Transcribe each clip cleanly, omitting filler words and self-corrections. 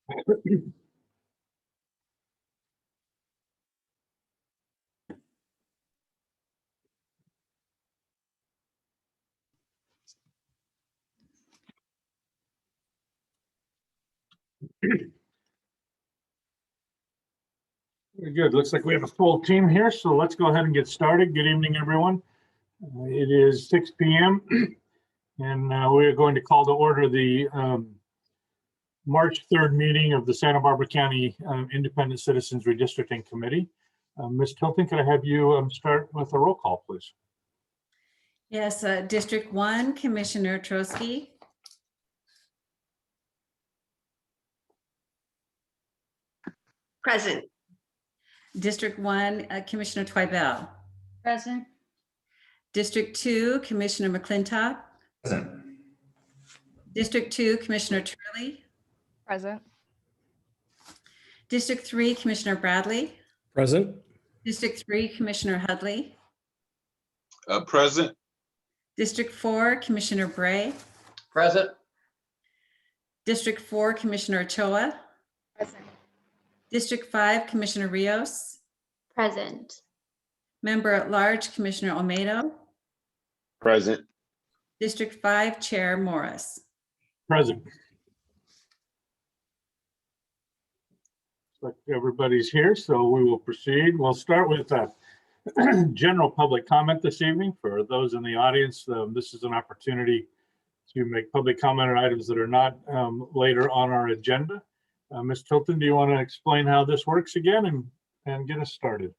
Very good. Looks like we have a full team here, so let's go ahead and get started. Good evening, everyone. It is 6 p.m. and we're going to call to order the March 3rd meeting of the Santa Barbara County Independent Citizens Redistricting Committee. Ms. Tilton, could I have you start with a roll call, please? Yes, District 1, Commissioner Trotsky. Present. District 1, Commissioner Twibell. Present. District 2, Commissioner McClintock. Present. District 2, Commissioner Turley. Present. District 3, Commissioner Bradley. Present. District 3, Commissioner Hudley. Present. District 4, Commissioner Bray. Present. District 4, Commissioner Ochoa. Present. District 5, Commissioner Rios. Present. Member at Large, Commissioner Olmedo. Present. District 5, Chair Morris. Present. Looks like everybody's here, so we will proceed. We'll start with general public comment this evening. For those in the audience, this is an opportunity to make public comment on items that are not later on our agenda. Ms. Tilton, do you want to explain how this works again and get us started?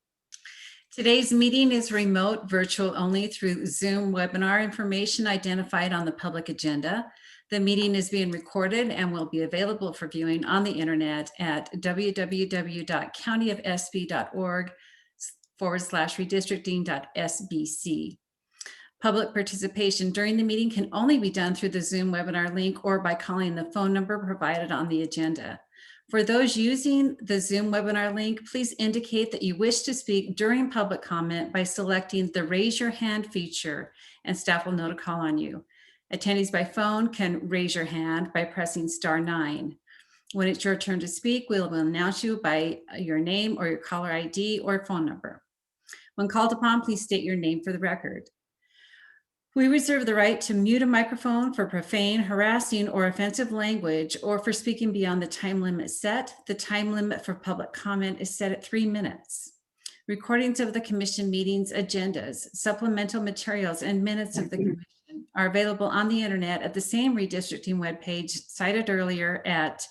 Today's meeting is remote, virtual only through Zoom webinar information identified on the public agenda. The meeting is being recorded and will be available for viewing on the internet at www.countyofsb.org/redistricting.sbc. Public participation during the meeting can only be done through the Zoom webinar link or by calling the phone number provided on the agenda. For those using the Zoom webinar link, please indicate that you wish to speak during public comment by selecting the raise your hand feature, and staff will know to call on you. Attendees by phone can raise your hand by pressing *9. When it's your turn to speak, we will announce you by your name or your caller ID or phone number. When called upon, please state your name for the record. We reserve the right to mute a microphone for profane, harassing, or offensive language, or for speaking beyond the time limit set. The time limit for public comment is set at 3 minutes. Recordings of the commission meetings, agendas, supplemental materials, and minutes of the commission are available on the internet at the same redistricting webpage cited earlier at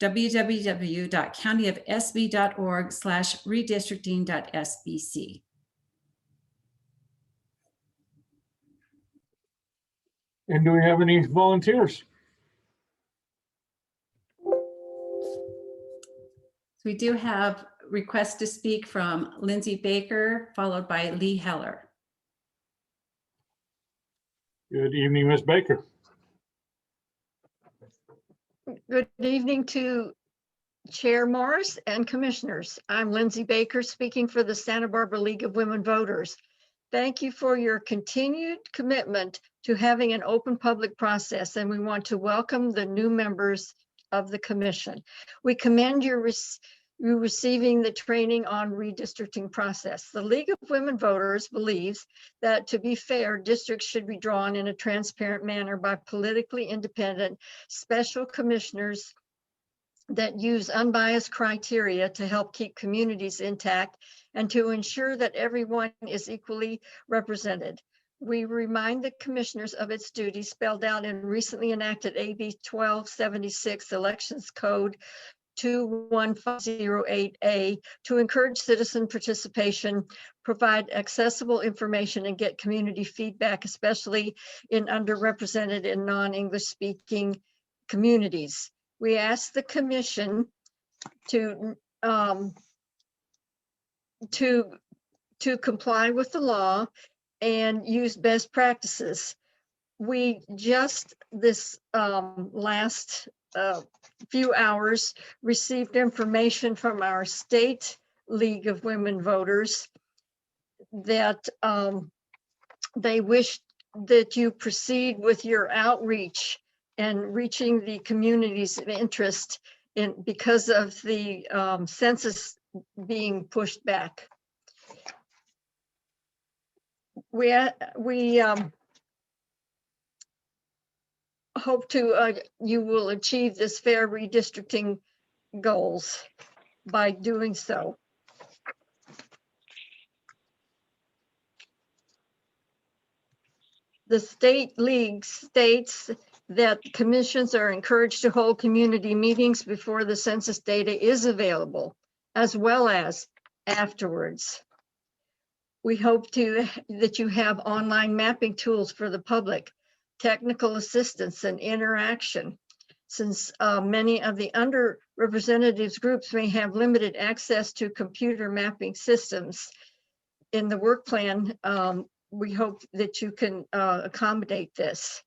www.countyofsb.org/redistricting.sbc. And do we have any volunteers? We do have requests to speak from Lindsay Baker, followed by Lee Heller. Good evening, Ms. Baker. Good evening to Chair Morris and commissioners. I'm Lindsay Baker, speaking for the Santa Barbara League of Women Voters. Thank you for your continued commitment to having an open public process, and we want to welcome the new members of the commission. We commend you receiving the training on redistricting process. The League of Women Voters believes that, to be fair, districts should be drawn in a transparent manner by politically independent special commissioners that use unbiased criteria to help keep communities intact and to ensure that everyone is equally represented. We remind the commissioners of its duties spelled out in recently enacted AB 1276 Elections Code 21508A to encourage citizen participation, provide accessible information, and get community feedback, especially in underrepresented and non-English speaking communities. We ask the commission to comply with the law and use best practices. We just this last few hours received information from our state League of Women Voters that they wish that you proceed with your outreach and reaching the communities of interest because of the census being pushed back. We hope you will achieve this fair redistricting goals by doing so. The state league states that commissions are encouraged to hold community meetings before the census data is available, as well as afterwards. We hope that you have online mapping tools for the public, technical assistance and interaction, since many of the underrepresented groups may have limited access to computer mapping systems. In the work plan, we hope that you can accommodate this.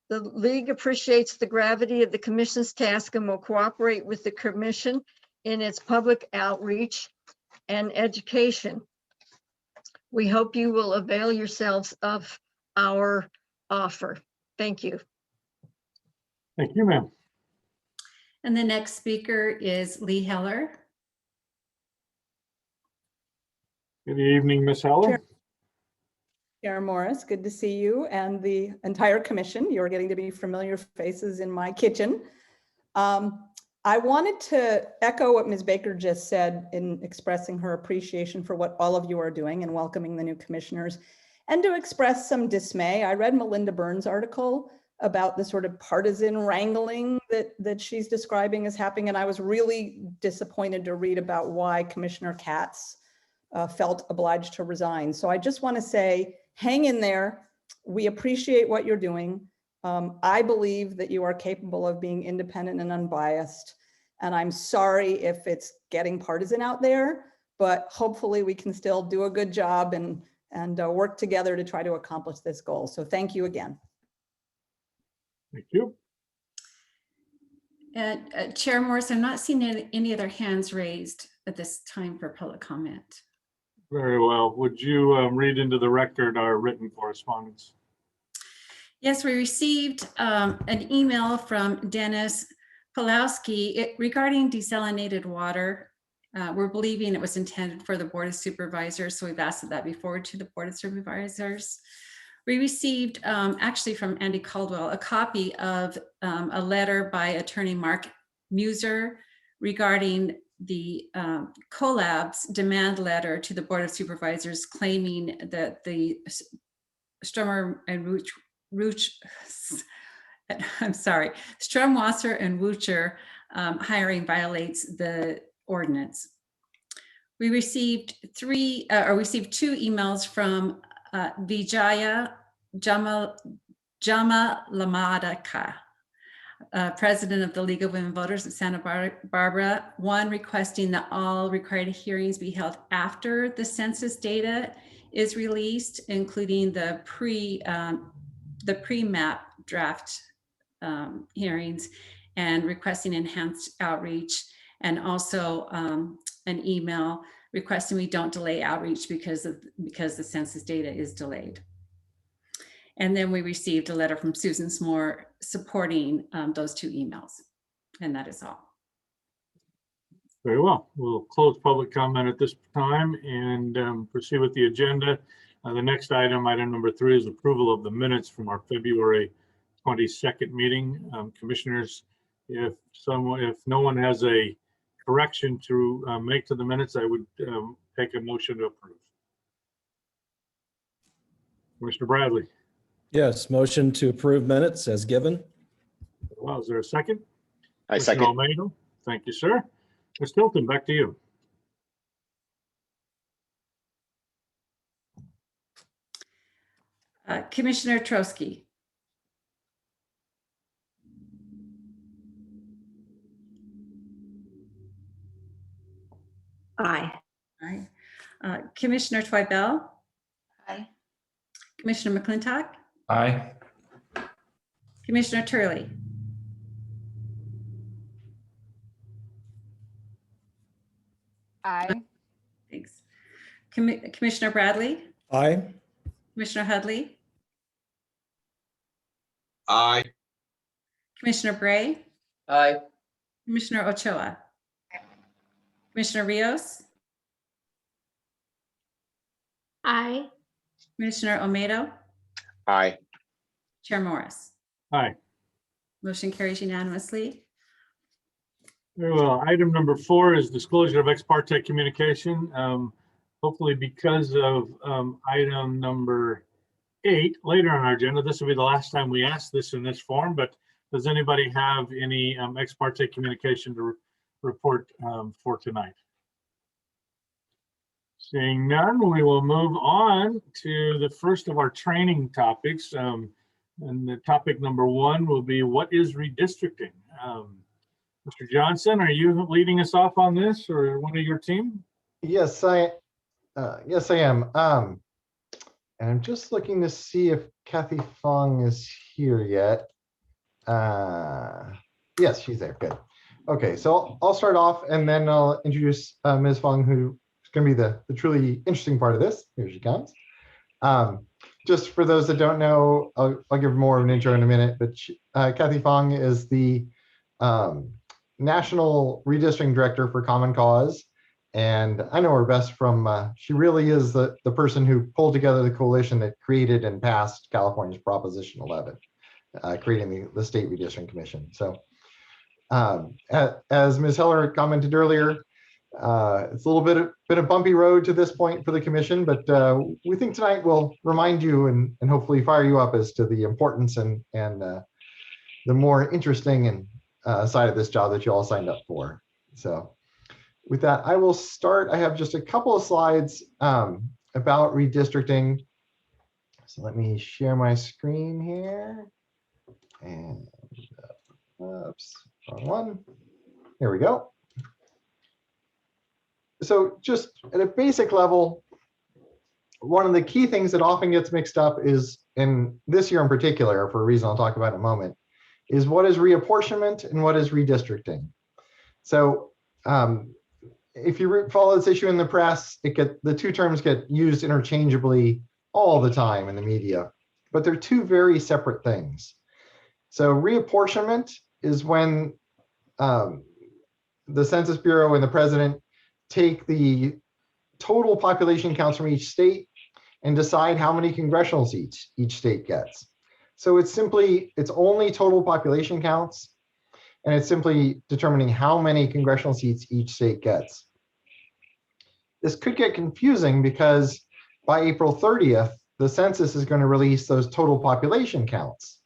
The League appreciates the gravity of the Commission's task and will cooperate with the Commission in its public outreach and education. We hope you will avail yourselves of our offer. Thank you. Thank you, ma'am. And the next speaker is Lee Heller. Good evening, Ms. Heller. Chair Morris, good to see you and the entire commission. You're getting to be familiar faces in my kitchen. I wanted to echo what Ms. Baker just said in expressing her appreciation for what all of you are doing and welcoming the new commissioners, and to express some dismay. I read Melinda Burns' article about the sort of partisan wrangling that she's describing as happening, and I was really disappointed to read about why Commissioner Katz felt obliged to resign. So I just want to say, hang in there. We appreciate what you're doing. I believe that you are capable of being independent and unbiased. And I'm sorry if it's getting partisan out there, but hopefully we can still do a good job and work together to try to accomplish this goal. So thank you again. Thank you. And Chair Morris, I'm not seeing any other hands raised at this time for public comment. Very well. Would you read into the record our written correspondence? Yes, we received an email from Dennis Pulowski regarding desalinated water. We're believing it was intended for the Board of Supervisors, so we've asked that be forwarded to the Board of Supervisors. We received, actually from Andy Caldwell, a copy of a letter by Attorney Mark Muser regarding the Collab's demand letter to the Board of Supervisors, claiming that the Strumwasser and Wucher hiring violates the ordinance. We received two emails from Vijaya Jamalamadaka, President of the League of Women Voters of Santa Barbara, one requesting that all required hearings be held after the census data is released, including the pre-map draft hearings, and requesting enhanced outreach, and also an email requesting we don't delay outreach because the census data is delayed. And then we received a letter from Susan Smore supporting those two emails, and that is all. Very well. We'll close public comment at this time and proceed with the agenda. The next item, item number 3, is approval of the minutes from our February 22nd meeting. Commissioners, if no one has a correction to make to the minutes, I would take a motion to approve. Commissioner Bradley. Yes, motion to approve minutes as given. Well, is there a second? I Commissioner second. Almeida. Thank you, sir. Ms. Tilton, back to you. Commissioner Trotsky. Aye. Aye. Commissioner Twibell. Aye. Commissioner McClintock. Aye. Commissioner Turley. Aye. Thanks. Commissioner Bradley. Aye. Commissioner Hudley. Aye. Commissioner Bray. Aye. Commissioner Ochoa, Commissioner Rios, Aye. Commissioner Omedo, Aye. Chair Morris. Aye. Motion carries unanimously. Very well. Item number 4 is disclosure of ex parte communication. Hopefully because of item number 8 later on our agenda, this will be the last time we ask this in this form, but does anybody have any ex parte communication to report for tonight? Seeing none, we will move on to the first of our training topics. And the topic number 1 will be, what is redistricting? Mr. Johnson, are you leading us off on this, or one of your team? Yes, I am. And I'm just looking to see if Kathy Fong is here yet. Yes, she's there. Good. Okay, so I'll start off and then I'll introduce Ms. Fong, who's going to be the truly interesting part of this. Here she comes. Just for those that don't know, I'll give more of an intro in a minute, but Kathy Fong is the National Redistricting Director for Common Cause. And I know her best from, she really is the person who pulled together the coalition that created and passed California's Proposition 11, creating the State Redistricting Commission. So as Ms. Heller commented earlier, it's a little bit of bumpy road to this point for the commission, but we think tonight will remind you and hopefully fire you up as to the importance and the more interesting and side of this job that you all signed up for. So with that, I will start. I have just a couple of slides about redistricting. So let me share my screen here. And oops, wrong one. Here we go. So just at a basic level, one of the key things that often gets mixed up is, in this year in particular, for a reason I'll talk about in a moment, is what is reapportionment and what is redistricting. So if you follow this issue in the press, the two terms get used interchangeably all the time in the media, but they're two very separate things. So reapportionment is when the Census Bureau and the president take the total population counts from each state and decide how many congressional seats each state gets. So it's only total population counts, and it's simply determining how many congressional seats each state gets. This could get confusing because by April 30th, the census is going to release those total population counts.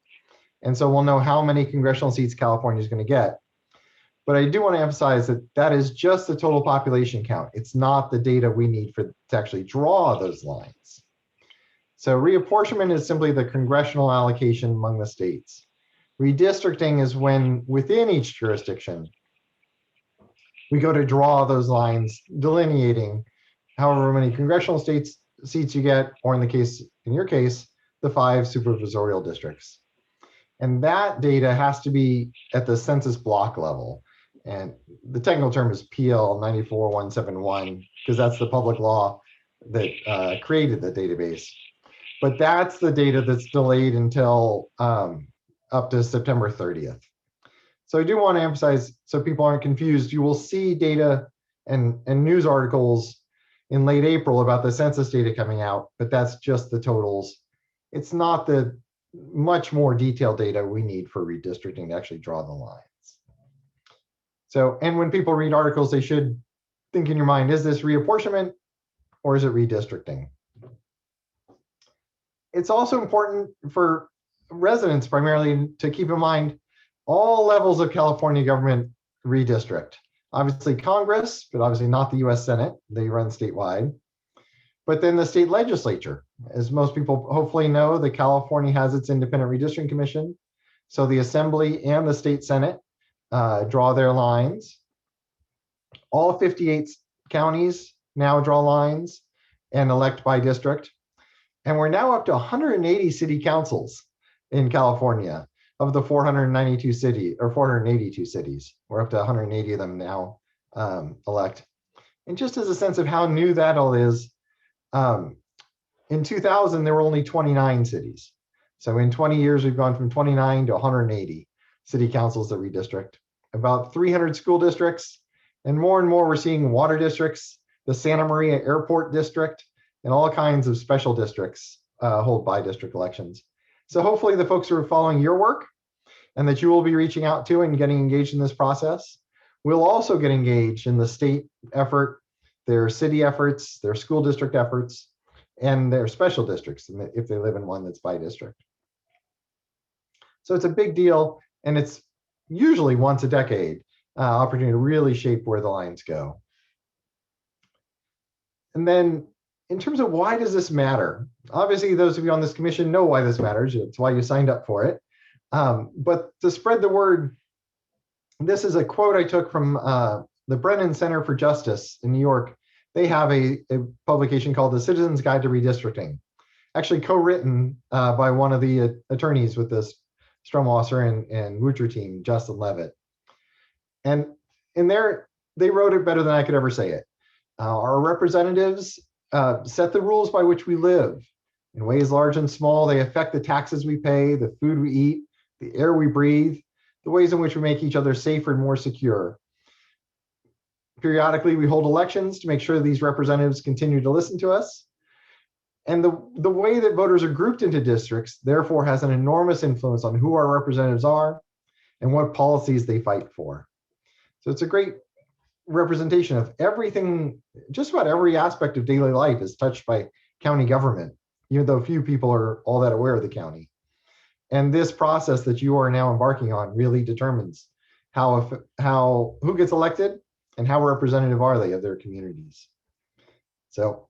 And so we'll know how many congressional seats California is going to get. But I do want to emphasize that that is just the total population count. It's not the data we need to actually draw those lines. So reapportionment is simply the congressional allocation among the states. Redistricting is when within each jurisdiction, we go to draw those lines, delineating however many congressional seats you get, or in your case, the 5 supervisorial districts. And that data has to be at the census block level. And the technical term is PL 94171, because that's the public law that created the database. But that's the data that's delayed until up to September 30th. So I do want to emphasize, so people aren't confused, you will see data and news articles in late April about the census data coming out, but that's just the totals. It's not the much more detailed data we need for redistricting to actually draw the lines. So, and when people read articles, they should think in your mind, is this reapportionment or is it redistricting? It's also important for residents primarily to keep in mind all levels of California government redistrict. Obviously Congress, but obviously not the US Senate, they run statewide. But then the state legislature. As most people hopefully know, the California has its independent redistricting commission. So the Assembly and the state Senate draw their lines. All 58 counties now draw lines and elect by district. And we're now up to 180 city councils in California of the 482 cities. We're up to 180 of them now elect. And just as a sense of how new that all is, in 2000, there were only 29 cities. So in 20 years, we've gone from 29 to 180 city councils that redistrict. about 300 school districts, and more we're seeing water districts, the Santa Maria Airport District, and all kinds of special districts hold by-district elections. So hopefully the folks who are following your work and that you will be reaching out to and getting engaged in this process will also get engaged in the state effort, their city efforts, their school district efforts, and their special districts if they live in one that's by district. So it's a big deal, and it's usually once a decade opportunity to really shape where the lines go. And then in terms of why does this matter? Obviously, those of you on this commission know why this matters. It's why you signed up for it. But to spread the word, this is a quote I took from the Brennan Center for Justice in New York. They have a publication called The Citizen's Guide to Redistricting, actually co-written by one of the attorneys with this Strumwasser and Wouter team, Justin Levitt. And in there, they wrote it better than I could ever say it. Our representatives set the rules by which we live. In ways large and small, they affect the taxes we pay, the food we eat, the air we breathe, the ways in which we make each other safer and more secure. Periodically, we hold elections to make sure these representatives continue to listen to us. And the way that voters are grouped into districts, therefore, has an enormous influence on who our representatives are and what policies they fight for. So it's a great representation of everything, just about every aspect of daily life is touched by county government, even though few people are all that aware of the county. And this process that you are now embarking on really determines who gets elected and how representative are they of their communities. So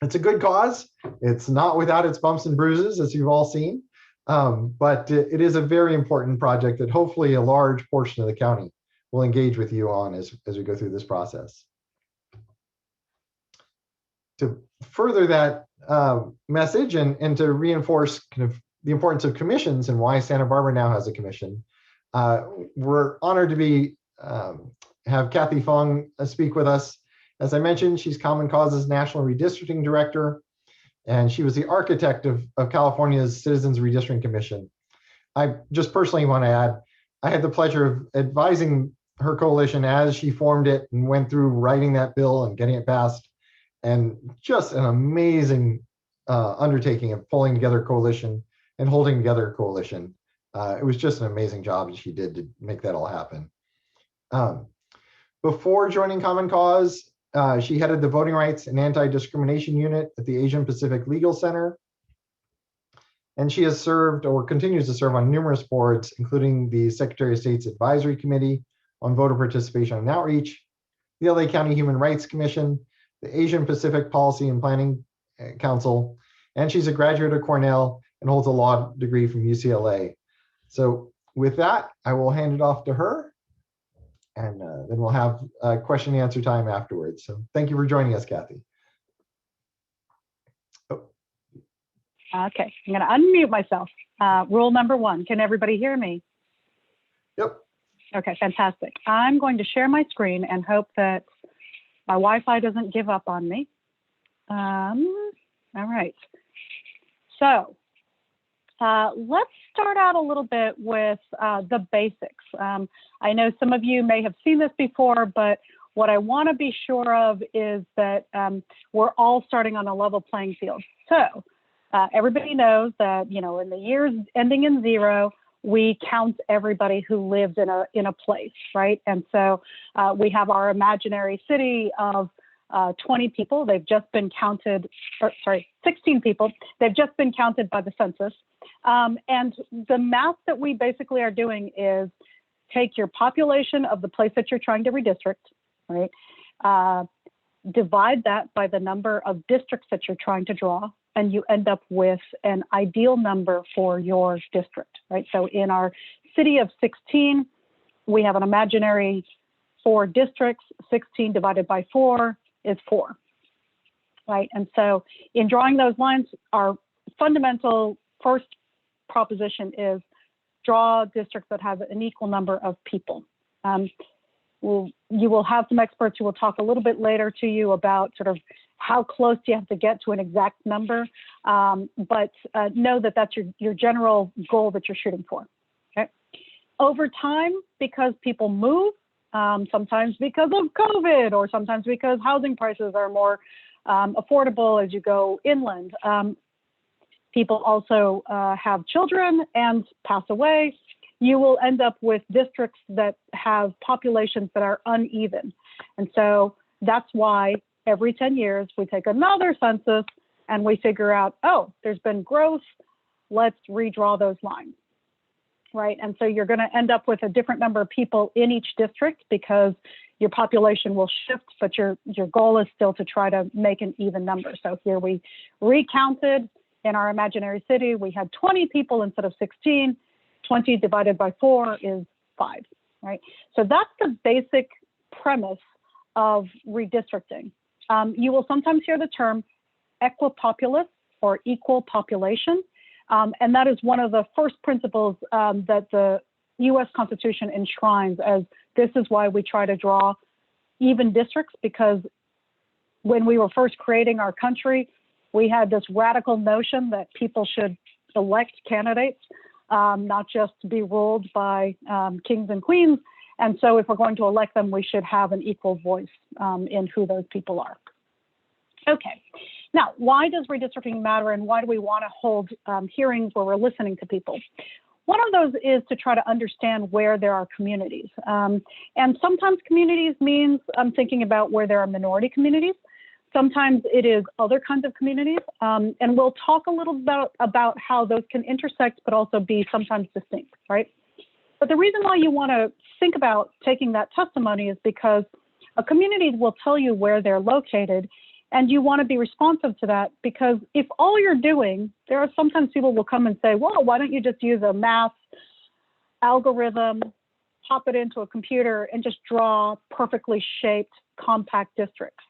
it's a good cause. It's not without its bumps and bruises, as you've all seen, but it is a very important project that hopefully a large portion of the county will engage with you on as we go through this process. To further that message and to reinforce kind of the importance of commissions and why Santa Barbara now has a commission, we're honored to have Kathy Fong speak with us. As I mentioned, she's Common Cause's National Redistricting Director, and she was the architect of California's Citizens Redistricting Commission. I just personally want to add, I had the pleasure of advising her coalition as she formed it and went through writing that bill and getting it passed, and just an amazing undertaking of pulling together a coalition and holding together a coalition. It was just an amazing job that she did to make that all happen. Before joining Common Cause, she headed the Voting Rights and Anti-Discrimination Unit at the Asian Pacific Legal Center. And she has served or continues to serve on numerous boards, including the Secretary of State's Advisory Committee on Voter Participation and Outreach, the LA County Human Rights Commission, the Asian Pacific Policy and Planning Council, and she's a graduate of Cornell and holds a law degree from UCLA. So with that, I will hand it off to her, and then we'll have a question and answer time afterwards. So thank you for joining us, Kathy. Okay, I'm going to unmute myself. Rule number 1, can everybody hear me? Yep. Okay, fantastic. I'm going to share my screen and hope that my Wi-Fi doesn't give up on me. All right. So let's start out a little bit with the basics. I know some of you may have seen this before, but what I want to be sure of is that we're all starting on a level playing field. So everybody knows that, you know, in the years ending in 0, we count everybody who lives in a place, right? And so we have our imaginary city of 20 people. They've just been counted, or sorry, 16 people. They've just been counted by the census. And the math that we basically are doing is take your population of the place that you're trying to redistrict, right? Divide that by the number of districts that you're trying to draw, and you end up with an ideal number for your district, right? So in our city of 16, we have an imaginary 4 districts. 16 divided by 4 is 4, right? And so in drawing those lines, our fundamental first proposition is draw districts that have an equal number of people. You will have some experts who will talk a little bit later to you about sort of how close you have to get to an exact number, but know that that's your general goal that you're shooting for. Okay. Over time, because people move, sometimes because of COVID, or sometimes because housing prices are more affordable as you go inland. People also have children and pass away. You will end up with districts that have populations that are uneven. And so that's why every 10 years we take another census and we figure out, oh, there's been growth, let's redraw those lines, right? And so you're going to end up with a different number of people in each district because your population will shift, but your goal is still to try to make an even number. So here we recounted in our imaginary city, we had 20 people instead of 16. 20 divided by 4 is 5, right? So that's the basic premise of redistricting. You will sometimes hear the term equipopulous or equal population. And that is one of the first principles that the US Constitution enshrines as this is why we try to draw even districts, because when we were first creating our country, we had this radical notion that people should elect candidates, not just be ruled by kings and queens. And so if we're going to elect them, we should have an equal voice in who those people are. Okay, now, why does redistricting matter and why do we want to hold hearings where we're listening to people? One of those is to try to understand where there are communities. And sometimes communities means I'm thinking about where there are minority communities. Sometimes it is other kinds of communities. And we'll talk a little about how those can intersect, but also be sometimes distinct, right? But the reason why you want to think about taking that testimony is because a community will tell you where they're located, and you want to be responsive to that, because if all you're doing, there are sometimes people will come and say, well, why don't you just use a math algorithm, pop it into a computer and just draw perfectly shaped compact districts.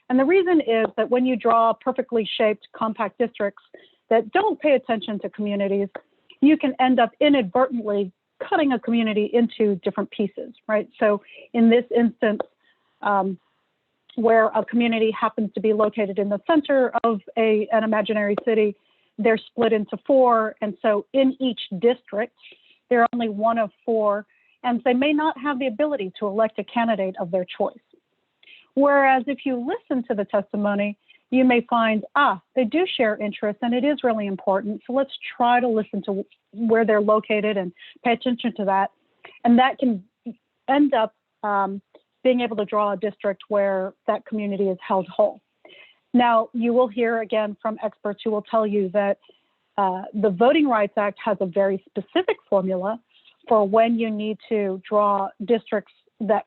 And the reason is that when you draw perfectly shaped compact districts that don't pay attention to communities, you can end up inadvertently cutting a community into different pieces, right? So in this instance, where a community happens to be located in the center of an imaginary city, they're split into 4. And so in each district, they're only one of 4, and they may not have the ability to elect a candidate of their choice. Whereas if you listen to the testimony, you may find, they do share interests and it is really important. So let's try to listen to where they're located and pay attention to that. And that can end up being able to draw a district where that community is held whole. Now, you will hear again from experts who will tell you that the Voting Rights Act has a very specific formula for when you need to draw districts that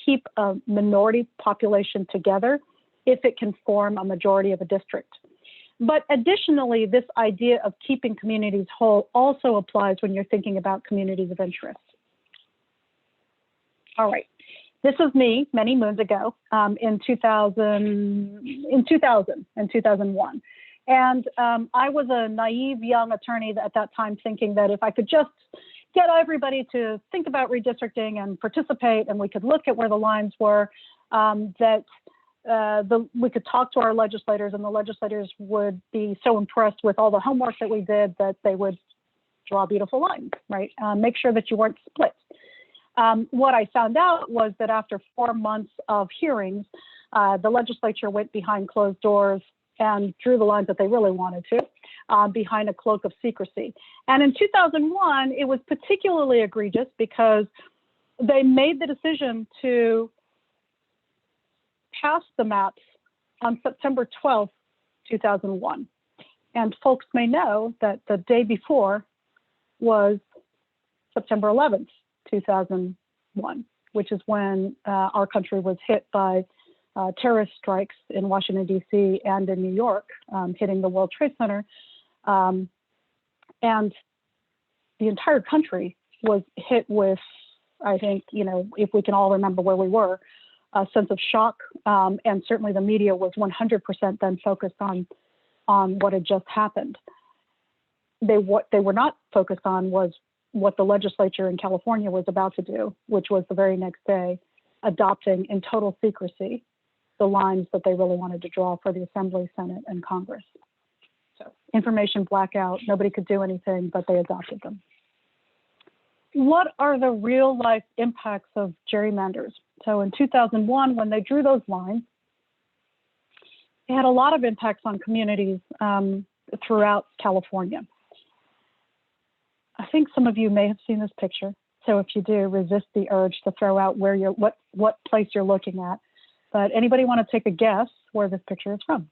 keep a minority population together if it can form a majority of a district. But additionally, this idea of keeping communities whole also applies when you're thinking about communities of interest. All right. This was me many moons ago in 2001. And I was a naive young attorney at that time, thinking that if I could just get everybody to think about redistricting and participate, and we could look at where the lines were, we could talk to our legislators, and the legislators would be so impressed with all the homework that we did that they would draw beautiful lines, right? Make sure that you weren't split. What I found out was that after 4 months of hearings, the legislature went behind closed doors and drew the lines that they really wanted to behind a cloak of secrecy. And in 2001, it was particularly egregious because they made the decision to pass the maps on September 12th, 2001. And folks may know that the day before was September 11th, 2001, which is when our country was hit by terrorist strikes in Washington, D.C. and in New York, hitting the World Trade Center. And the entire country was hit with, I think, if we can all remember where we were, a sense of shock. And certainly the media was 100% then focused on what had just happened. What they were not focused on was what the legislature in California was about to do, which was the very next day, adopting in total secrecy the lines that they really wanted to draw for the Assembly, Senate, and Congress. So information blackout, nobody could do anything, but they adopted them. what are the real life impacts of gerrymanders? So in 2001, when they drew those lines, it had a lot of impacts on communities throughout California. I think some of you may have seen this picture. So if you do, resist the urge to throw out where you're, what place you're looking at. But anybody want to take a guess where this picture is from?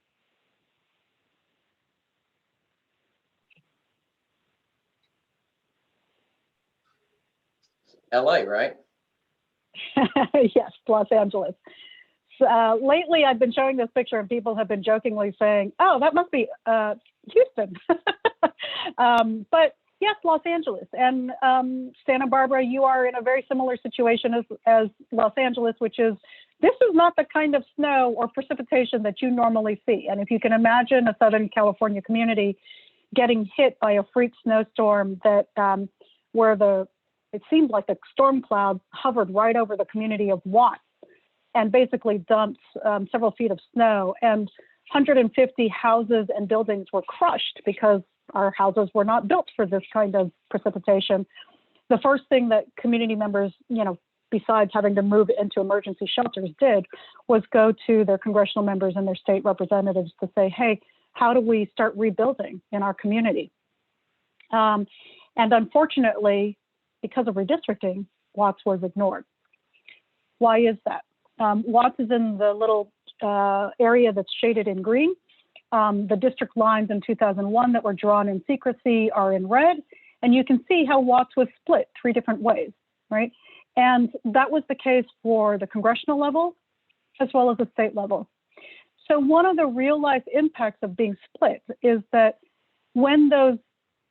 LA, right? Yes, Los Angeles. Lately, I've been showing this picture and people have been jokingly saying, oh, that must be Houston. But yes, Los Angeles. And Santa Barbara, you are in a very similar situation as Los Angeles, which is, this is not the kind of snow or precipitation that you normally see. And if you can imagine a Southern California community getting hit by a freak snowstorm that where it seemed like the storm cloud hovered right over the community of Watts and basically dumped several feet of snow, and 150 houses and buildings were crushed because our houses were not built for this kind of precipitation. The first thing that community members, besides having to move into emergency shelters did was go to their congressional members and their state representatives to say, hey, how do we start rebuilding in our community? And unfortunately, because of redistricting, Watts was ignored. Why is that? Watts is in the little area that's shaded in green. The district lines in 2001 that were drawn in secrecy are in red. And you can see how Watts was split 3 different ways, right? And that was the case for the congressional level as well as the state level. So one of the real life impacts of being split is that when those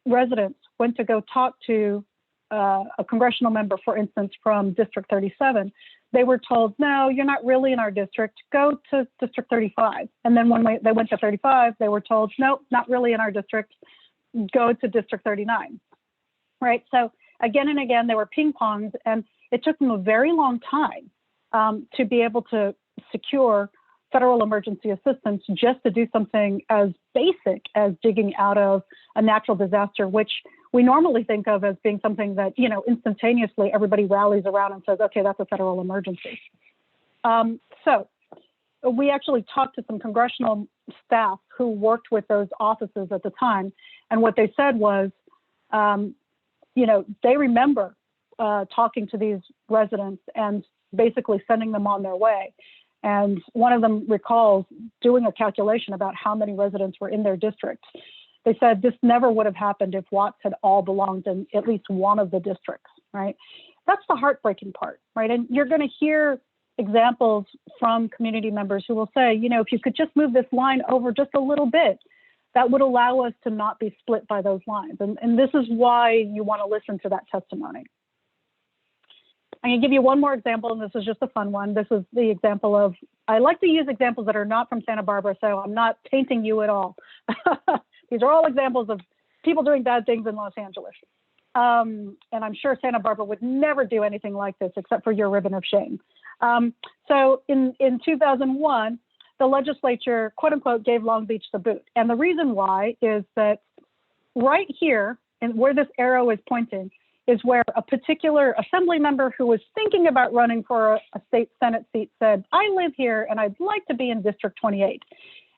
residents went to go talk to a congressional member, for instance, from District 37, they were told, no, you're not really in our district, go to District 35. And then when they went to 35, they were told, no, not really in our district, go to District 39, right? So again and again, they were ping-pongs, and it took them a very long time to be able to secure federal emergency assistance just to do something as basic as digging out of a natural disaster, which we normally think of as being something that, instantaneously everybody rallies around and says, okay, that's a federal emergency. So we actually talked to some congressional staff who worked with those offices at the time. And what they said was, they remember talking to these residents and basically sending them on their way. And one of them recalls doing a calculation about how many residents were in their district. They said this never would have happened if Watts had all belonged in at least one of the districts, right? That's the heartbreaking part, right? And you're going to hear examples from community members who will say, if you could just move this line over just a little bit, that would allow us to not be split by those lines. And this is why you want to listen to that testimony. I'm going to give you one more example, and this is just a fun one. This is the example of, I like to use examples that are not from Santa Barbara, so I'm not tainting you at all. These are all examples of people doing bad things in Los Angeles. And I'm sure Santa Barbara would never do anything like this except for your ribbon of shame. So in 2001, the legislature, quote unquote, gave Long Beach the boot. And the reason why is that right here, and where this arrow is pointing, is where a particular assembly member who was thinking about running for a state Senate seat said, I live here and I'd like to be in District 28.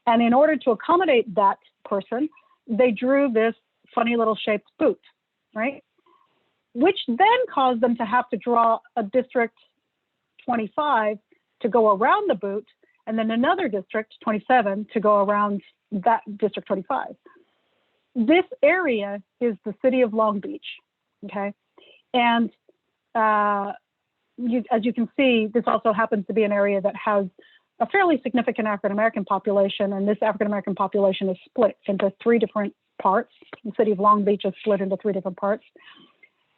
And in order to accommodate that person, they drew this funny little shaped boot, right? Which then caused them to have to draw a District 25 to go around the boot, and then another District 27 to go around that District 25. This area is the city of Long Beach, okay? And as you can see, this also happens to be an area that has a fairly significant African-American population, and this African-American population is split into 3 different parts. The city of Long Beach is split into 3 different parts.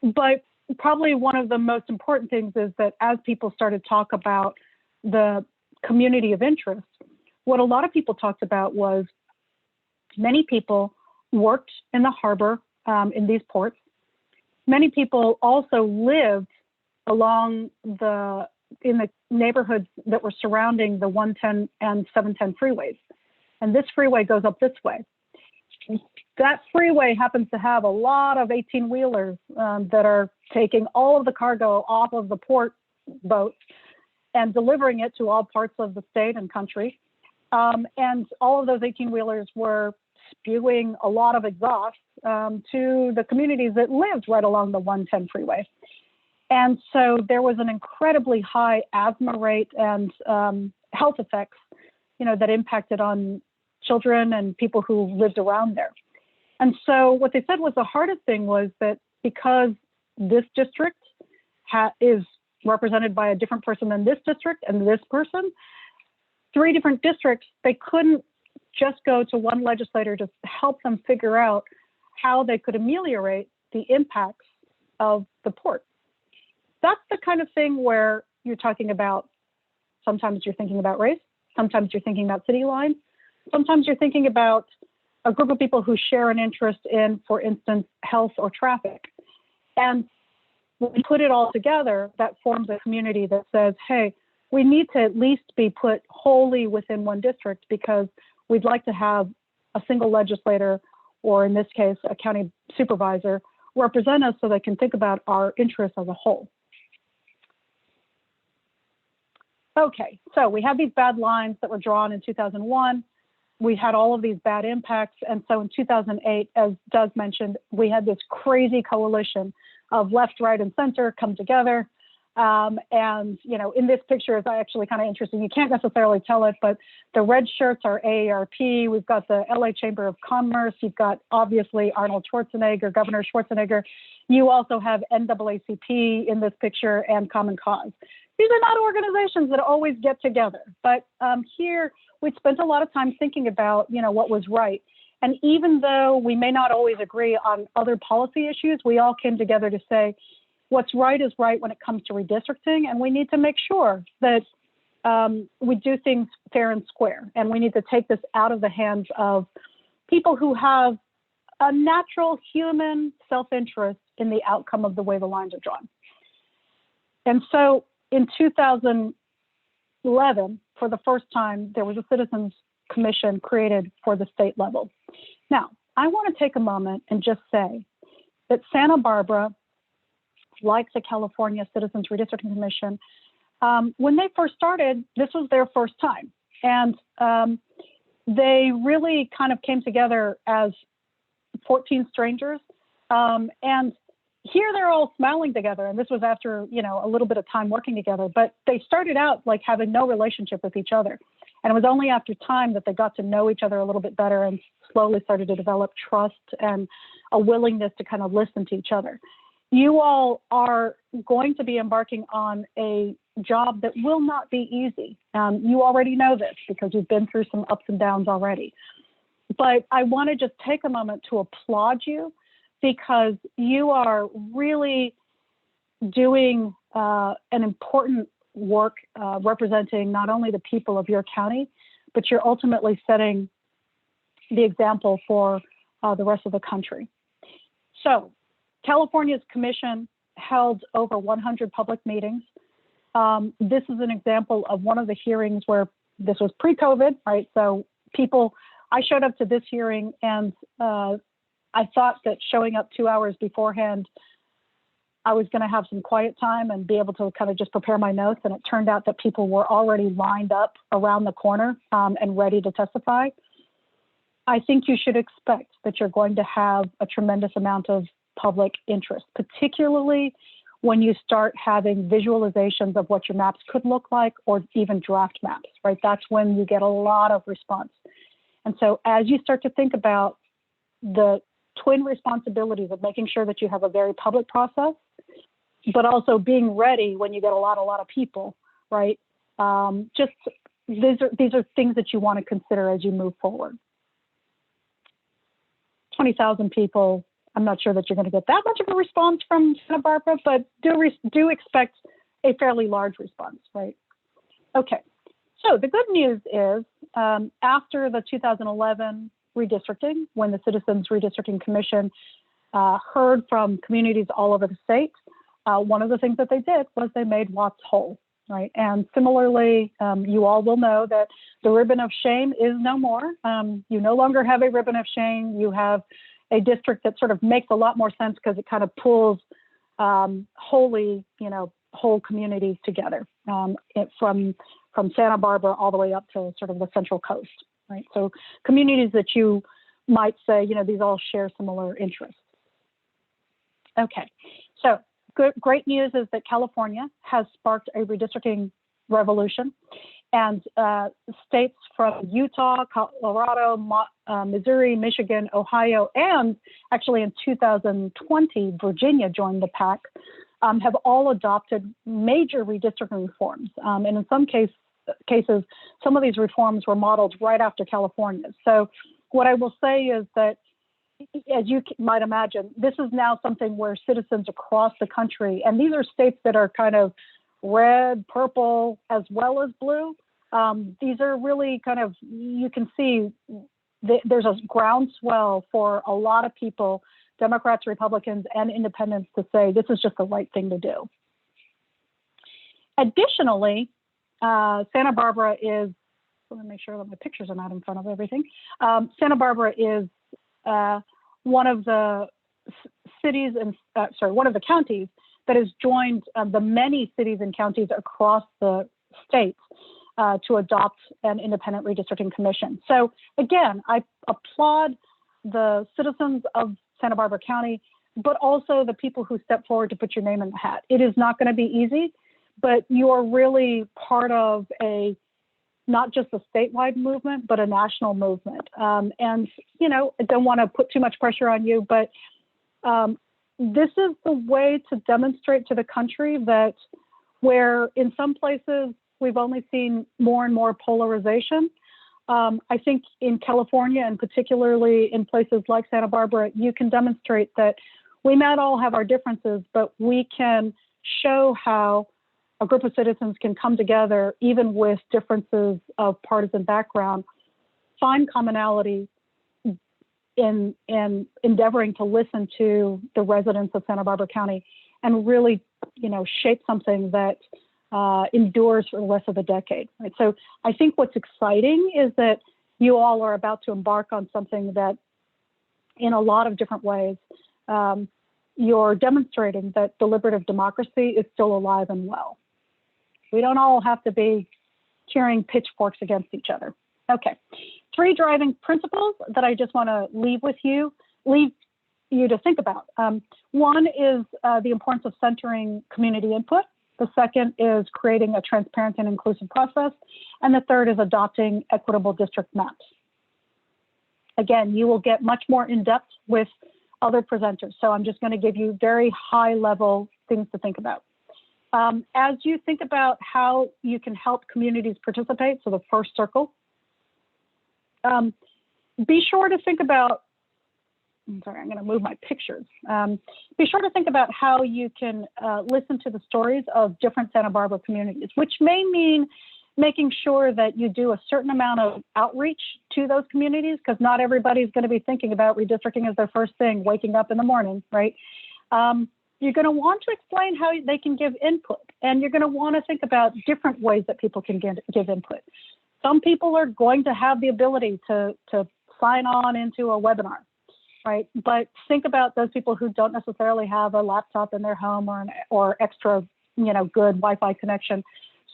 But probably one of the most important things is that as people started to talk about the community of interest, what a lot of people talked about was many people worked in the harbor in these ports. Many people also lived along in the neighborhoods that were surrounding the 110 and 710 freeways. And this freeway goes up this way. that freeway happens to have a lot of 18-wheelers that are taking all of the cargo off of the port boats and delivering it to all parts of the state and country. And all of those 18-wheelers were spewing a lot of exhaust to the communities that lived right along the 110 freeway. And so there was an incredibly high asthma rate and health effects, that impacted on children and people who lived around there. And so what they said was the hardest thing was that because this district is represented by a different person than this district and this person, 3 different districts, they couldn't just go to one legislator to help them figure out how they could ameliorate the impacts of the port. That's the kind of thing where you're talking about, sometimes you're thinking about race, sometimes you're thinking about city lines, sometimes you're thinking about a group of people who share an interest in, for instance, health or traffic. And when we put it all together, that forms a community that says, hey, we need to at least be put wholly within one district because we'd like to have a single legislator, or in this case, a county supervisor, represent us so they can think about our interests as a whole. Okay, so we have these bad lines that were drawn in 2001. We had all of these bad impacts. And so in 2008, as Doug mentioned, we had this crazy coalition of left, right, and center come together. And, in this picture is actually kind of interesting. You can't necessarily tell it, but the red shirts are AARP. We've got the LA Chamber of Commerce. You've got, obviously, Arnold Schwarzenegger, Governor Schwarzenegger. You also have NAACP in this picture and Common Cause. These are not organizations that always get together, but here we spent a lot of time thinking about, what was right. And even though we may not always agree on other policy issues, we all came together to say, what's right is right when it comes to redistricting, and we need to make sure that we do things fair and square. And we need to take this out of the hands of people who have a natural human self-interest in the outcome of the way the lines are drawn. And so in 2011, for the first time, there was a citizens commission created for the state level. Now, I want to take a moment and just say that Santa Barbara, like the California Citizens Redistricting Commission, when they first started, this was their first time. And they really kind of came together as 14 strangers. And here they're all smiling together. And this was after, a little bit of time working together, but they started out like having no relationship with each other. And it was only after time that they got to know each other a little bit better and slowly started to develop trust and a willingness to kind of listen to each other. You all are going to be embarking on a job that will not be easy. You already know this because you've been through some ups and downs already. But I want to just take a moment to applaud you because you are really doing an important work representing not only the people of your county, but you're ultimately setting the example for the rest of the country. So California's commission held over 100 public meetings. This is an example of one of the hearings where this was pre-COVID, right? So I showed up to this hearing and I thought that showing up 2 hours beforehand, I was going to have some quiet time and be able to kind of just prepare my notes. And it turned out that people were already lined up around the corner and ready to testify. I think you should expect that you're going to have a tremendous amount of public interest, particularly when you start having visualizations of what your maps could look like or even draft maps, right? That's when you get a lot of response. And so as you start to think about the twin responsibilities of making sure that you have a very public process, but also being ready when you get a lot of people, right? These are things that you want to consider as you move forward. 20,000 people, I'm not sure that you're going to get that much of a response from Santa Barbara, but do expect a fairly large response, right? Okay, so the good news is after the 2011 redistricting, when the Citizens Redistricting Commission heard from communities all over the state, one of the things that they did was they made Watts whole. right? And similarly, you all will know that the ribbon of shame is no more. You no longer have a ribbon of shame. You have a district that sort of makes a lot more sense because it kind of pulls whole communities together from Santa Barbara all the way up to sort of the Central Coast, right? So communities that you might say, these all share similar interests. Okay, so great news is that California has sparked a redistricting revolution, and states from Utah, Colorado, Missouri, Michigan, Ohio, and actually in 2020, Virginia joined the pack, have all adopted major redistricting reforms. And in some cases, some of these reforms were modeled right after California. So what I will say is that, as you might imagine, this is now something where citizens across the country, and these are states that are kind of red, purple, as well as blue. These are really kind of, you can see there's a groundswell for a lot of people, Democrats, Republicans, and independents, to say this is just the right thing to do. Additionally, Santa Barbara is, let me make sure that my pictures are not in front of everything. Santa Barbara is one of the cities and, one of the counties that has joined the many cities and counties across the states to adopt an independent redistricting commission. So again, I applaud the citizens of Santa Barbara County, but also the people who step forward to put your name in the hat. It is not going to be easy, but you are really part of not just a statewide movement, but a national movement. And, I don't want to put too much pressure on you, but this is the way to demonstrate to the country that where in some places we've only seen more and more polarization, I think in California, and particularly in places like Santa Barbara, you can demonstrate that we might all have our differences, but we can show how a group of citizens can come together, even with differences of partisan background, find commonality in endeavoring to listen to the residents of Santa Barbara County and really, shape something that endures for the rest of the decade. Right? So I think what's exciting is that you all are about to embark on something that, in a lot of different ways, you're demonstrating that deliberative democracy is still alive and well. We don't all have to be cheering pitchforks against each other. Okay, 3 driving principles that I just want to leave you to think about. One is the importance of centering community input. The second is creating a transparent and inclusive process. And the third is adopting equitable district maps. Again, you will get much more in depth with other presenters. So I'm just going to give you very high level things to think about. As you think about how you can help communities participate, so the first circle, be sure to think about, I'm going to move my pictures. Be sure to think about how you can listen to the stories of different Santa Barbara communities, which may mean making sure that you do a certain amount of outreach to those communities, because not everybody's going to be thinking about redistricting as their first thing, waking up in the morning, right? You're going to want to explain how they can give input, and you're going to want to think about different ways that people can give input. Some people are going to have the ability to sign on into a webinar, right? But think about those people who don't necessarily have a laptop in their home or extra, good Wi-Fi connection.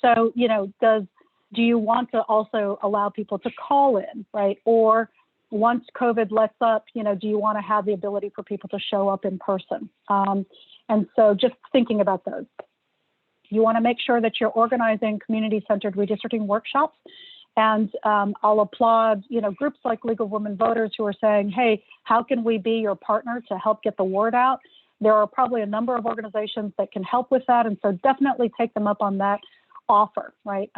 So, do you want to also allow people to call in, right? Or once COVID lets up, do you want to have the ability for people to show up in person? And so just thinking about those. You want to make sure that you're organizing community-centered redistricting workshops. And I'll applaud, groups like League of Women Voters who are saying, hey, how can we be your partner to help get the word out? There are probably a number of organizations that can help with that. And so definitely take them up on that offer, right?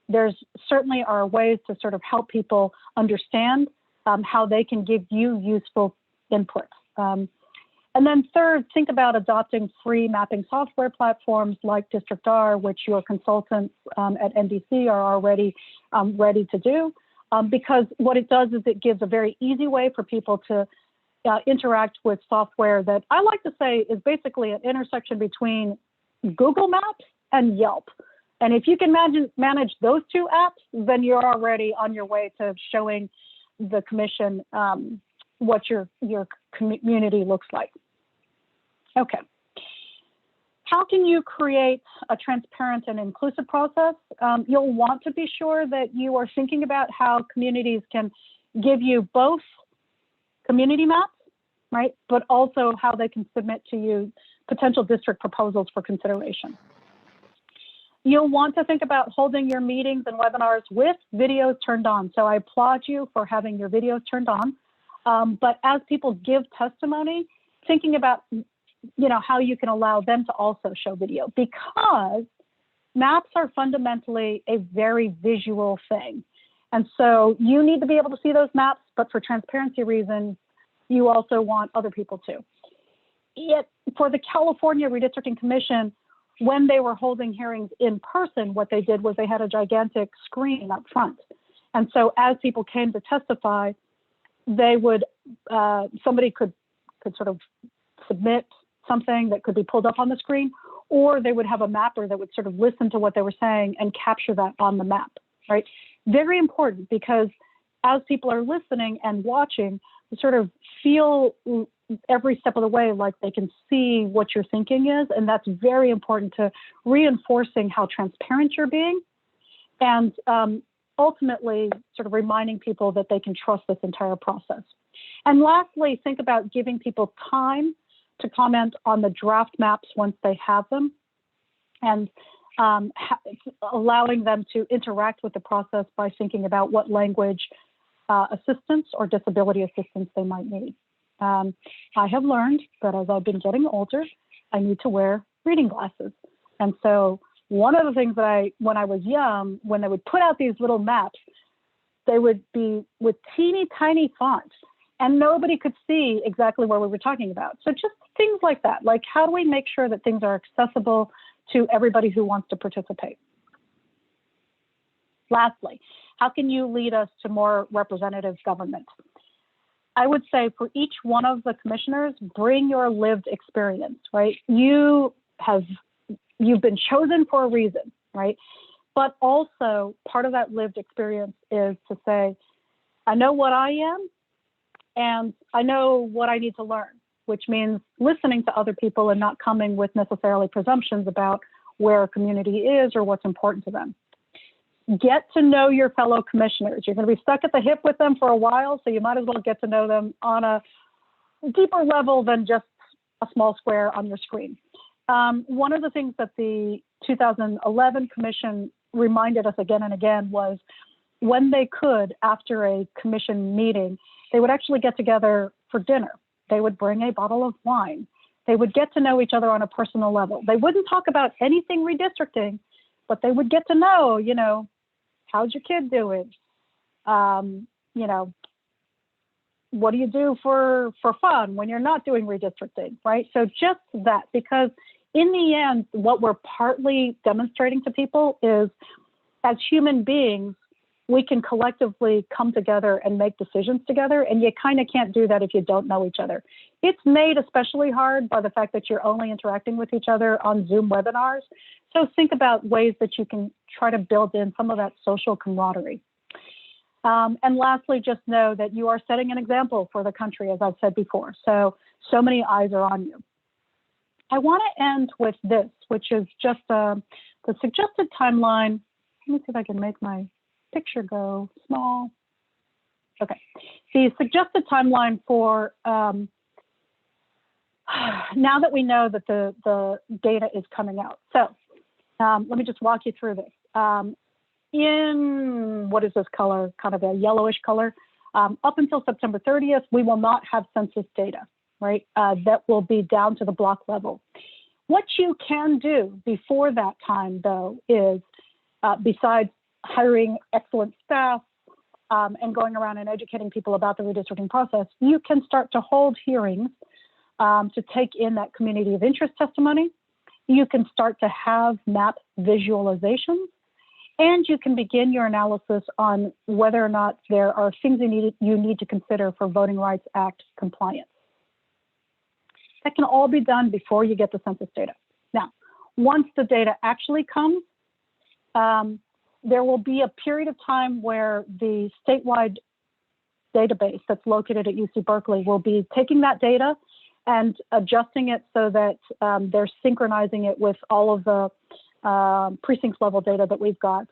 There's certainly are ways to sort of help people understand how they can give you useful input. And then third, think about adopting free mapping software platforms like DistrictR, which your consultants at NDC are already ready to do, because what it does is it gives a very easy way for people to interact with software that I like to say is basically an intersection between Google Maps and Yelp. And if you can manage those two apps, then you're already on your way to showing the commission what your community looks like. Okay. How can you create a transparent and inclusive process? You'll want to be sure that you are thinking about how communities can give you both community maps, right? But also how they can submit to you potential district proposals for consideration. You'll want to think about holding your meetings and webinars with videos turned on. So I applaud you for having your videos turned on. But as people give testimony, thinking about how you can allow them to also show video, because maps are fundamentally a very visual thing. And so you need to be able to see those maps, but for transparency reasons, you also want other people to. Yet for the California Redistricting Commission, when they were holding hearings in person, what they did was they had a gigantic screen up front. And so as people came to testify, they would, somebody could sort of submit something that could be pulled up on the screen, or they would have a mapper that would sort of listen to what they were saying and capture that on the map, right? Very important, because as people are listening and watching, you sort of feel every step of the way like they can see what your thinking is, and that's very important to reinforcing how transparent you're being, and ultimately sort of reminding people that they can trust this entire process. And lastly, think about giving people time to comment on the draft maps once they have them, and allowing them to interact with the process by thinking about what language assistance or disability assistance they might need. I have learned that as I've been getting older, I need to wear reading glasses. And so one of the things that when I was young, when they would put out these little maps, they would be with teeny tiny fonts, and nobody could see exactly what we were talking about. So just things like that, like how do we make sure that things are accessible to everybody who wants to participate? Lastly, how can you lead us to more representative government? I would say for each one of the commissioners, bring your lived experience, right? You've been chosen for a reason, right? But also part of that lived experience is to say, I know what I am, and I know what I need to learn, which means listening to other people and not coming with necessarily presumptions about where a community is or what's important to them. Get to know your fellow commissioners. You're going to be stuck at the hip with them for a while, so you might as well get to know them on a deeper level than just a small square on your screen. One of the things that the 2011 commission reminded us again and again was when they could, after a commission meeting, they would actually get together for dinner. They would bring a bottle of wine. They would get to know each other on a personal level. They wouldn't talk about anything redistricting, but they would get to know, how's your kid doing? What do you do for fun when you're not doing redistricting, right? So just that, because in the end, what we're partly demonstrating to people is as human beings, we can collectively come together and make decisions together, and you kind of can't do that if you don't know each other. It's made especially hard by the fact that you're only interacting with each other on Zoom webinars. So think about ways that you can try to build in some of that social camaraderie. And lastly, just know that you are setting an example for the country, as I've said before. So many eyes are on you. I want to end with this, which is just the suggested timeline. Let me see if I can make my picture go small. Okay, the suggested timeline for now that we know that the data is coming out. So let me just walk you through this. In, what is this color? Kind of a yellowish color. Up until September 30th, we will not have census data, right? That will be down to the block level. What you can do before that time, though, is besides hiring excellent staff and going around and educating people about the redistricting process, you can start to hold hearings to take in that community of interest testimony. You can start to have map visualizations, and you can begin your analysis on whether or not there are things you need to consider for Voting Rights Act compliance. That can all be done before you get the census data. Now, once the data actually comes, there will be a period of time where the statewide database that's located at UC Berkeley will be taking that data and adjusting it so that they're synchronizing it with all of the precincts level data that we've got.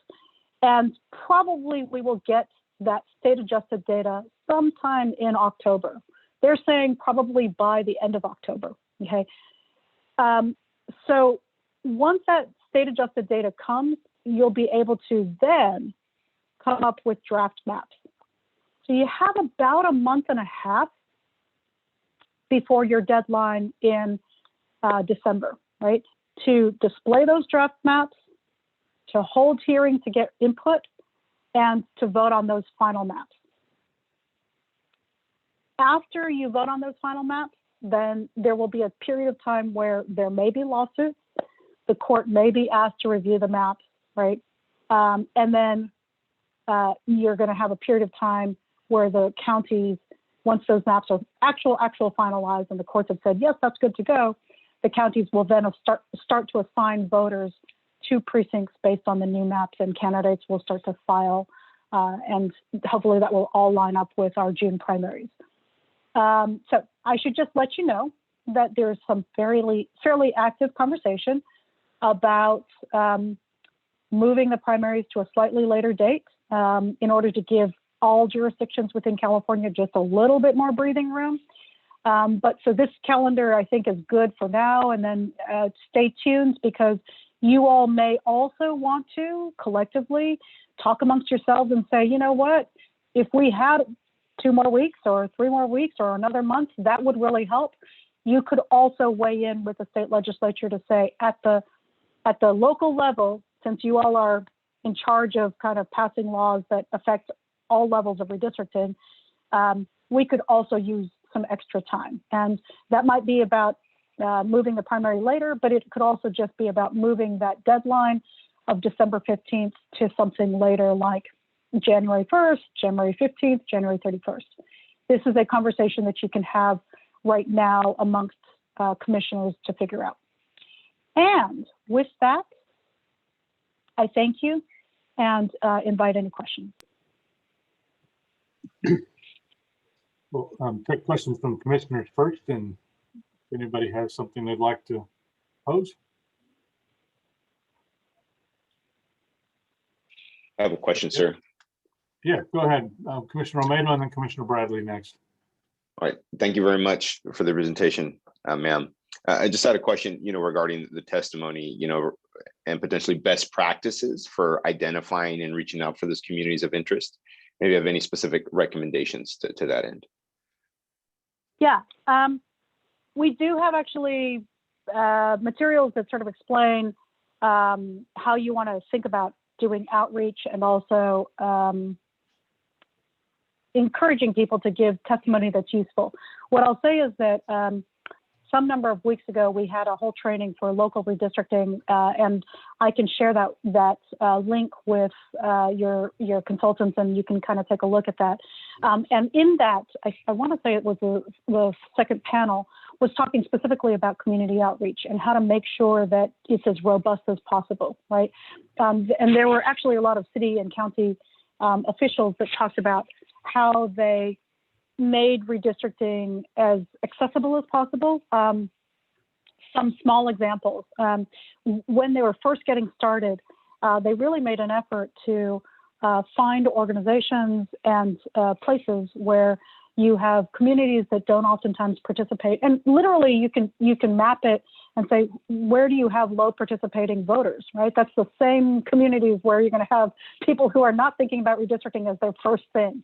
And probably we will get that state adjusted data sometime in October. They're saying probably by the end of October, okay? So once that state adjusted data comes, you'll be able to then come up with draft maps. So you have about a month and a half before your deadline in December, right? To display those draft maps, to hold hearings to get input, and to vote on those final maps. After you vote on those final maps, then there will be a period of time where there may be lawsuits. The court may be asked to review the maps, right? And then you're going to have a period of time where the counties, once those maps are actual finalized and the courts have said, yes, that's good to go, the counties will then start to assign voters to precincts based on the new maps, and candidates will start to file, and hopefully that will all line up with our June primaries. So I should just let you know that there's some fairly active conversation about moving the primaries to a slightly later date in order to give all jurisdictions within California just a little bit more breathing room. But so this calendar, I think, is good for now. And then stay tuned, because you all may also want to collectively talk amongst yourselves and say, you know what, if we had 2 more weeks or 3 more weeks or another month, that would really help. You could also weigh in with the state legislature to say at the local level, since you all are in charge of kind of passing laws that affect all levels of redistricting, we could also use some extra time. And that might be about moving the primary later, but it could also just be about moving that deadline of December 15th to something later, like January 1st, January 15th, January 31st. This is a conversation that you can have right now amongst commissioners to figure out. And with that, I thank you and invite any questions. We'll take questions from commissioners first, and if anybody has something they'd like to pose. I have a question, sir. Yeah, go ahead. Commissioner Romero and then Commissioner Bradley next. All right. Thank you very much for the presentation, ma'am. I just had a question, regarding the testimony, and potentially best practices for identifying and reaching out for those communities of interest. Maybe have any specific recommendations to that end? Yeah, we do have actually materials that sort of explain how you want to think about doing outreach, and also encouraging people to give testimony that's useful. What I'll say is that some number of weeks ago, we had a whole training for local redistricting, and I can share that link with your consultants, and you can kind of take a look at that. And in that, I want to say it was the second panel, was talking specifically about community outreach and how to make sure that it's as robust as possible, right? And there were actually a lot of city and county officials that talked about how they made redistricting as accessible as possible. Some small examples. When they were first getting started, they really made an effort to find organizations and places where you have communities that don't oftentimes participate. And literally you can map it and say, where do you have low participating voters, right? That's the same communities where you're going to have people who are not thinking about redistricting as their first thing.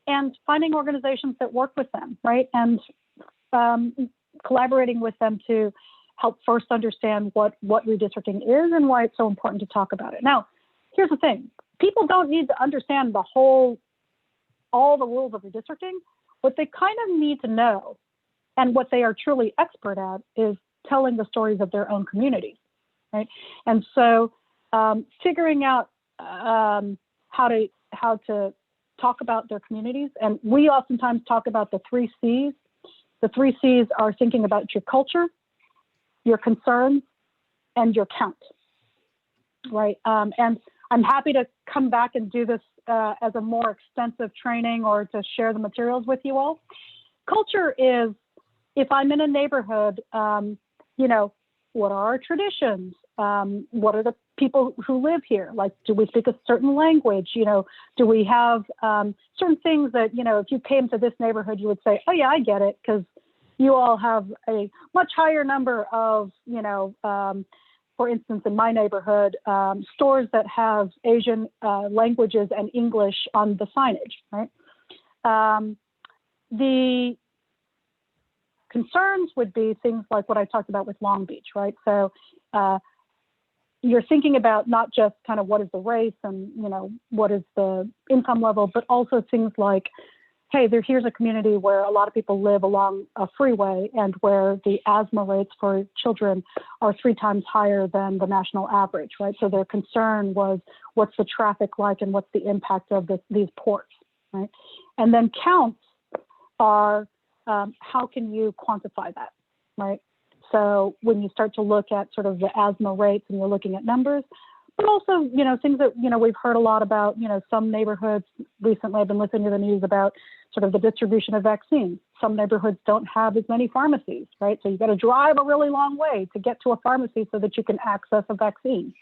And finding organizations that work with them, right? And collaborating with them to help first understand what redistricting is and why it's so important to talk about it. Now, here's the thing. People don't need to understand all the rules of redistricting. What they kind of need to know, and what they are truly expert at, is telling the stories of their own communities, right? And so figuring out how to talk about their communities. And we oftentimes talk about the 3 C's. The 3 C's are thinking about your culture, your concerns, and your count. right? And I'm happy to come back and do this as a more extensive training or to share the materials with you all. Culture is, if I'm in a neighborhood, you know, what are our traditions? What are the people who live here? Like, do we speak a certain language? You know, do we have certain things that, you know, if you came to this neighborhood, you would say, oh yeah, I get it, because you all have a much higher number of, you know, for instance, in my neighborhood, stores that have Asian languages and English on the signage, right? The concerns would be things like what I talked about with Long Beach, right? So you're thinking about not just kind of what is the race and, you know, what is the income level, but also things like, hey, here's a community where a lot of people live along a freeway and where the asthma rates for children are 3 times higher than the national average, right? So their concern was, what's the traffic like and what's the impact of these ports, right? And then counts are, how can you quantify that, right? So when you start to look at sort of the asthma rates and you're looking at numbers, but also, you know, things that, you know, we've heard a lot about, you know, some neighborhoods recently, I've been listening to the news about sort of the distribution of vaccines. Some neighborhoods don't have as many pharmacies, right? So you got to drive a really long way to get to a pharmacy so that you can access a vaccine.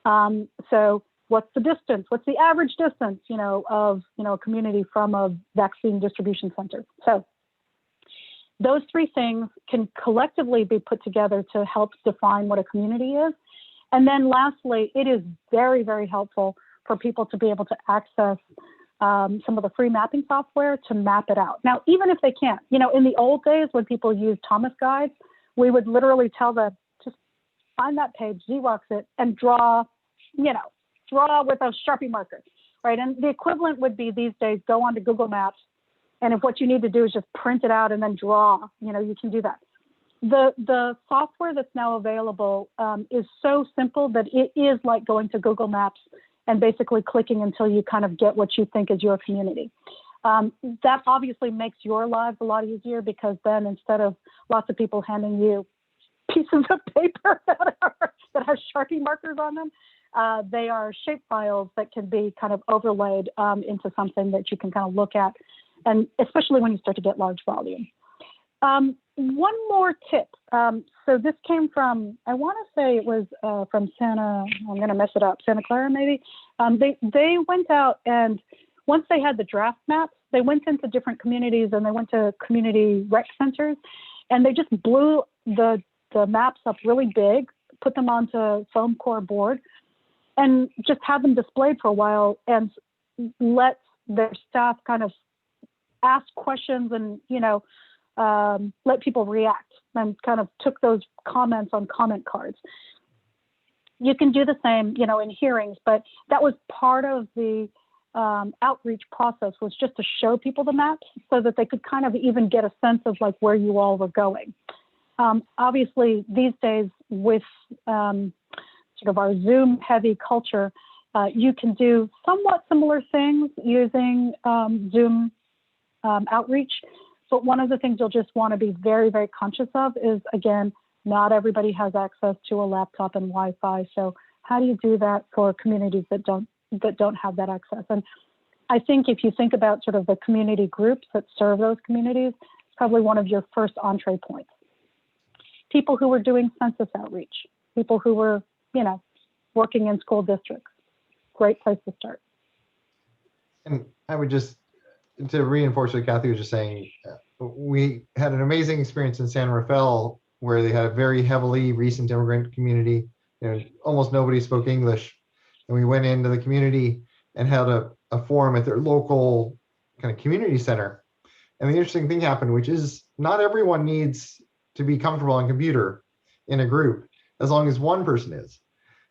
So what's the distance? What's the average distance, you know, of, you know, a community from a vaccine distribution center? So those 3 things can collectively be put together to help define what a community is. And then lastly, it is very, very helpful for people to be able to access some of the free mapping software to map it out. Now, even if they can't, you know, in the old days when people used Thomas guides, we would literally tell them, just find that page, Xerox it, and draw, you know, draw with a Sharpie marker, right? And the equivalent would be these days, go onto Google Maps, and if what you need to do is just print it out and then draw, you know, you can do that. The software that's now available is so simple that it is like going to Google Maps and basically clicking until you kind of get what you think is your community. That obviously makes your lives a lot easier, because then instead of lots of people handing you pieces of paper that have Sharpie markers on them, they are shape files that can be kind of overlaid into something that you can kind of look at, and especially when you start to get large volume. One more tip. So this came from, I want to say it was from I'm going to mess it up, Santa Clara maybe. They went out, and once they had the draft maps, they went into different communities and they went to community rec centers, and they just blew the maps up really big, put them onto foam core board, and just had them displayed for a while and let their staff kind of ask questions and, you know, let people react, and kind of took those comments on comment cards. You can do the same, you know, in hearings, but that was part of the outreach process, was just to show people the maps so that they could kind of even get a sense of like where you all were going. Obviously, these days with sort of our Zoom heavy culture, you can do somewhat similar things using Zoom outreach. But one of the things you'll just want to be very, very conscious of is, again, not everybody has access to a laptop and Wi-Fi. So how do you do that for communities that don't have that access? And I think if you think about sort of the community groups that serve those communities, it's probably one of your first entree points. People who were doing census outreach, people who were, you know, working in school districts, great place to start. And I would just, to reinforce what Kathy was just saying, we had an amazing experience in San Rafael where they had a very heavily recent immigrant community. You know, almost nobody spoke English. And we went into the community and had a forum at their local kind of community center. And the interesting thing happened, which is not everyone needs to be comfortable on computer in a group, as long as one person is.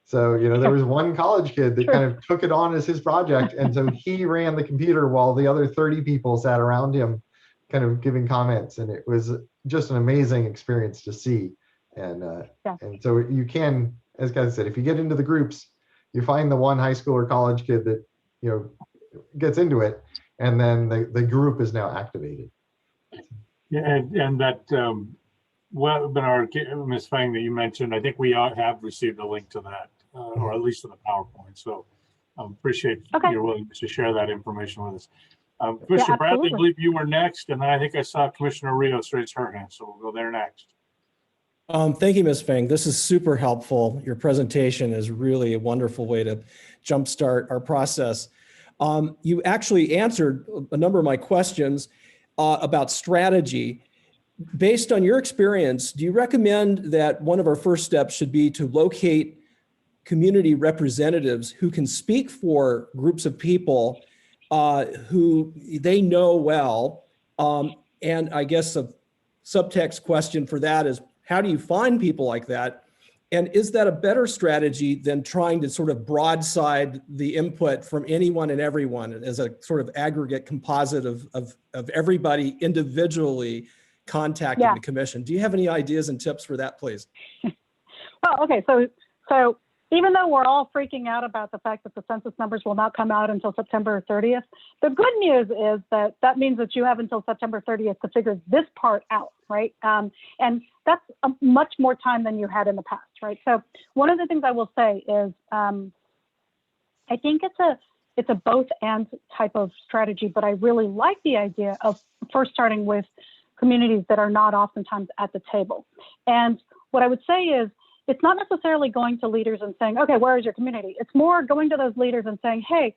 So, you know, there was one college kid that kind of took it on as his project. And so he ran the computer while the other 30 people sat around him kind of giving comments. And it was just an amazing experience to see. And and so you can, as Kathy said, if you get into the groups, you find the one high school or college kid that, you know, gets into it, and then the group is now activated. Yeah, and that webinar, Ms. Fang, that you mentioned, I think we have received a link to that. or at least in the PowerPoint. So appreciate Okay. your willingness to share that information with us. Commissioner Bradley, I absolutely. believe you were next, and then I think I saw Commissioner Rios raise her hand, so we'll go there next. Thank you, Ms. Feng. This is super helpful. Your presentation is really a wonderful way to jumpstart our process. You actually answered a number of my questions about strategy. Based on your experience, do you recommend that one of our first steps should be to locate community representatives who can speak for groups of people who they know well? And I guess a subtext question for that is, how do you find people like that? And is that a better strategy than trying to sort of broadside the input from anyone and everyone as a sort of aggregate composite of everybody individually contacting Yeah. the commission? Do you have any ideas and tips for that, please? Well, okay, so even though we're all freaking out about the fact that the census numbers will not come out until September 30th, the good news is that means that you have until September 30th to figure this part out, right? And that's a much more time than you had in the past, right? So one of the things I will say is I think it's a both and type of strategy, but I really like the idea of first starting with communities that are not oftentimes at the table. And what I would say is, it's not necessarily going to leaders and saying, okay, where is your community? It's more going to those leaders and saying, hey,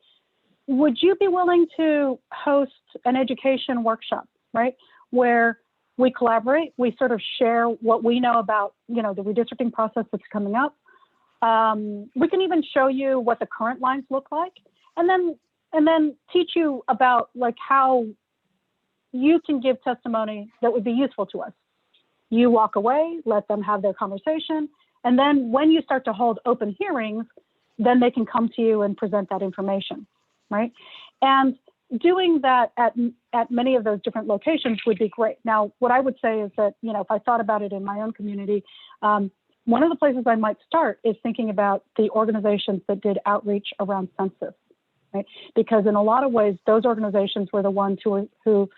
would you be willing to host an education workshop, right? Where we collaborate, we sort of share what we know about, the redistricting process that's coming up. We can even show you what the current lines look like, and then teach you about like how you can give testimony that would be useful to us. You walk away, let them have their conversation. And then when you start to hold open hearings, then they can come to you and present that information, right? And doing that at many of those different locations would be great. Now, what I would say is that, if I thought about it in my own community, one of the places I might start is thinking about the organizations that did outreach around census, right? Because in a lot of ways, those organizations were the ones who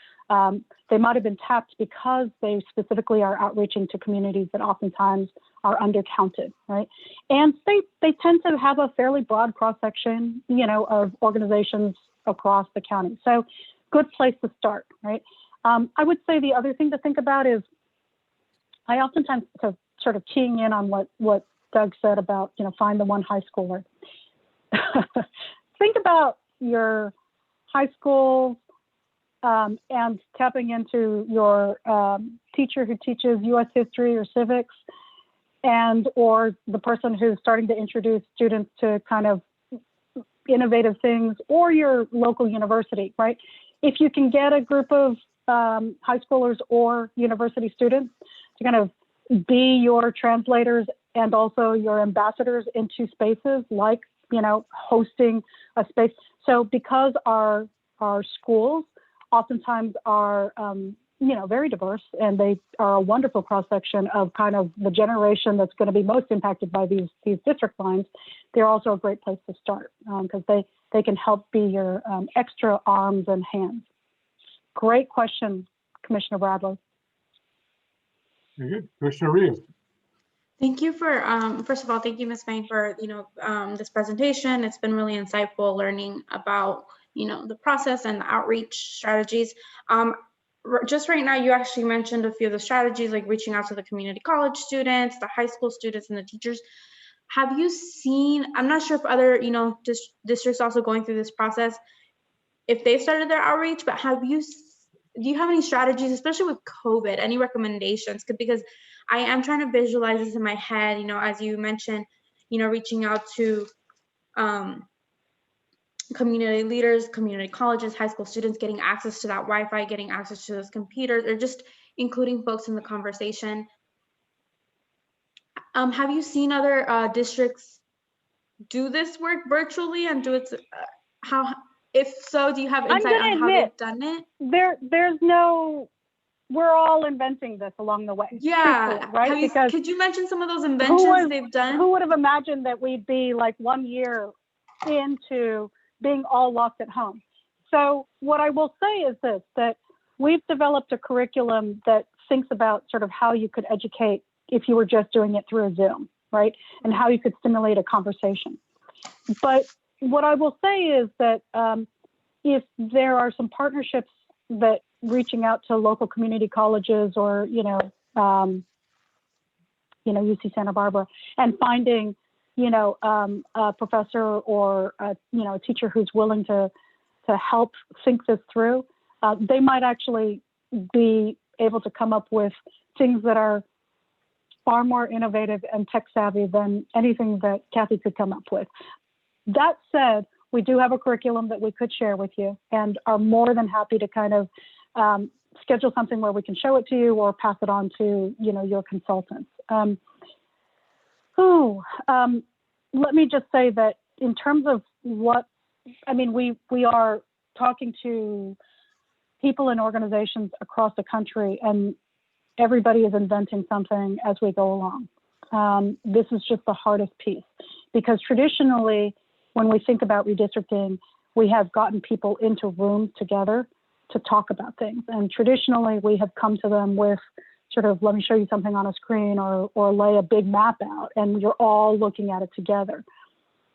they might have been tapped because they specifically are outreaching to communities that oftentimes are undercounted, right? And they tend to have a fairly broad cross-section, of organizations across the county. So good place to start, right? I would say the other thing to think about is, I oftentimes sort of keying in on what Doug said about, find the one high schooler. Think about your high schools and tapping into your teacher who teaches U.S. history or civics, or the person who's starting to introduce students to kind of innovative things, or your local university, right? If you can get a group of high schoolers or university students to kind of be your translators and also your ambassadors into spaces like, hosting a space. So because our schools oftentimes are, very diverse, and they are a wonderful cross-section of kind of the generation that's going to be most impacted by these district lines, they're also a great place to start because they can help be your extra arms and hands. Great question, Commissioner Bradley. Very good. Commissioner Rios. Thank you for, first of all, thank you, Ms. Feng, for, this presentation. It's been really insightful learning about, the process and the outreach strategies. Just right now, you actually mentioned a few of the strategies, like reaching out to the community college students, the high school students, and the teachers. Have you seen, I'm not sure if other, districts also going through this process, if they've started their outreach, but do you have any strategies, especially with COVID, any recommendations? Because I am trying to visualize this in my head, as you mentioned, reaching out to community leaders, community colleges, high school students, getting access to that Wi-Fi, getting access to those computers, or just including folks in the conversation. Have you seen other districts do this work virtually and do it? If so, do you have insight on how they've done it? There's no, we're all inventing this along the way. Yeah, right? Could you mention some of those inventions they've done? Who would have imagined that we'd be like 1 year into being all locked at home? So what I will say is this, that we've developed a curriculum that thinks about sort of how you could educate if you were just doing it through a Zoom, right? And how you could stimulate a conversation. But what I will say is that if there are some partnerships that reaching out to local community colleges or, UC Santa Barbara and finding, a professor or, a teacher who's willing to help think this through, they might actually be able to come up with things that are far more innovative and tech savvy than anything that Kathy could come up with. That said, we do have a curriculum that we could share with you and are more than happy to kind of schedule something where we can show it to you or pass it on to, your consultants. Let me just say that in terms of we are talking to people and organizations across the country, and everybody is inventing something as we go along. This is just the hardest piece, because traditionally, when we think about redistricting, we have gotten people into rooms together to talk about things. And traditionally, we have come to them with sort of, let me show you something on a screen or lay a big map out, and you're all looking at it together.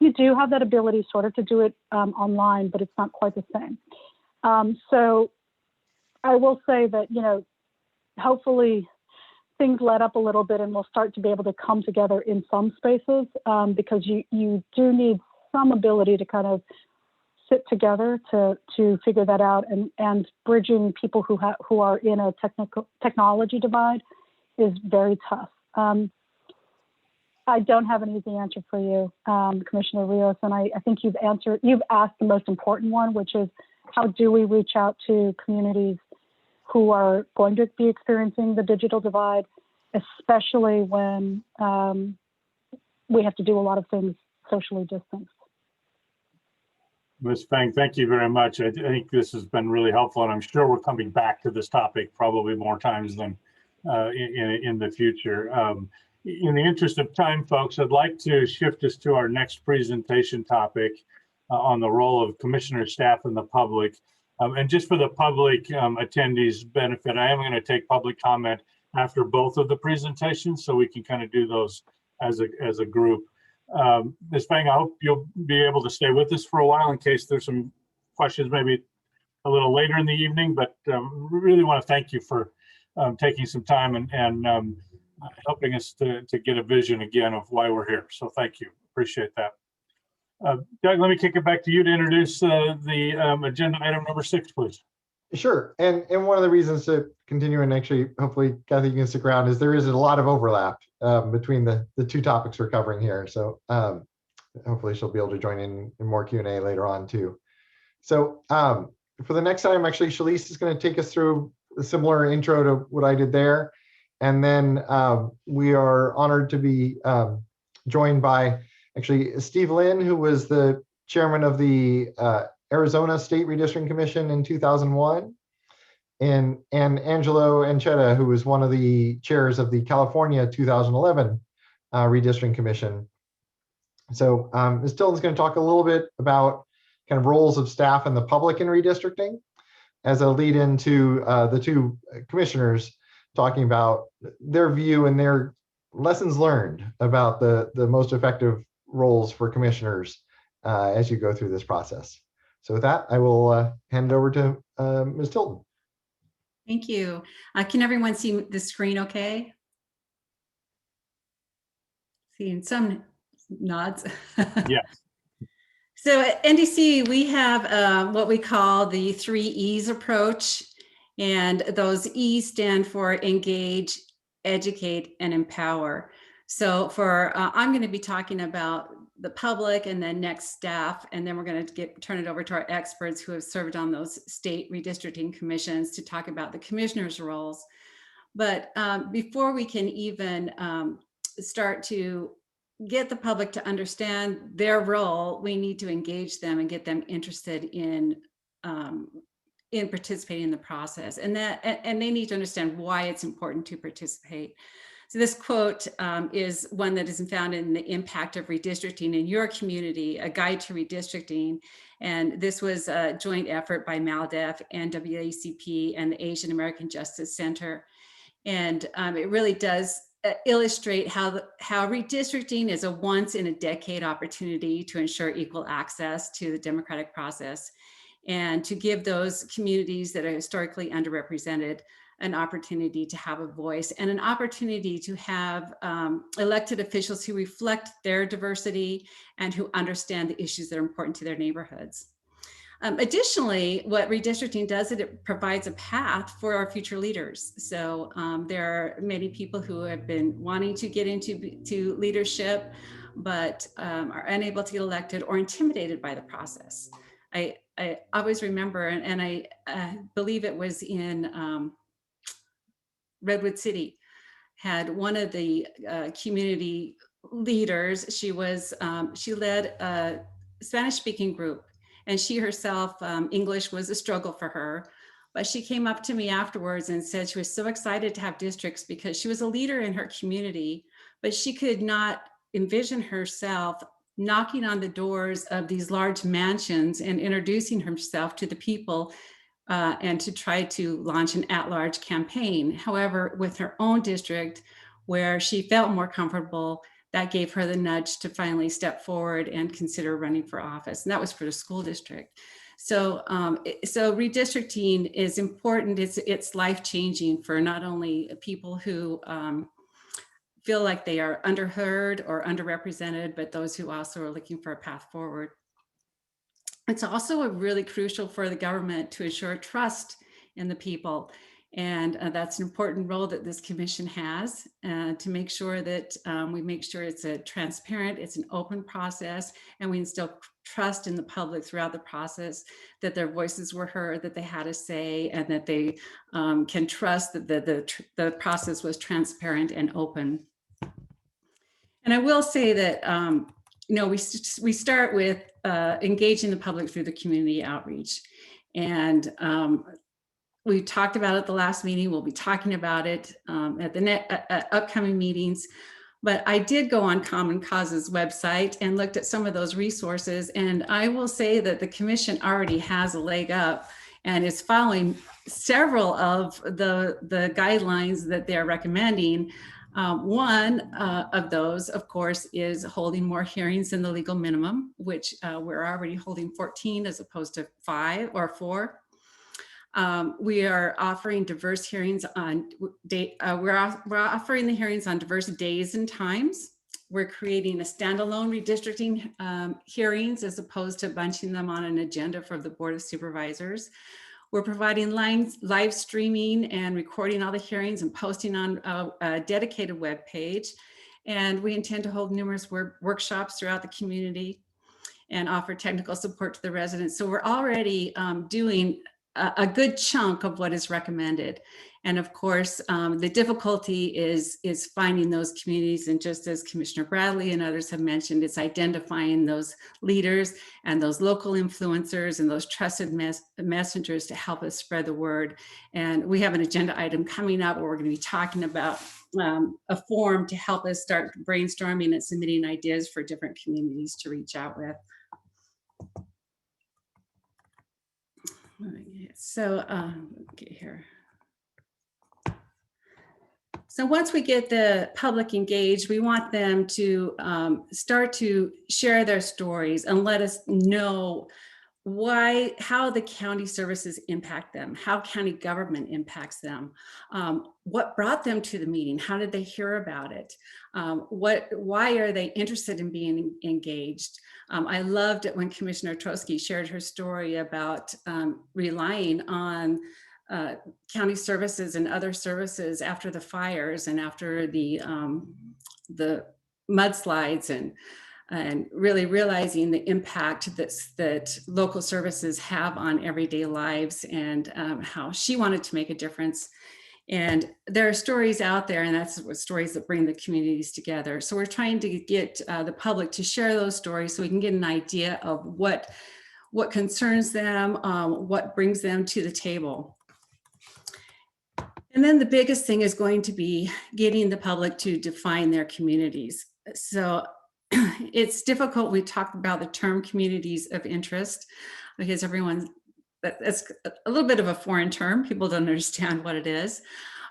You do have that ability sort of to do it online, but it's not quite the same. So I will say that, hopefully things let up a little bit and we'll start to be able to come together in some spaces, because you do need some ability to kind of sit together to figure that out, and bridging people who are in a technology divide is very tough. I don't have an easy answer for you, Commissioner Rios, and I think you've asked the most important one, which is how do we reach out to communities who are going to be experiencing the digital divide, especially when we have to do a lot of things socially distanced. Ms. Fang, thank you very much. I think this has been really helpful, and I'm sure we're coming back to this topic probably more times than in the future. In the interest of time, folks, I'd like to shift us to our next presentation topic on the role of commissioner staff and the public. And just for the public attendees' benefit, I am going to take public comment after both of the presentations, so we can kind of do those as a group. Ms. Fang, I hope you'll be able to stay with us for a while in case there's some questions maybe a little later in the evening, but we really want to thank you for taking some time and helping us to get a vision again of why we're here. So thank you, appreciate that. Doug, let me kick it back to you to introduce the agenda item number 6, please. Sure, and one of the reasons to continue, and actually hopefully Kathy you can stick around, is there is a lot of overlap between the two topics we're covering here. So hopefully she'll be able to join in more Q&A later on too. So for the next time, actually Shalise is going to take us through a similar intro to what I did there. And then we are honored to be joined by actually Steve Lynn, who was the chairman of the Arizona State Redistricting Commission in 2001, and Angelo Anchetta, who was one of the chairs of the California 2011 Redistricting Commission. So Ms. Tilton's going to talk a little bit about kind of roles of staff and the public in redistricting as a lead into the two commissioners talking about their view and their lessons learned about the most effective roles for commissioners as you go through this process. So with that, I will hand it over to Ms. Tilton. Thank you. Can everyone see the screen okay? Seeing some nods. Yes. So at NDC, we have what we call the 3 E's approach. And those E's stand for engage, educate, and empower. So I'm going to be talking about the public and then next staff, and then we're going to turn it over to our experts who have served on those state redistricting commissions to talk about the commissioners' roles. But before we can even start to get the public to understand their role, we need to engage them and get them interested in participating in the process, and they need to understand why it's important to participate. So this quote is one that is found in The Impact of Redistricting in Your Community, A Guide to Redistricting. And this was a joint effort by MALDEF and NAACP and the Asian American Justice Center. And it really does illustrate how redistricting is a once in a decade opportunity to ensure equal access to the democratic process and to give those communities that are historically underrepresented an opportunity to have a voice and an opportunity to have elected officials who reflect their diversity and who understand the issues that are important to their neighborhoods. Additionally, what redistricting does is it provides a path for our future leaders. So there are many people who have been wanting to get into leadership, but are unable to get elected or intimidated by the process. I always remember, and I believe it was in Redwood City, had one of the community leaders. She led a Spanish-speaking group. And she herself, English was a struggle for her, but she came up to me afterwards and said she was so excited to have districts because she was a leader in her community, but she could not envision herself knocking on the doors of these large mansions and introducing herself to the people and to try to launch an at-large campaign. However, with her own district, where she felt more comfortable, that gave her the nudge to finally step forward and consider running for office. And that was for the school district. So, so redistricting is important. It's life-changing for not only people who feel like they are underheard or underrepresented, but those who also are looking for a path forward. It's also really crucial for the government to ensure trust in the people. And that's an important role that this commission has to make sure that we make sure it's a transparent, it's an open process, and we instill trust in the public throughout the process, that their voices were heard, that they had a say, and that they can trust that the process was transparent and open. And I will say that, you know, we start with engaging the public through the community outreach. And we talked about it at the last meeting. We'll be talking about it at the upcoming meetings. But I did go on Common Cause's website and looked at some of those resources. And I will say that the commission already has a leg up and is following several of the guidelines that they're recommending. One of those, of course, is holding more hearings than the legal minimum, which we're already holding 14 as opposed to 5 or 4. We are offering diverse hearings on we're offering the hearings on diverse days and times. We're creating a standalone redistricting hearings as opposed to bunching them on an agenda for the Board of Supervisors. We're providing live streaming and recording all the hearings and posting on a dedicated web page. And we intend to hold numerous workshops throughout the community and offer technical support to the residents. So we're already doing a good chunk of what is recommended. And of course, the difficulty is finding those communities. And just as Commissioner Bradley and others have mentioned, it's identifying those leaders and those local influencers and those trusted messengers to help us spread the word. And we have an agenda item coming up where we're going to be talking about a forum to help us start brainstorming and submitting ideas for different communities to reach out with. So get here. So once we get the public engaged, we want them to start to share their stories and let us know how the county services impact them, how county government impacts them, what brought them to the meeting, how did they hear about it, why are they interested in being engaged. I loved it when Commissioner Trotsky shared her story about relying on county services and other services after the fires and after the mudslides, and really realizing the impact that local services have on everyday lives, and how she wanted to make a difference. And there are stories out there, and that's what stories that bring the communities together. So we're trying to get the public to share those stories so we can get an idea of what concerns them, what brings them to the table. And then the biggest thing is going to be getting the public to define their communities. So it's difficult. We talked about the term communities of interest because that's a little bit of a foreign term. People don't understand what it is.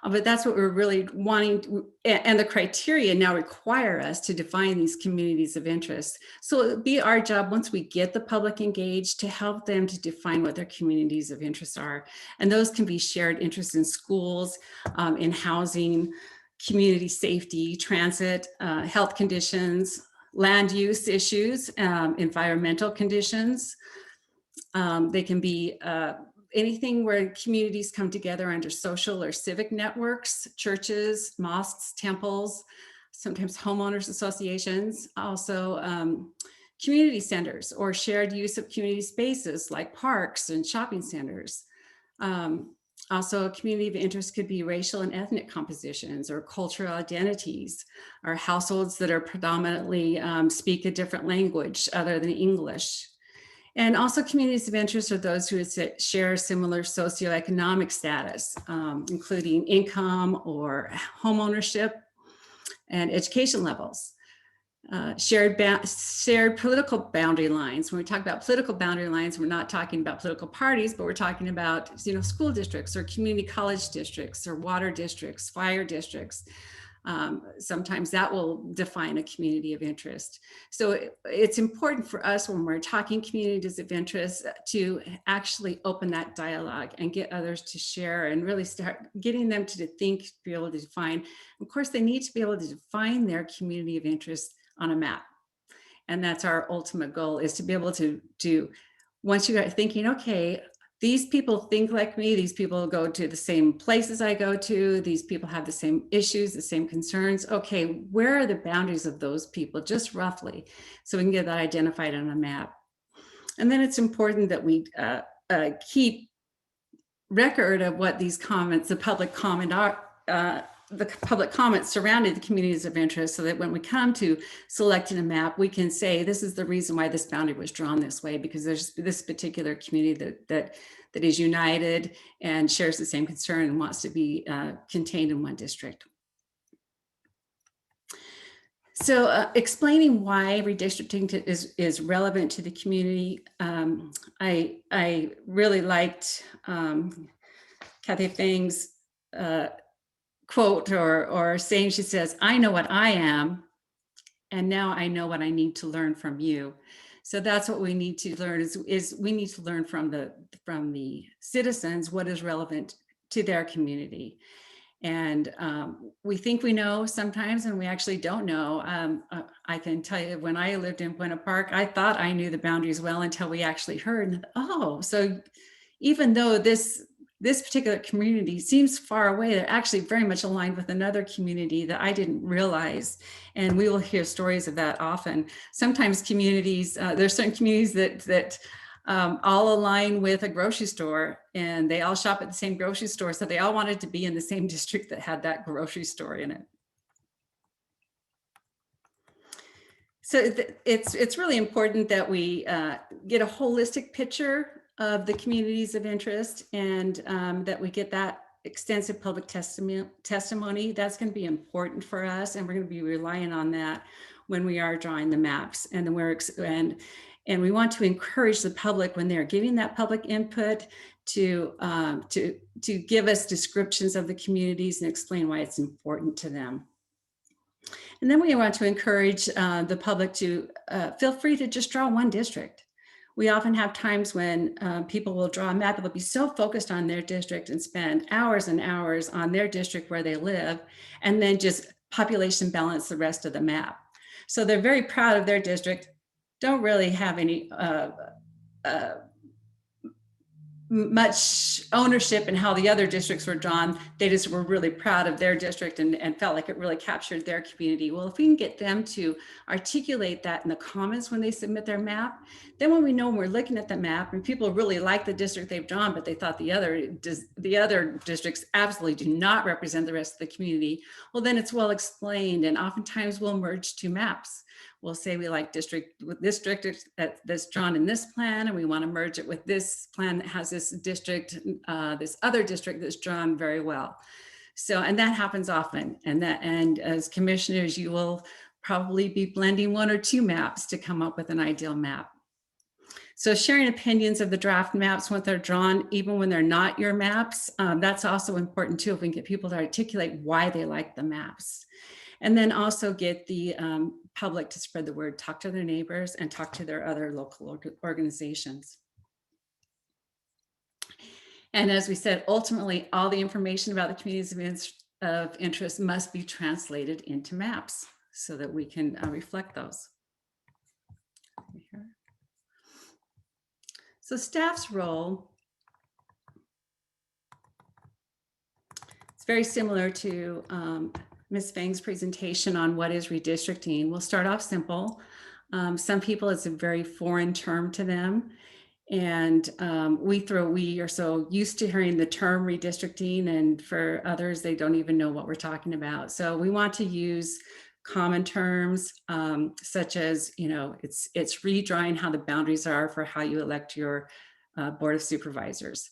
But that's what we're really wanting and the criteria now require us to define these communities of interest. So it'll be our job, once we get the public engaged, to help them to define what their communities of interest are. And those can be shared interests in schools, in housing, community safety, transit, health conditions, land use issues, environmental conditions. They can be anything where communities come together under social or civic networks, churches, mosques, temples, sometimes homeowners associations, also community centers or shared use of community spaces like parks and shopping centers. Also, a community of interest could be racial and ethnic compositions or cultural identities, or households that are predominantly speak a different language other than English. And also communities of interest are those who share similar socioeconomic status, including income or home ownership and education levels. Shared political boundary lines. When we talk about political boundary lines, we're not talking about political parties, but we're talking about, you know, school districts or community college districts or water districts, fire districts. Sometimes that will define a community of interest. So it's important for us when we're talking communities of interest to actually open that dialogue and get others to share and really start getting them to think, be able to define. Of course, they need to be able to define their community of interest on a map. And that's our ultimate goal, is to be able to once you are thinking, okay, these people think like me, these people go to the same places I go to, these people have the same issues, the same concerns. Okay, where are the boundaries of those people, just roughly, so we can get that identified on a map. And then it's important that we keep record of what these comments, the public comment are, the public comments surrounding the communities of interest, so that when we come to selecting a map, we can say, this is the reason why this boundary was drawn this way, because there's this particular community that is united and shares the same concern and wants to be contained in one district. So explaining why redistricting is relevant to the community, I really liked Kathy Fang's quote or saying. She says, I know what I am, and now I know what I need to learn from you. So that's what we need to learn, is we need to learn from the citizens what is relevant to their community. And we think we know sometimes, and we actually don't know. I can tell you, when I lived in Buena Park, I thought I knew the boundaries well until we actually heard, and oh, so even though this particular community seems far away, they're actually very much aligned with another community that I didn't realize. And we will hear stories of that often. Sometimes communities, there's certain communities that all align with a grocery store, and they all shop at the same grocery store. So they all wanted to be in the same district that had that grocery store in it. So it's really important that we get a holistic picture of the communities of interest, and that we get that extensive public testimony. That's going to be important for us, and we're going to be relying on that when we are drawing the maps. And then we want to encourage the public, when they're giving that public input, to give us descriptions of the communities and explain why it's important to them. And then we want to encourage the public to feel free to just draw one district. We often have times when people will draw a map, they'll be so focused on their district and spend hours and hours on their district where they live, and then just population balance the rest of the map. So they're very proud of their district, don't really have any much ownership in how the other districts were drawn. They just were really proud of their district and felt like it really captured their community. Well, if we can get them to articulate that in the comments when they submit their map, then when we know, when we're looking at the map and people really like the district they've drawn, but they thought the other districts absolutely do not represent the rest of the community, well, then it's well explained. And oftentimes we'll merge two maps. We'll say we like district that's drawn in this plan, and we want to merge it with this plan that has this district, this other district that's drawn very well. So, and that happens often. And as commissioners, you will probably be blending one or two maps to come up with an ideal map. So sharing opinions of the draft maps when they're drawn, even when they're not your maps, that's also important too, if we can get people to articulate why they like the maps. And then also get the public to spread the word, talk to their neighbors and talk to their other local organizations. And as we said, ultimately, all the information about the communities of interest must be translated into maps so that we can reflect those. So staff's role, it's very similar to Ms. Fang's presentation on what is redistricting. We'll start off simple. Some people, it's a very foreign term to them. And we are so used to hearing the term redistricting, and for others, they don't even know what we're talking about. So we want to use common terms such as, it's redrawing how the boundaries are for how you elect your Board of Supervisors.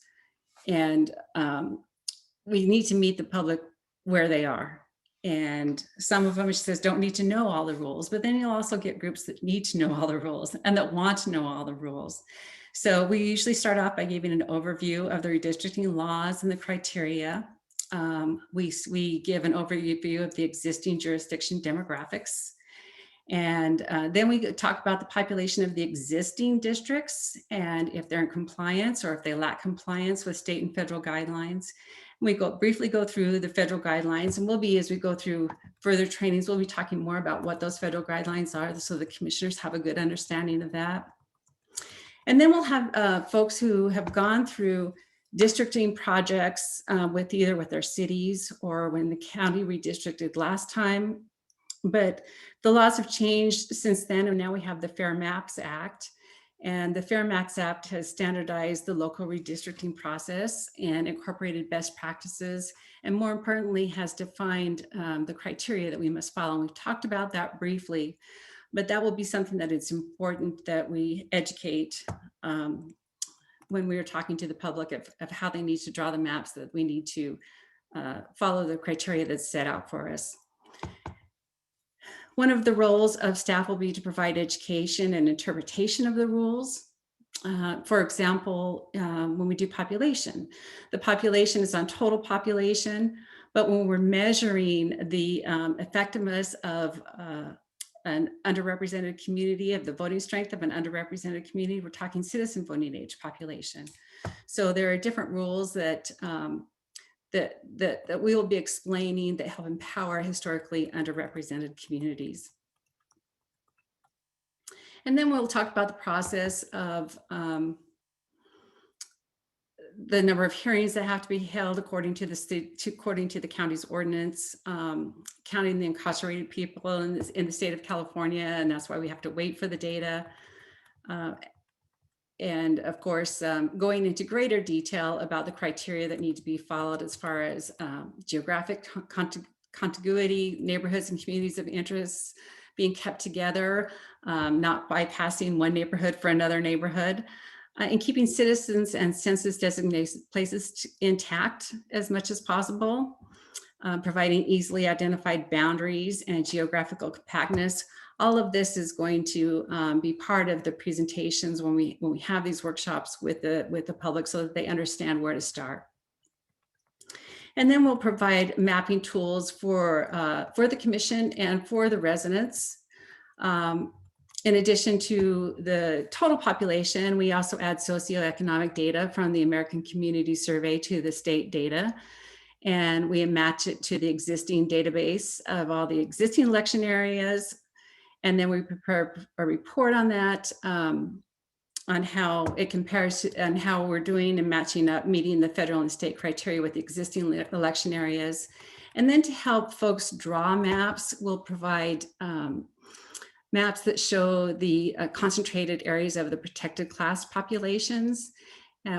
And we need to meet the public where they are. And some of them, it says, don't need to know all the rules, but then you'll also get groups that need to know all the rules and that want to know all the rules. So we usually start off by giving an overview of the redistricting laws and the criteria. We give an overview of the existing jurisdiction demographics. And then we talk about the population of the existing districts and if they're in compliance or if they lack compliance with state and federal guidelines. We briefly go through the federal guidelines, and as we go through further trainings, we'll be talking more about what those federal guidelines are so the commissioners have a good understanding of that. And then we'll have folks who have gone through districting projects with their cities or when the county redistricted last time. But the laws have changed since then, and now we have the Fair Maps Act. And the Fair Maps Act has standardized the local redistricting process and incorporated best practices, and more importantly, has defined the criteria that we must follow. And we've talked about that briefly, but that will be something that it's important that we educate when we are talking to the public of how they need to draw the maps, that we need to follow the criteria that's set out for us. One of the roles of staff will be to provide education and interpretation of the rules. For example, when we do population, the population is on total population, but when we're measuring the effectiveness of an underrepresented community, of the voting strength of an underrepresented community, we're talking citizen voting age population. So there are different rules that we will be explaining that help empower historically underrepresented communities. And then we'll talk about the process of the number of hearings that have to be held according to the county's ordinance, counting the incarcerated people in the state of California, and that's why we have to wait for the data. And of course, going into greater detail about the criteria that need to be followed as far as geographic contiguity, neighborhoods and communities of interest being kept together, not bypassing one neighborhood for another neighborhood, and keeping citizens and census designated places intact as much as possible, providing easily identified boundaries and geographical compactness. All of this is going to be part of the presentations when we have these workshops with the public so that they understand where to start. And then we'll provide mapping tools for the commission and for the residents. In addition to the total population, we also add socioeconomic data from the American Community Survey to the state data. And we match it to the existing database of all the existing election areas. And then we prepare a report on that, on how it compares to, and how we're doing and matching up, meeting the federal and state criteria with the existing election areas. And then to help folks draw maps, we'll provide maps that show the concentrated areas of the protected class populations.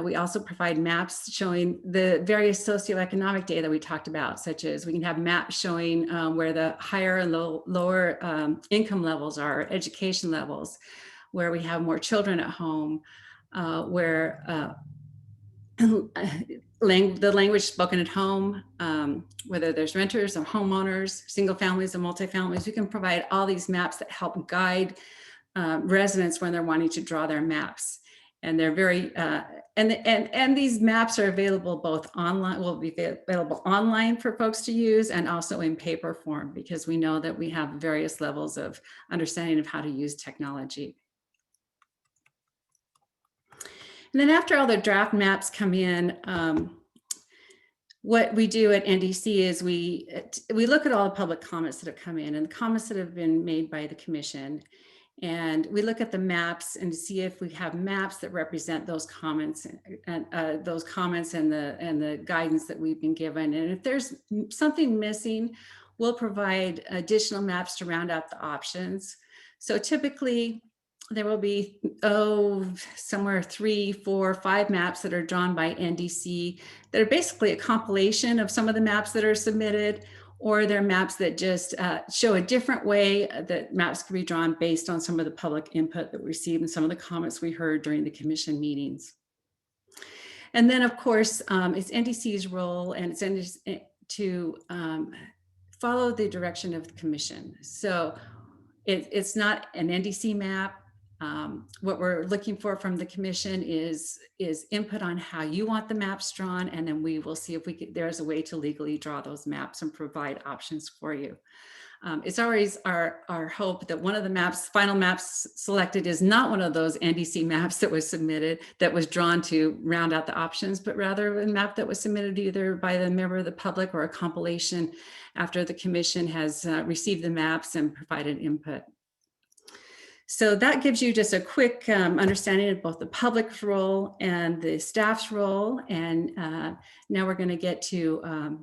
We also provide maps showing the various socioeconomic data we talked about, such as we can have maps showing where the higher and lower income levels are, education levels, where we have more children at home, where the language spoken at home, whether there's renters or homeowners, single families and multifamilies. We can provide all these maps that help guide residents when they're wanting to draw their maps. And they're very, and these maps are available both online, will be available online for folks to use, and also in paper form, because we know that we have various levels of understanding of how to use technology. And then after all the draft maps come in, what we do at NDC is we look at all the public comments that have come in and the comments that have been made by the commission. And we look at the maps and see if we have maps that represent those comments and the guidance that we've been given. And if there's something missing, we'll provide additional maps to round out the options. So typically there will be, somewhere 3, 4, 5 maps that are drawn by NDC that are basically a compilation of some of the maps that are submitted, or they're maps that just show a different way that maps can be drawn based on some of the public input that we received and some of the comments we heard during the commission meetings. And then of course, it's NDC's role and it's to follow the direction of the commission. So it's not an NDC map. What we're looking for from the commission is input on how you want the maps drawn, and then we will see if there's a way to legally draw those maps and provide options for you. It's always our hope that one of the final maps selected is not one of those NDC maps that was submitted, that was drawn to round out the options, but rather a map that was submitted either by the member of the public or a compilation after the commission has received the maps and provided input. So that gives you just a quick understanding of both the public's role and the staff's role. And now we're going to get to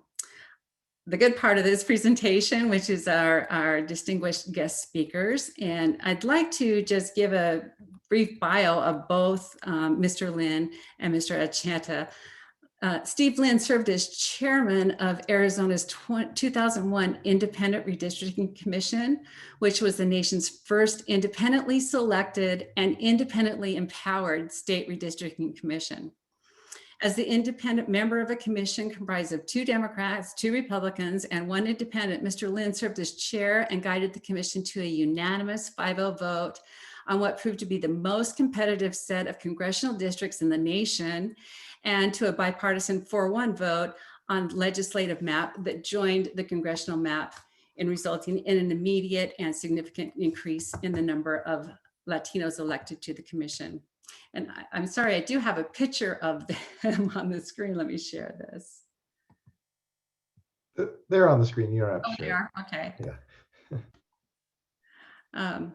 the good part of this presentation, which is our distinguished guest speakers. And I'd like to just give a brief bio of both Mr. Lin and Mr. Acheta. Steve Lin served as chairman of Arizona's 2001 Independent Redistricting Commission, which was the nation's first independently selected and independently empowered state redistricting commission. As the independent member of a commission comprised of 2 Democrats, 2 Republicans, and 1 independent, Mr. Lin served as chair and guided the commission to a unanimous 5-0 vote on what proved to be the most competitive set of congressional districts in the nation, and to a bipartisan 4-1 vote on legislative map that joined the congressional map, in resulting in an immediate and significant increase in the number of Latinos elected to the commission. And I'm sorry, I do have a picture of them on the screen. Let me share this. They're on the screen. You don't have to Oh, they share. are? Okay. Yeah.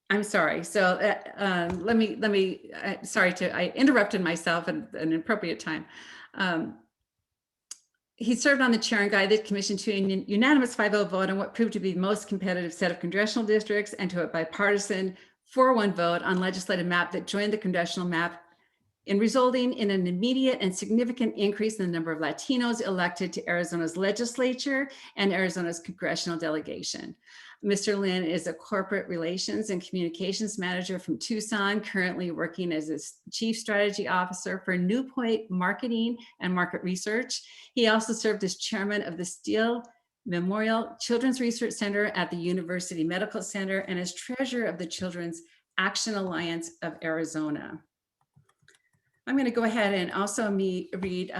I'm sorry. So I interrupted myself at an appropriate time. He served on the chair and guided the commission to a unanimous 5-0 vote on what proved to be the most competitive set of congressional districts, and to a bipartisan 4-1 vote on legislative map that joined the congressional map, in resulting in an immediate and significant increase in the number of Latinos elected to Arizona's legislature and Arizona's congressional delegation. Mr. Lin is a corporate relations and communications manager from Tucson, currently working as a chief strategy officer for New Point Marketing and Market Research. He also served as chairman of the Steele Memorial Children's Research Center at the University Medical Center, and as treasurer of the Children's Action Alliance of Arizona. I'm going to go ahead and also read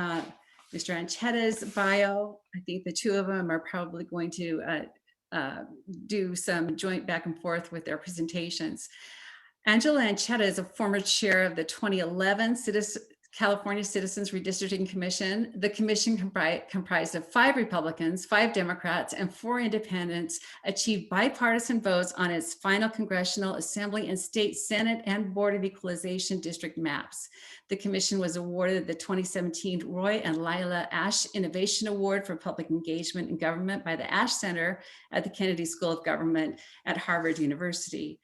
Mr. Ancheta's bio. I think the 2 of them are probably going to do some joint back and forth with their presentations. Angela Ancheta is a former chair of the 2011 California Citizens Redistricting Commission. The commission comprised of 5 Republicans, 5 Democrats, and 4 independents, achieved bipartisan votes on its final Congressional Assembly and State Senate and Board of Equalization district maps. The commission was awarded the 2017 Roy and Lila Ash Innovation Award for Public Engagement in Government by the Ash Center at the Kennedy School of Government at Harvard University.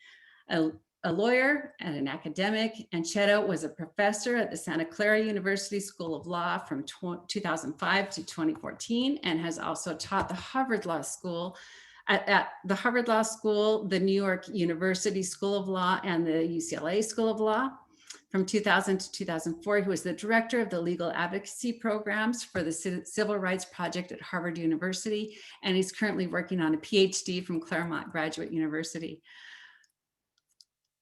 A lawyer and an academic, Ancheta was a professor at the Santa Clara University School of Law from 2005 to 2014, and has also taught the Harvard Law School, at the Harvard Law School, the New York University School of Law, and the UCLA School of Law. From 2000 to 2004, he was the director of the legal advocacy programs for the Civil Rights Project at Harvard University, and he's currently working on a PhD from Claremont Graduate University.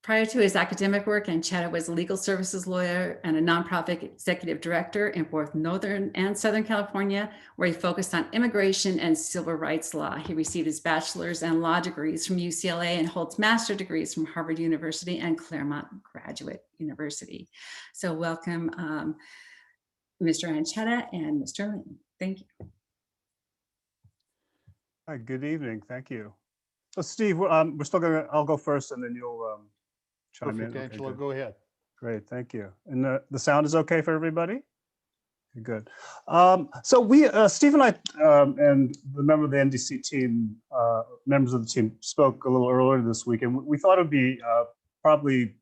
Prior to his academic work, Anchetta was a legal services lawyer and a nonprofit executive director in both Northern and Southern California, where he focused on immigration and civil rights law. He received his bachelor's and law degrees from UCLA and holds master's degrees from Harvard University and Claremont Graduate University. So welcome, Mr. Anchetta and Mr. Lynn. Thank you. Hi, good evening. Thank you. So Steve, we're still gonna, I'll go first and then you'll chime Perfect, in. Okay, Angela, good. go ahead. Great, thank you. And the sound is okay for everybody? Okay, good. So we, Steve and I, and the member of the NDC team, members of the team spoke a little earlier this week, and we thought it'd be probably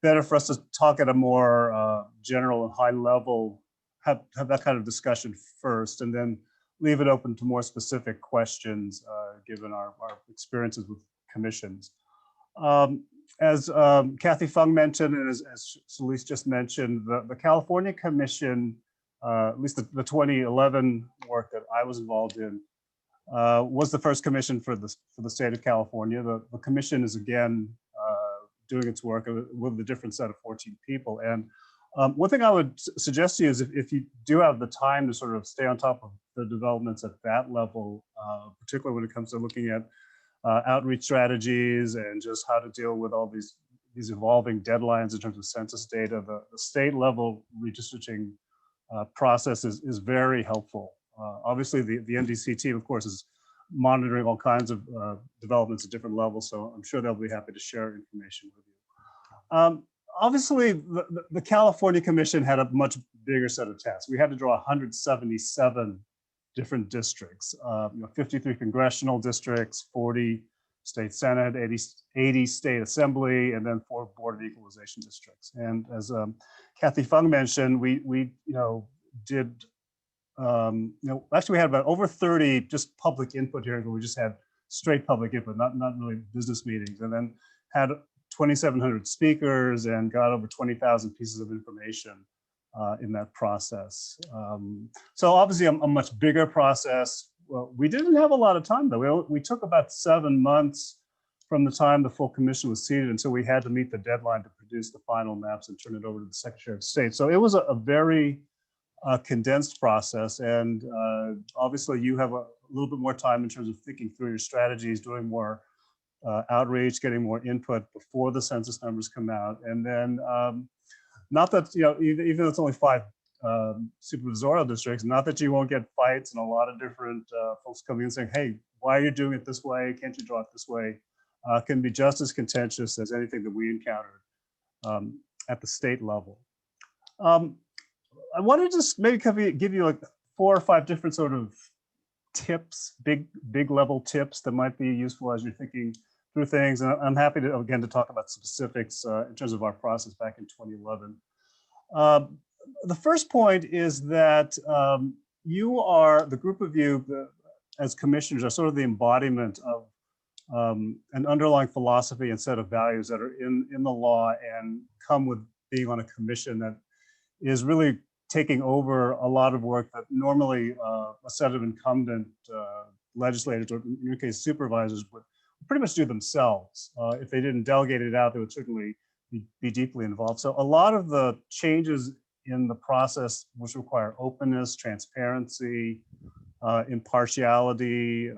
better for us to talk at a more general and high level, have that kind of discussion first, and then leave it open to more specific questions, given our experiences with commissions. As Kathy Fung mentioned, and as Celeste just mentioned, the California Commission, at least the 2011 work that I was involved in, was the first commission for the state of California. The commission is again doing its work with a different set of 14 people. And one thing I would suggest to you is if you do have the time to sort of stay on top of the developments at that level, particularly when it comes to looking at outreach strategies and just how to deal with all these evolving deadlines in terms of census data, the state level redistricting process is very helpful. Obviously, the NDC team, of course, is monitoring all kinds of developments at different levels, so I'm sure they'll be happy to share information with you. Obviously, the California Commission had a much bigger set of tasks. We had to draw 177 different districts, 53 congressional districts, 40 state senate, 80 state assembly, and then 4 board of equalization districts. And as Kathy Fung mentioned, we did actually we had about over 30 just public input hearings where we just had straight public input, not really business meetings, and then had 2,700 speakers and got over 20,000 pieces of information in that process. So obviously a much bigger process. Well, we didn't have a lot of time though. We took about 7 months from the time the full commission was seated until we had to meet the deadline to produce the final maps and turn it over to the Secretary of State. So it was a very condensed process. And obviously you have a little bit more time in terms of thinking through your strategies, doing more outreach, getting more input before the census numbers come out. And then not that, even though it's only 5 supervisorial districts, not that you won't get fights and a lot of different folks coming in saying, hey, why are you doing it this way? Can't you draw it this way? Can be just as contentious as anything that we encountered at the state level. I wanted to just maybe give you like 4 or 5 different sort of tips, big level tips that might be useful as you're thinking through things. And I'm happy to, again, to talk about specifics in terms of our process back in 2011. The first point is that you are, the group of you as commissioners are sort of the embodiment of an underlying philosophy and set of values that are in the law and come with being on a commission that is really taking over a lot of work that normally a set of incumbent legislators, or in your case supervisors, would pretty much do themselves. If they didn't delegate it out, they would certainly be deeply involved. So a lot of the changes in the process which require openness, transparency, impartiality,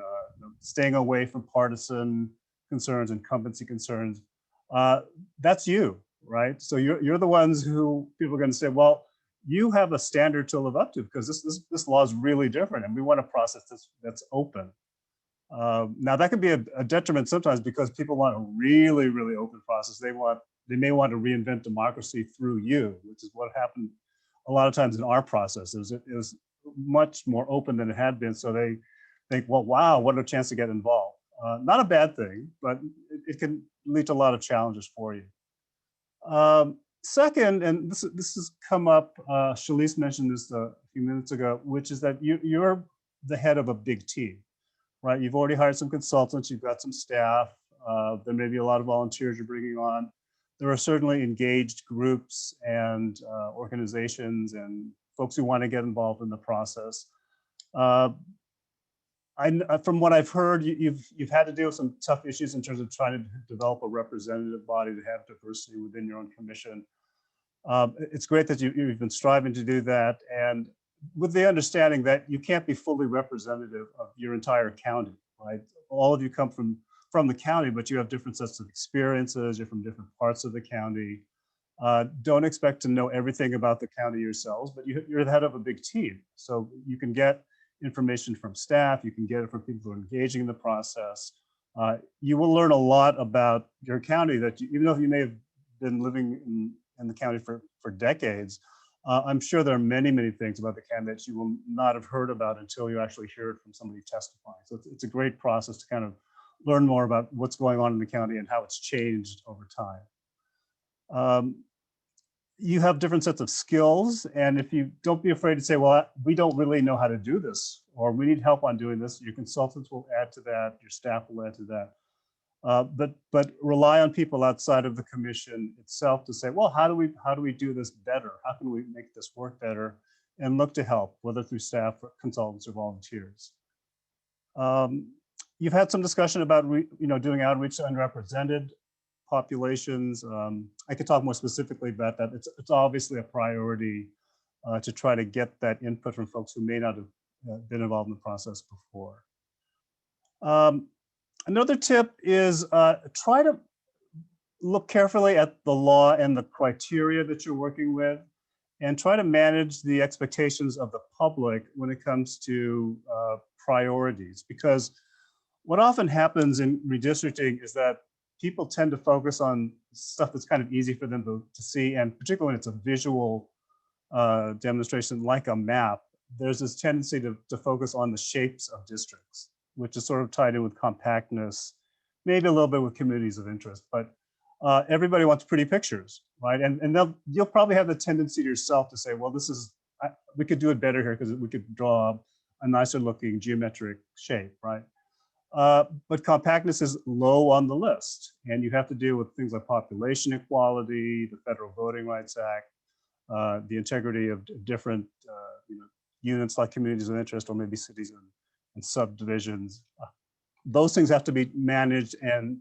staying away from partisan concerns, incumbency concerns, that's you, right? So you're the ones who people are going to say, well, you have a standard to live up to because this law is really different and we want a process that's open. Now that can be a detriment sometimes because people want a really, really open process. They may want to reinvent democracy through you, which is what happened a lot of times in our process. It was much more open than it had been. So they think, well, wow, what a chance to get involved. Not a bad thing, but it can lead to a lot of challenges for you. Second, and this has come up, Shalise mentioned this a few minutes ago, which is that you're the head of a big team, right? You've already hired some consultants, you've got some staff, there may be a lot of volunteers you're bringing on. there are certainly engaged groups and organizations and folks who want to get involved in the process. From what I've heard, you've had to deal with some tough issues in terms of trying to develop a representative body to have diversity within your own commission. It's great that you've been striving to do that, and with the understanding that you can't be fully representative of your entire county, right? All of you come from the county, but you have different sets of experiences. You're from different parts of the county. Don't expect to know everything about the county yourselves, but you're the head of a big team, so you can get information from staff. You can get it from people who are engaging in the process. You will learn a lot about your county that even though you may have been living in the county for decades, I'm sure there are many, many things about the county that you will not have heard about until you actually hear it from somebody testifying. So it's a great process to kind of learn more about what's going on in the county and how it's changed over time. You have different sets of skills, and if you don't be afraid to say, well, we don't really know how to do this, or we need help on doing this, your consultants will add to that, your staff will add to that. But rely on people outside of the commission itself to say, well, how do we do this better? How can we make this work better? And look to help, whether through staff, or consultants, or volunteers. You've had some discussion about doing outreach to underrepresented populations. I could talk more specifically about that. It's obviously a priority to try to get that input from folks who may not have been involved in the process before. Another tip is try to look carefully at the law and the criteria that you're working with, and try to manage the expectations of the public when it comes to priorities. Because what often happens in redistricting is that people tend to focus on stuff that's kind of easy for them to see, and particularly when it's a visual demonstration like a map, there's this tendency to focus on the shapes of districts, which is sort of tied in with compactness, maybe a little bit with communities of interest, but everybody wants pretty pictures, right? And you'll probably have the tendency yourself to say, well, we could do it better here because we could draw a nicer looking geometric shape, right? But compactness is low on the list, and you have to deal with things like population equality, the Federal Voting Rights Act, the integrity of different units like communities of interest, or maybe cities and subdivisions. Those things have to be managed, and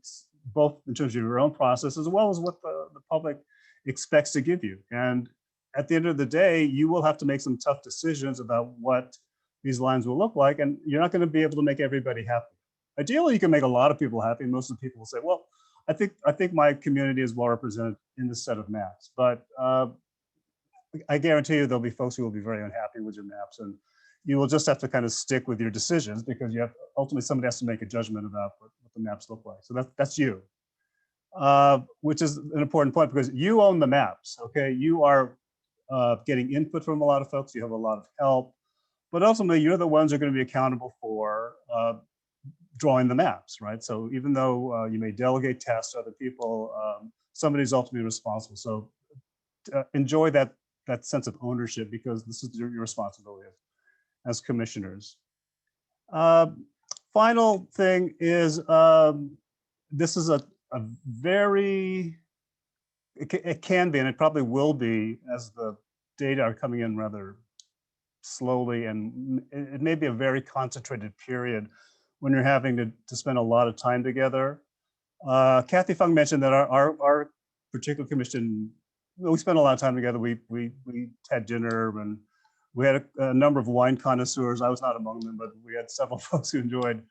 both in terms of your own process as well as what the public expects to give you. And at the end of the day, you will have to make some tough decisions about what these lines will look like, and you're not going to be able to make everybody happy. Ideally, you can make a lot of people happy. Most of the people will say, well, I think my community is well represented in this set of maps. But I guarantee you there'll be folks who will be very unhappy with your maps, and you will just have to kind of stick with your decisions, because ultimately somebody has to make a judgment about what the maps look like. So that's you, which is an important point, because you own the maps, okay? You are getting input from a lot of folks. You have a lot of help, but ultimately you're the ones who are going to be accountable for drawing the maps, right? So even though you may delegate tasks to other people, somebody's ultimately responsible. So enjoy that sense of ownership, because this is your responsibility as commissioners. Final thing is, this is a very, it can be, and it probably will be, as the data are coming in rather slowly, and it may be a very concentrated period when you're having to spend a lot of time together. Kathy Fung mentioned that our particular commission, we spent a lot of time together. We had dinner, and we had a number of wine connoisseurs. I was not among them, but we had several folks who enjoyed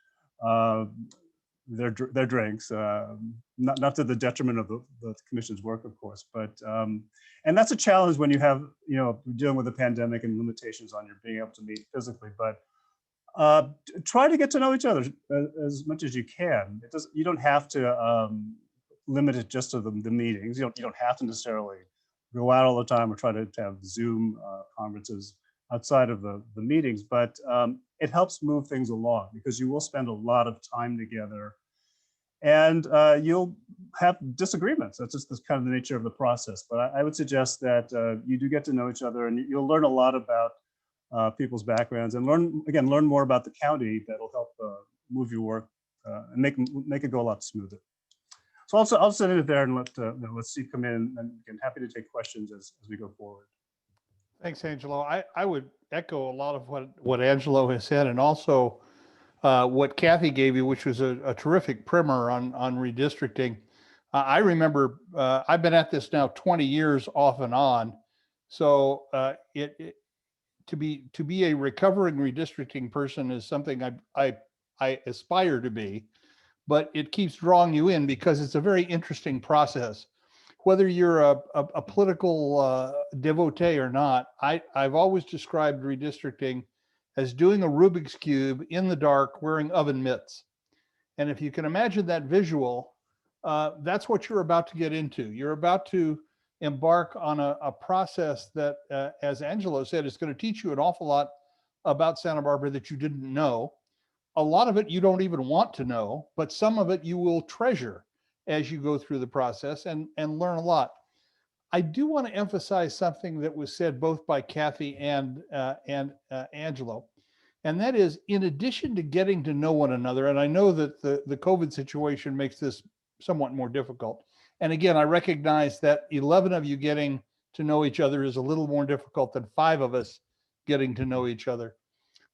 their drinks, not to the detriment of the commission's work, of course. But and that's a challenge when you have dealing with the pandemic and limitations on your being able to meet physically. But try to get to know each other as much as you can. You don't have to limit it just to the meetings. You don't have to necessarily go out all the time or try to have Zoom conferences outside of the meetings, but it helps move things along, because you will spend a lot of time together, and you'll have disagreements. That's just kind of the nature of the process. But I would suggest that you do get to know each other, and you'll learn a lot about people's backgrounds, and learn more about the county. That'll help move your work and make it go a lot smoother. So I'll send it there and let Steve come in, and again, happy to take questions as we go forward. Thanks, Angelo. I would echo a lot of what Angelo has said, and also what Kathy gave you, which was a terrific primer on redistricting. I remember I've been at this now 20 years off and on, so to be a recovering redistricting person is something I aspire to be, but it keeps drawing you in because it's a very interesting process. Whether you're a political devotee or not, I've always described redistricting as doing a Rubik's Cube in the dark wearing oven mitts. And if you can imagine that visual, that's what you're about to get into. You're about to embark on a process that, as Angelo said, is going to teach you an awful lot about Santa Barbara that you didn't know. A lot of it you don't even want to know, but some of it you will treasure as you go through the process and learn a lot. I do want to emphasize something that was said both by Kathy and Angelo, and that is, in addition to getting to know one another, and I know that the COVID situation makes this somewhat more difficult. And again, I recognize that 11 of you getting to know each other is a little more difficult than 5 of us getting to know each other.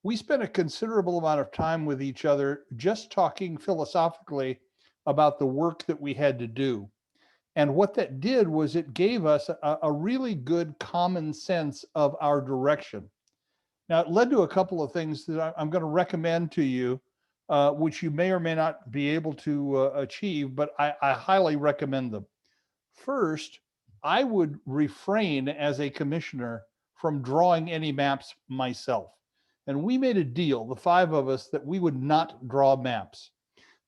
We spent a considerable amount of time with each other just talking philosophically about the work that we had to do. And what that did was it gave us a really good common sense of our direction. Now, it led to a couple of things that I'm going to recommend to you, which you may or may not be able to achieve, but I highly recommend them. First, I would refrain as a commissioner from drawing any maps myself. And we made a deal, the 5 of us, that we would not draw maps.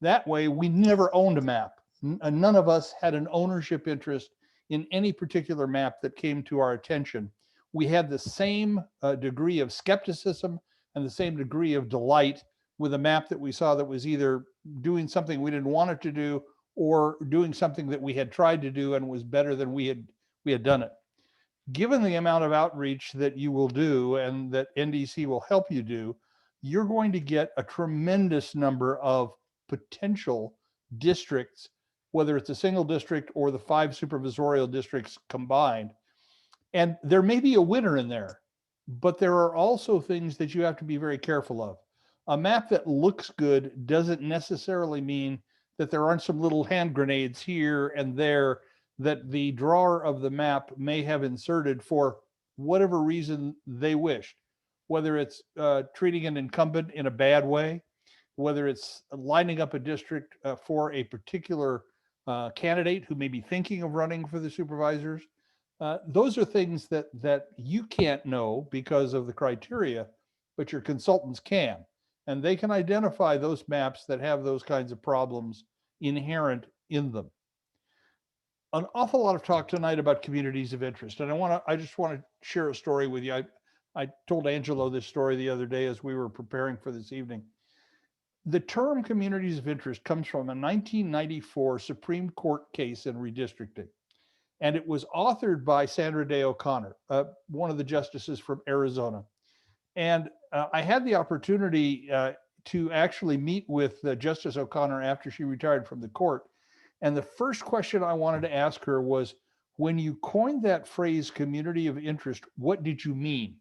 That way, we never owned a map. None of us had an ownership interest in any particular map that came to our attention. We had the same degree of skepticism and the same degree of delight with a map that we saw that was either doing something we didn't want it to do or doing something that we had tried to do and was better than we had done it. Given the amount of outreach that you will do and that NDC will help you do, you're going to get a tremendous number of potential districts, whether it's a single district or the 5 supervisorial districts combined. And there may be a winner in there, but there are also things that you have to be very careful of. A map that looks good doesn't necessarily mean that there aren't some little hand grenades here and there that the drawer of the map may have inserted for whatever reason they wished, whether it's treating an incumbent in a bad way, whether it's lining up a district for a particular candidate who may be thinking of running for the supervisors. Those are things that you can't know because of the criteria, but your consultants can. And they can identify those maps that have those kinds of problems inherent in them. An awful lot of talk tonight about communities of interest. And I just want to share a story with you. I told Angelo this story the other day as we were preparing for this evening. The term communities of interest comes from a 1994 Supreme Court case in redistricting. And it was authored by Sandra Day O'Connor, one of the justices from Arizona. And I had the opportunity to actually meet with Justice O'Connor after she retired from the court. And the first question I wanted to ask her was, when you coined that phrase, community of interest, what did you mean?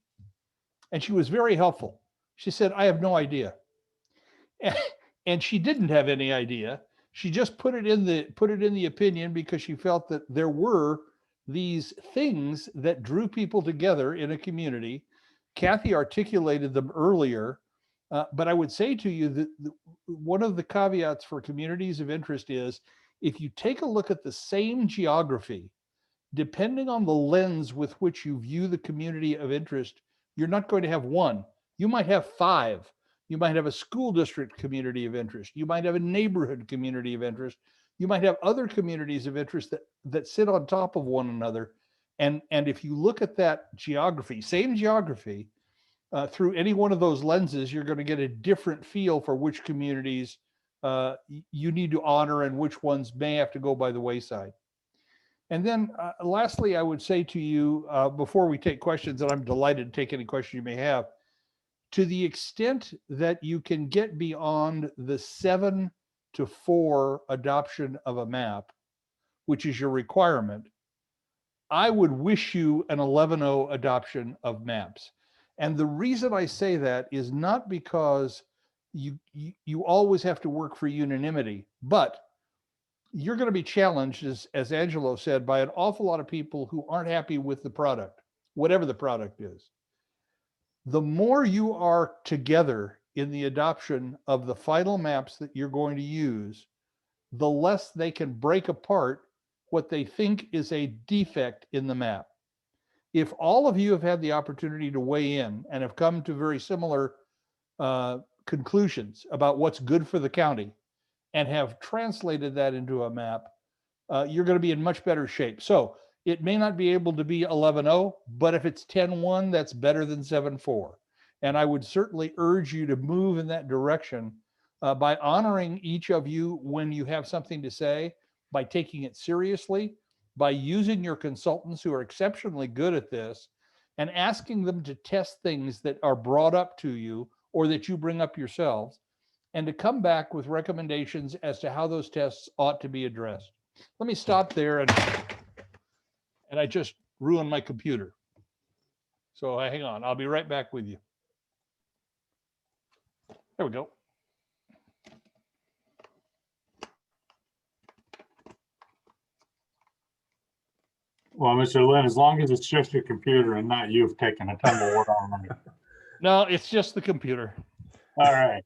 And she was very helpful. She said, I have no idea. And she didn't have any idea. She just put it in the opinion because she felt that there were these things that drew people together in a community. Kathy articulated them earlier, but I would say to you that one of the caveats for communities of interest is, if you take a look at the same geography, depending on the lens with which you view the community of interest, you're not going to have one. You might have 5. You might have a school district community of interest. You might have a neighborhood community of interest. You might have other communities of interest that sit on top of one another. And if you look at that geography, same geography, through any one of those lenses, you're going to get a different feel for which communities you need to honor and which ones may have to go by the wayside. And then lastly, I would say to you, before we take questions, and I'm delighted to take any question you may have, to the extent that you can get beyond the 7-4 adoption of a map, which is your requirement, I would wish you an 11.0 adoption of maps. And the reason I say that is not because you always have to work for unanimity, but you're going to be challenged, as Angelo said, by an awful lot of people who aren't happy with the product, whatever the product is. The more you are together in the adoption of the final maps that you're going to use, the less they can break apart what they think is a defect in the map. If all of you have had the opportunity to weigh in and have come to very similar conclusions about what's good for the county and have translated that into a map, you're going to be in much better shape. So it may not be able to be 11.0, but if it's 10.1, that's better than 7.4. And I would certainly urge you to move in that direction by honoring each of you when you have something to say, by taking it seriously, by using your consultants who are exceptionally good at this, and asking them to test things that are brought up to you or that you bring up yourselves, and to come back with recommendations as to how those tests ought to be addressed. Let me stop there, and I just ruined my computer. So hang on, I'll be right back with you. There we go. Well, Mr. Lynn, as long as it's just your computer and not you've taken a tumble, we're all right. No, it's just the computer. All right.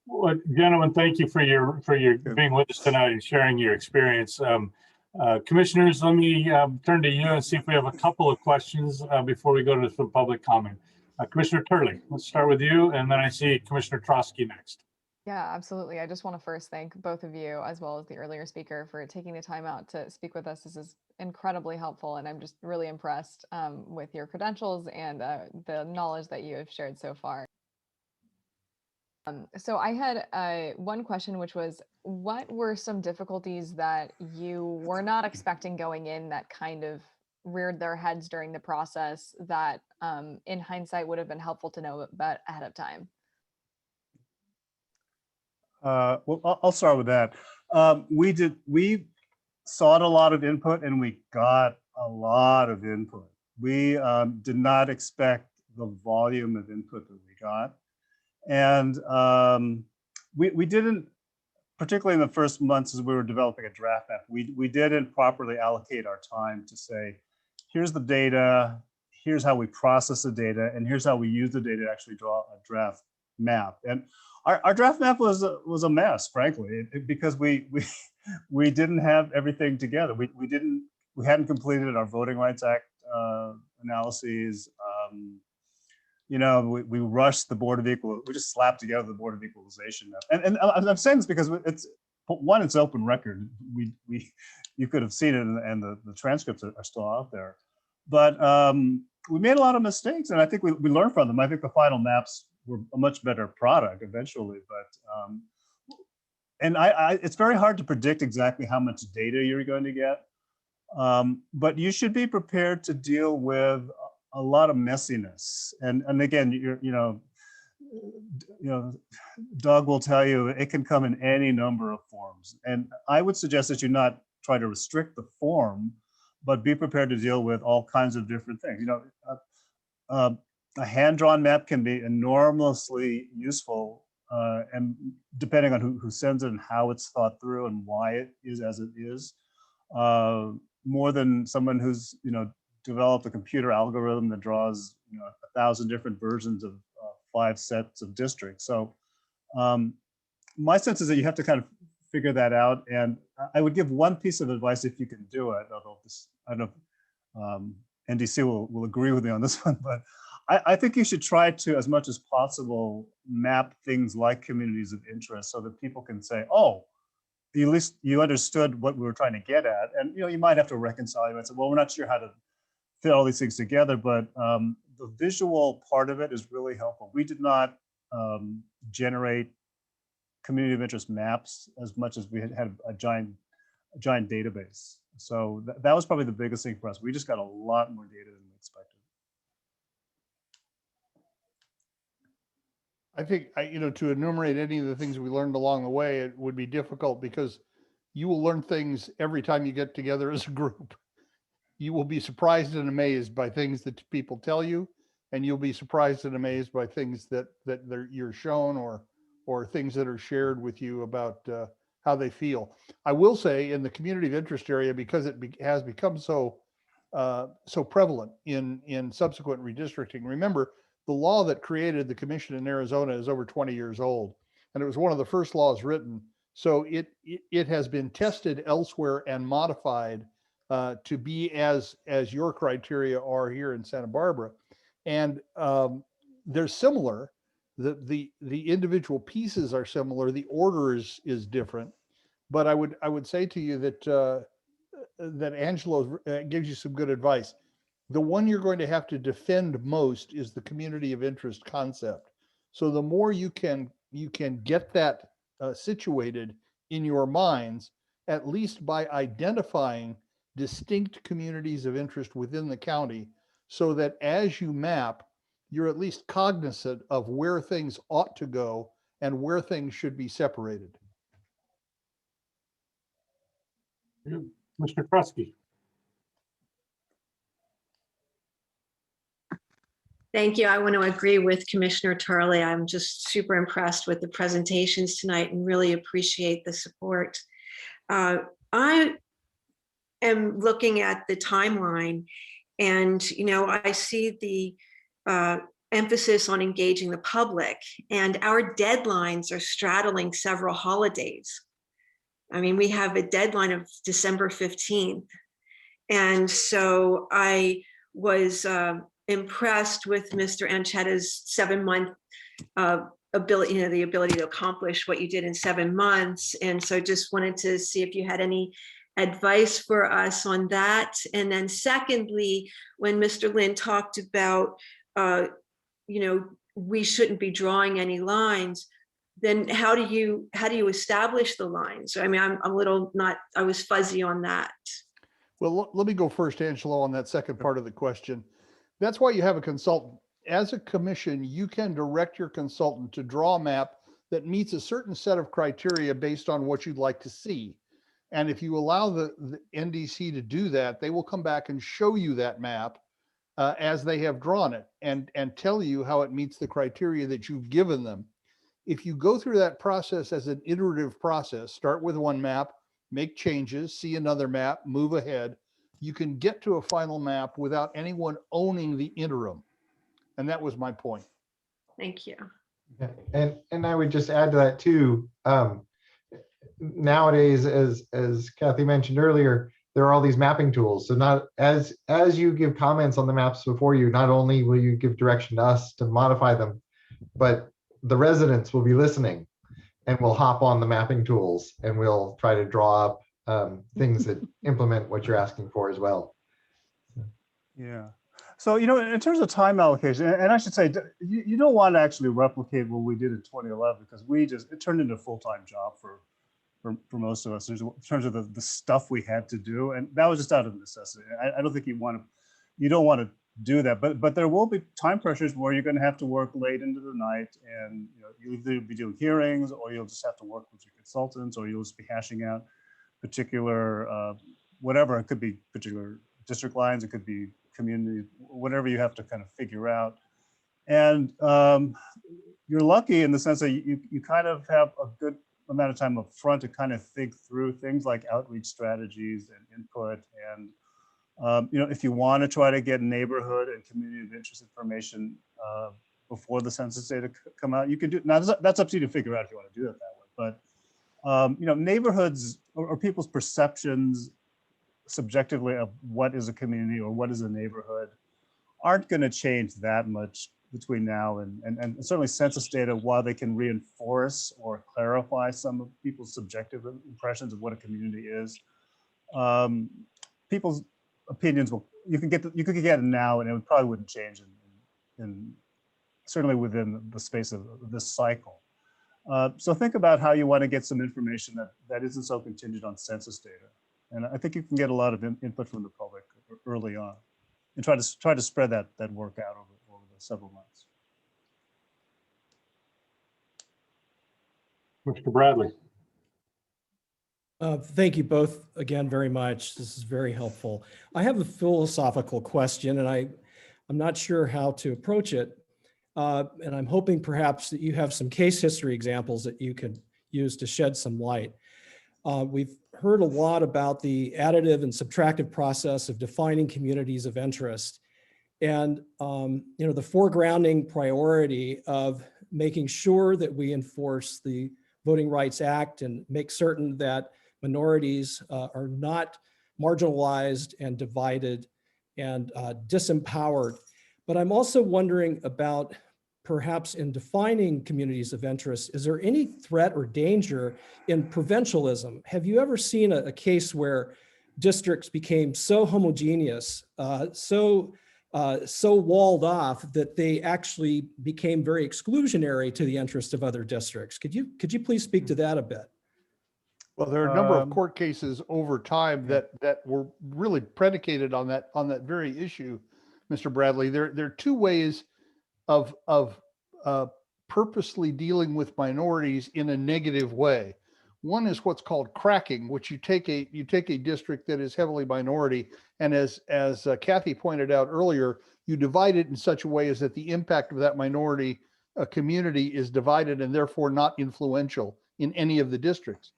Well, gentlemen, thank you for your being with us tonight and sharing your experience. Commissioners, let me turn to you and see if we have a couple of questions before we go to some public comment. Commissioner Turley, let's start with you, and then I see Commissioner Trotsky next. Yeah, absolutely. I just want to first thank both of you, as well as the earlier speaker, for taking the time out to speak with us. This is incredibly helpful, and I'm just really impressed with your credentials and the knowledge that you have shared so far. So I had one question, which was, what were some difficulties that you were not expecting going in that kind of reared their heads during the process that in hindsight would have been helpful to know about ahead of time? Well, I'll start with that. We sought a lot of input and we got a lot of input. We did not expect the volume of input that we got. And we didn't, particularly in the first months as we were developing a draft map, we didn't properly allocate our time to say, here's the data, here's how we process the data, and here's how we use the data to actually draw a draft map. And our draft map was a mess, frankly, because we didn't have everything together. We hadn't completed our Voting Rights Act analyses. You know, we rushed the Board of Equal. We just slapped together the Board of Equalization map. And I'm saying this because it's open record. You could have seen it, and the transcripts are still out there. But we made a lot of mistakes, and I think we learned from them. I think the final maps were a much better product eventually, but and it's very hard to predict exactly how much data you're going to get, but you should be prepared to deal with a lot of messiness. And again, you know, Doug will tell you it can come in any number of forms, and I would suggest that you not try to restrict the form, but be prepared to deal with all kinds of different things. You know, a hand-drawn map can be enormously useful, and depending on who sends it and how it's thought through and why it is as it is, more than someone who's, you know, developed a computer algorithm that draws, you know, 1,000 different versions of 5 sets of districts. So my sense is that you have to kind of figure that out. And I would give one piece of advice if you can do it, although I don't know if NDC will agree with me on this one, but I think you should try to, as much as possible, map things like communities of interest so that people can say, oh, at least you understood what we were trying to get at. And, you know, you might have to reconcile and say, well, we're not sure how to fit all these things together, but the visual part of it is really helpful. We did not generate community of interest maps as much as we had a giant database. So that was probably the biggest thing for us. We just got a lot more data than we expected. I think, you know, to enumerate any of the things we learned along the way, it would be difficult because you will learn things every time you get together as a group. You will be surprised and amazed by things that people tell you, and you'll be surprised and amazed by things that you're shown or things that are shared with you about how they feel. I will say in the community of interest area, because it has become so prevalent in subsequent redistricting. Remember, the law that created the commission in Arizona is over 20 years old, and it was one of the first laws written. So it has been tested elsewhere and modified to be as your criteria are here in Santa Barbara, and they're similar. The individual pieces are similar. The order is different, but I would say to you that that Angelo gives you some good advice. The one you're going to have to defend most is the community of interest concept. So the more you can get that situated in your minds, at least by identifying distinct communities of interest within the county, so that as you map, you're at least cognizant of where things ought to go and where things should be separated. Mr. Kresge. Thank you. I want to agree with Commissioner Turley. I'm just super impressed with the presentations tonight and really appreciate the support. I am looking at the timeline, and I see the emphasis on engaging the public, and our deadlines are straddling several holidays. I mean, we have a deadline of December 15th. And so I was impressed with Mr. Anchetta's 7-month ability, the ability to accomplish what you did in 7 months. And so just wanted to see if you had any advice for us on that. And then secondly, when Mr. Lynn talked about, we shouldn't be drawing any lines, then how do you establish the lines? I mean, I was fuzzy on that. Well, let me go first, Angelo, on that second part of the question. That's why you have a consultant. As a commission, you can direct your consultant to draw a map that meets a certain set of criteria based on what you'd like to see. And if you allow the NDC to do that, they will come back and show you that map as they have drawn it and tell you how it meets the criteria that you've given them. If you go through that process as an iterative process, start with one map, make changes, see another map, move ahead, you can get to a final map without anyone owning the interim. And that was my point. Thank you. Yeah. And I would just add to that too. Nowadays, as Kathy mentioned earlier, there are all these mapping tools. So not as you give comments on the maps before you, not only will you give direction to us to modify them, but the residents will be listening and we'll hop on the mapping tools and we'll try to draw up things that implement what you're asking for as well. Yeah. So, in terms of time allocation, and I should say, you don't want to actually replicate what we did in 2011 because it turned into a full-time job for most of us in terms of the stuff we had to do. And that was just out of necessity. I don't think you don't want to do that, but there will be time pressures where you're going to have to work late into the night, and you'll either be doing hearings or you'll just have to work with your consultants, or you'll just be hashing out particular whatever. It could be particular district lines, it could be community, whatever you have to kind of figure out. And you're lucky in the sense that you kind of have a good amount of time up front to kind of think through things like outreach strategies and input. And if you want to try to get neighborhood and community of interest information before the census data come out, you can do. Now that's up to you to figure out if you want to do it that way. But neighborhoods or people's perceptions subjectively of what is a community or what is a neighborhood aren't going to change that much between now and certainly census data, while they can reinforce or clarify some of people's subjective impressions of what a community is. People's opinions you could get it now, and it probably wouldn't change in certainly within the space of this cycle. So think about how you want to get some information that isn't so contingent on census data. And I think you can get a lot of input from the public early on, and try to spread that work out over the several months. Mr. Bradley. Thank you both again very much. This is very helpful. I have a philosophical question, and I'm not sure how to approach it. And I'm hoping perhaps that you have some case history examples that you could use to shed some light. We've heard a lot about the additive and subtractive process of defining communities of interest. And the foregrounding priority of making sure that we enforce the Voting Rights Act and make certain that minorities are not marginalized and divided and disempowered. But I'm also wondering about perhaps in defining communities of interest, is there any threat or danger in provincialism? Have you ever seen a case where districts became so homogeneous, so walled off that they actually became very exclusionary to the interest of other districts? Could you please speak to that a bit? Well, there are a number of court cases over time that were really predicated on that very issue, Mr. Bradley. There are two ways of purposely dealing with minorities in a negative way. One is what's called cracking, which you take a district that is heavily minority, and as Kathy pointed out earlier, you divide it in such a way as that the impact of that minority community is divided and therefore not influential in any of the districts.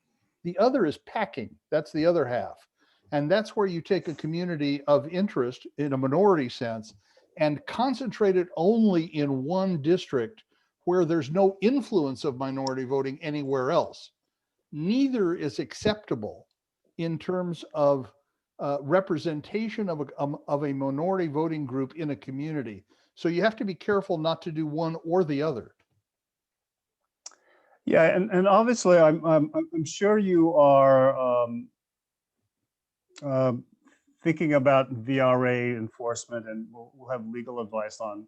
The other is packing. That's the other half. And that's where you take a community of interest in a minority sense and concentrate it only in one district where there's no influence of minority voting anywhere else. Neither is acceptable in terms of representation of a minority voting group in a community. So you have to be careful not to do one or the other. Yeah, and obviously, I'm sure you are thinking about VRA enforcement, and we'll have legal advice on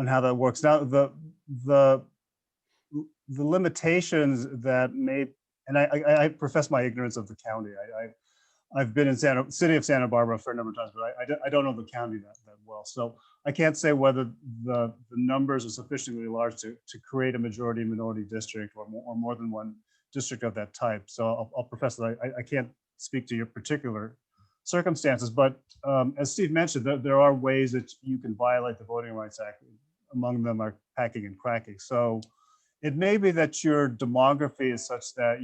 how that works. Now, the limitations that may, and I profess my ignorance of the county. I've been in city of Santa Barbara a fair number of times, but I don't know the county that well. So I can't say whether the numbers are sufficiently large to create a majority minority district or more than one district of that type. So I'll profess that I can't speak to your particular circumstances, but as Steve mentioned, there are ways that you can violate the Voting Rights Act. Among them are packing and cracking. So it may be that your demography is such that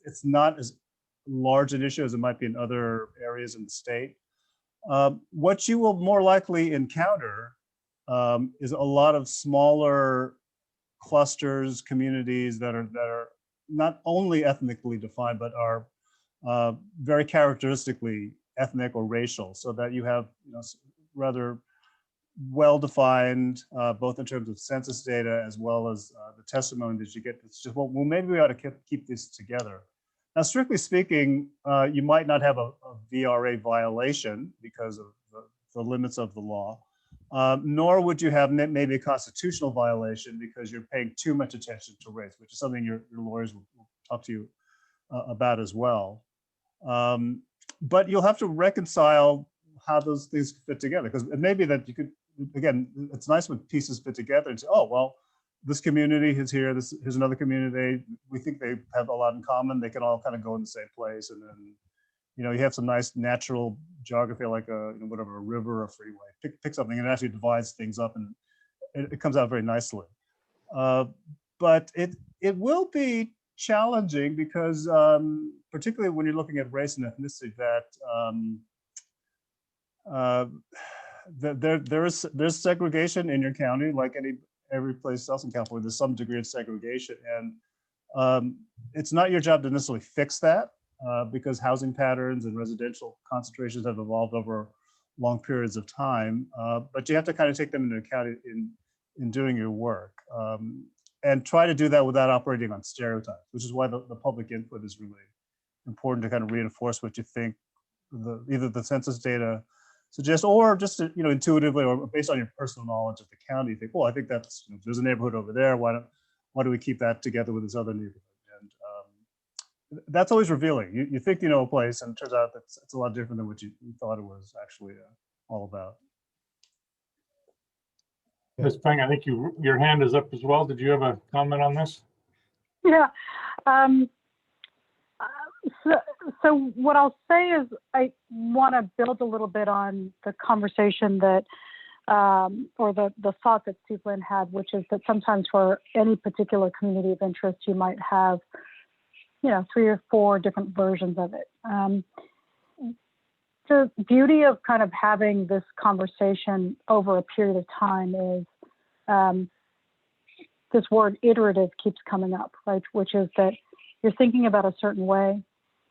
it's not as large an issue as it might be in other areas in the state. What you will more likely encounter is a lot of smaller clusters, communities that are not only ethnically defined, but are very characteristically ethnic or racial, so that you have rather well-defined, both in terms of census data as well as the testimony that you get. It's just, well, maybe we ought to keep this together. Now, strictly speaking, you might not have a VRA violation because of the limits of the law, nor would you have maybe a constitutional violation because you're paying too much attention to race, which is something your lawyers will talk to you about as well. But you'll have to reconcile how those things fit together, because it may be that you could, again, it's nice when pieces fit together and say, oh, well, this community is here, here's another community, we think they have a lot in common, they can all kind of go in the same place, and then you have some nice natural geography like a a river or freeway. Pick something and it actually divides things up, and it comes out very nicely. But it will be challenging because particularly when you're looking at race and ethnicity, that there's segregation in your county, like every place else in California. There's some degree of segregation, and it's not your job to necessarily fix that because housing patterns and residential concentrations have evolved over long periods of time. But you have to kind of take them into account in doing your work, and try to do that without operating on stereotypes, which is why the public input is really important to kind of reinforce what you think either the census data suggest, or just intuitively or based on your personal knowledge of the county, you think, well, I think that's there's a neighborhood over there. Why do we keep that together with this other neighborhood? And that's always revealing. You think you know a place, and it turns out that it's a lot different than what you thought it was actually all about. Ms. Peng, I think your hand is up as well. Did you have a comment on this? Yeah. So what I'll say is I want to build a little bit on the conversation that, or the thought that Steve Lynn had, which is that sometimes for any particular community of interest, you might have, 3 or 4 different versions of it. The beauty of kind of having this conversation over a period of time is this word iterative keeps coming up, right? Which is that you're thinking about a certain way,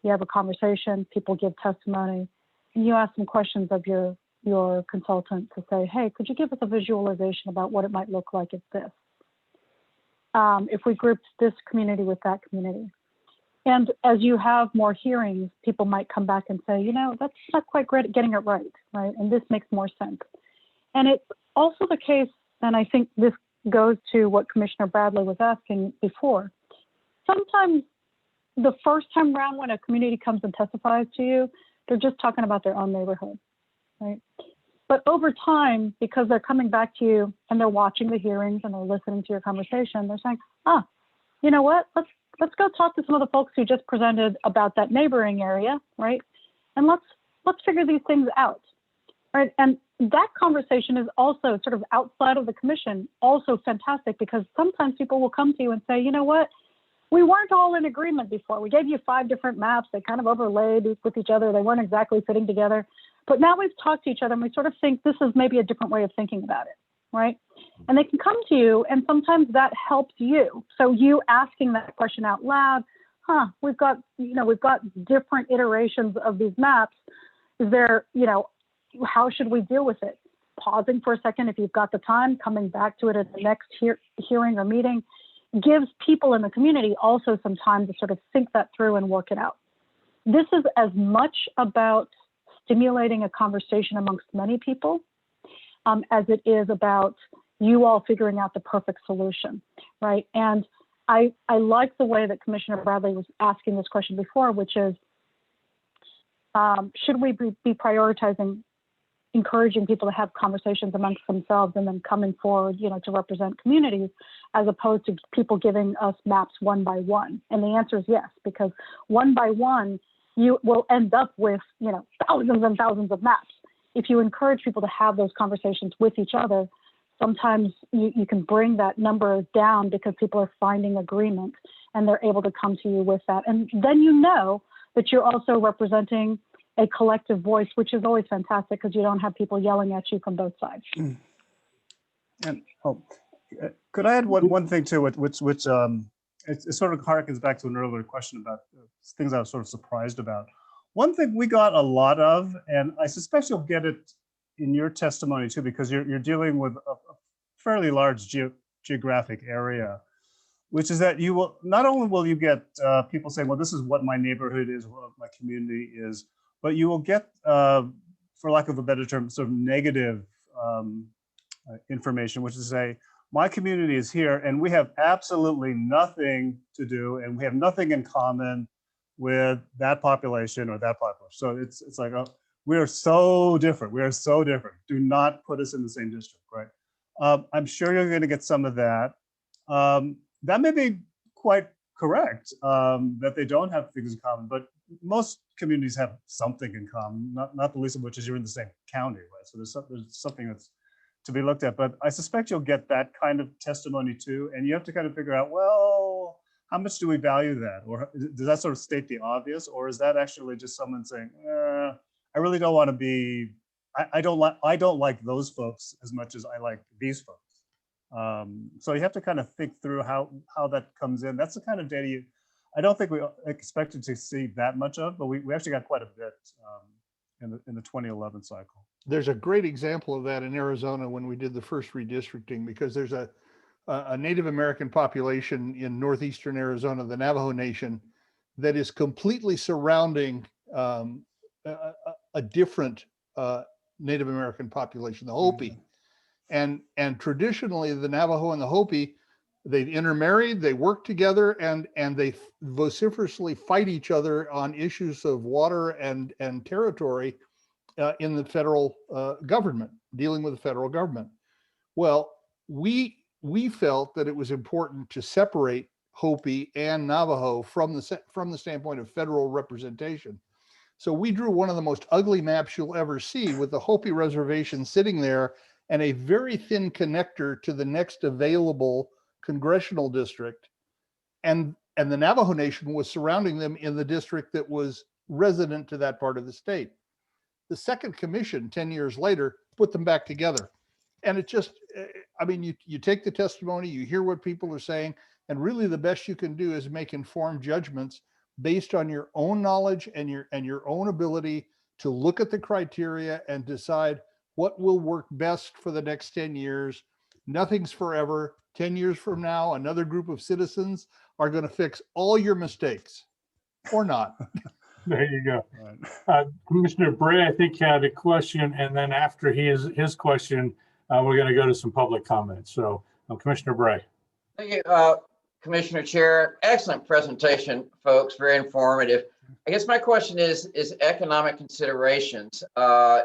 you have a conversation, people give testimony, and you ask some questions of your consultant to say, hey, could you give us a visualization about what it might look like if this? If we grouped this community with that community. And as you have more hearings, people might come back and say, that's not quite great at getting it right? And this makes more sense. And it's also the case, and I think this goes to what Commissioner Bradley was asking before. Sometimes the first time around when a community comes and testifies to you, they're just talking about their own neighborhood, right? But over time, because they're coming back to you and they're watching the hearings and they're listening to your conversation, they're saying, you know what, let's go talk to some of the folks who just presented about that neighboring area, right? And let's figure these things out, right? And that conversation is also sort of outside of the commission, also fantastic, because sometimes people will come to you and say, you know what, we weren't all in agreement before. We gave you 5 different maps. They kind of overlaid with each other. They weren't exactly fitting together. But now we've talked to each other and we sort of think this is maybe a different way of thinking about it, right? And they can come to you and sometimes that helps you. So you asking that question out loud, we've got different iterations of these maps. Is there, how should we deal with it? Pausing for a second if you've got the time, coming back to it at the next hearing or meeting, gives people in the community also some time to sort of think that through and work it out. This is as much about stimulating a conversation amongst many people as it is about you all figuring out the perfect solution, right? And I like the way that Commissioner Bradley was asking this question before, which is, should we be prioritizing encouraging people to have conversations amongst themselves and then coming forward, to represent communities, as opposed to people giving us maps one by one? And the answer is yes, because one by one, you will end up with, thousands and thousands of maps. If you encourage people to have those conversations with each other, sometimes you can bring that number down because people are finding agreement and they're able to come to you with that. And then that you're also representing a collective voice, which is always fantastic because you don't have people yelling at you from both sides. And could I add one thing to it, which it sort of harkens back to an earlier question about things I was sort of surprised about. One thing we got a lot of, and I suspect you'll get it in your testimony too, because you're dealing with a fairly large geographic area, which is that you will not only will you get people saying, well, this is what my neighborhood is, what my community is, but you will get, for lack of a better term, sort of negative information, which is to say, my community is here and we have absolutely nothing to do and we have nothing in common with that population or that population. So it's like, oh, we are so different. We are so different. Do not put us in the same district, right? I'm sure you're going to get some of that. That may be quite correct, that they don't have things in common, but most communities have something in common, not the least of which is you're in the same county, right? So there's something that's to be looked at, but I suspect you'll get that kind of testimony too. And you have to kind of figure out, well, how much do we value that? Or does that sort of state the obvious? Or is that actually just someone saying, I really don't want to be, I don't like those folks as much as I like these folks. So you have to kind of think through how that comes in. That's the kind of data I don't think we expected to see that much of, but we actually got quite a bit in the 2011 cycle. There's a great example of that in Arizona when we did the first redistricting, because there's a Native American population in northeastern Arizona, the Navajo Nation, that is completely surrounding a different Native American population, the Hopi. And traditionally, the Navajo and the Hopi, they intermarried, they work together, and they vociferously fight each other on issues of water and territory in the federal government, dealing with the federal government. Well, we felt that it was important to separate Hopi, and Navajo from the standpoint of federal representation. So we drew one of the most ugly maps you'll ever see, with the Hopi reservation sitting there and a very thin connector to the next available congressional district. And the Navajo Nation was surrounding them in the district that was resident to that part of the state. The second commission 10 years later put them back together. And it just, I mean, you take the testimony, you hear what people are saying, and really the best you can do is make informed judgments based on your own knowledge and your own ability to look at the criteria and decide what will work best for the next 10 years. Nothing's forever. 10 years from now, another group of citizens are going to fix all your mistakes, or not. There you go. Commissioner Bray, I think, had a question, and then after his question, we're going to go to some public comments. So, Commissioner Bray. Thank you, Commissioner Chair. Excellent presentation, folks. Very informative. I guess my question is economic considerations.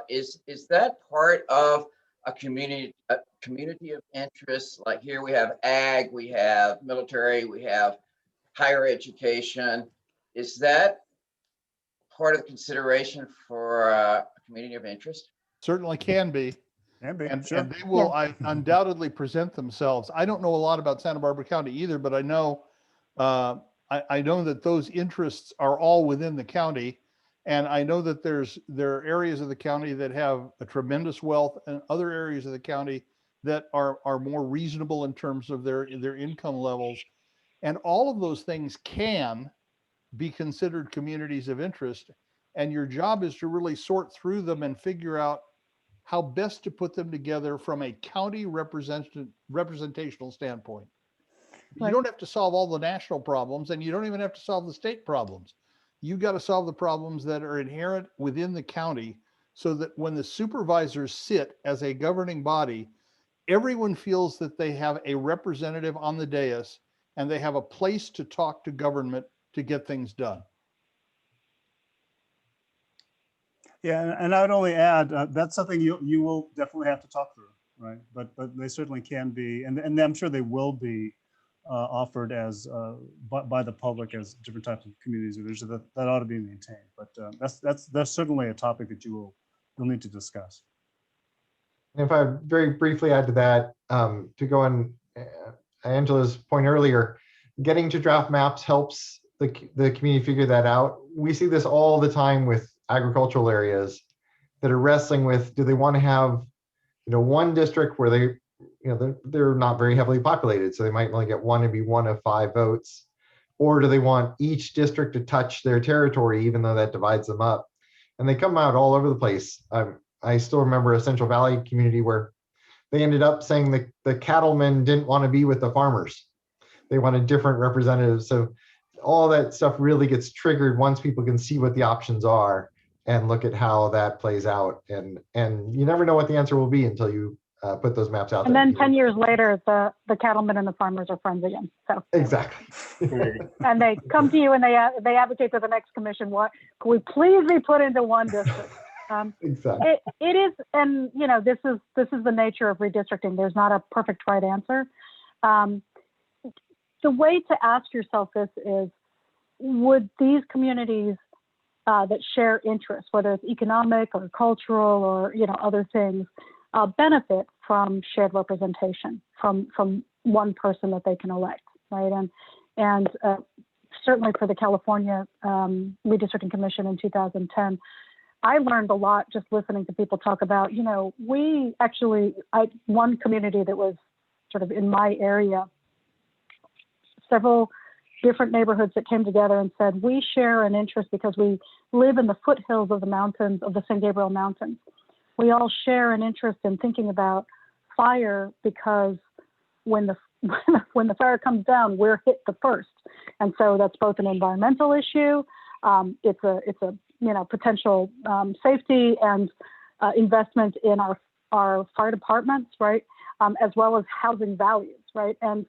Is that part of a community of interest? Like here we have ag, we have military, we have higher education. Is that part of the consideration for a community of interest? Certainly can be. And they will undoubtedly present themselves. I don't know a lot about Santa Barbara County either, but I know I know that those interests are all within the county, and I know that there are areas of the county that have a tremendous wealth, and other areas of the county that are more reasonable in terms of their income levels, and all of those things can be considered communities of interest. And your job is to really sort through them and figure out how best to put them together from a county representational standpoint. You don't have to solve all the national problems, and you don't even have to solve the state problems. You got to solve the problems that are inherent within the county, so that when the supervisors sit as a governing body, everyone feels that they have a representative on the dais and they have a place to talk to government to get things done. Yeah, and I would only add, that's something you will definitely have to talk through, right? But they certainly can be, and I'm sure they will be offered as by the public as different types of communities. That ought to be maintained. But that's certainly a topic that you'll need to discuss. And if I very briefly add to that, to go on Angela's point earlier, getting to draft maps helps the community figure that out. We see this all the time with agricultural areas that are wrestling with, do they want to have, one district where they, they're not very heavily populated, so they might only get one and be one of 5 votes, or do they want each district to touch their territory, even though that divides them up? And they come out all over the place. I still remember a Central Valley community where they ended up saying the cattlemen didn't want to be with the farmers. They wanted different representatives. So all that stuff really gets triggered once people can see what the options are and look at how that plays out. And you never know what the answer will be until you put those maps out and there. And then 10 years later, the cattlemen and the farmers are friends again. So exactly. And they come to you and they advocate to the next commission, what can we please be put into one district? Exactly. It is, and this is the nature of redistricting. There's not a perfect right answer. The way to ask yourself this is, would these communities that share interests, whether it's economic or cultural or other things, benefit from shared representation from one person that they can elect, right? And certainly for the California Redistricting Commission in 2010, I learned a lot just listening to people talk about, one community that was sort of in my area, several different neighborhoods that came together and said, we share an interest because we live in the foothills of the mountains, of the San Gabriel Mountains. We all share an interest in thinking about fire because when the fire comes down, we're hit the first. And so that's both an environmental issue. It's a potential safety and investment in our fire departments, right? As well as housing values, right? And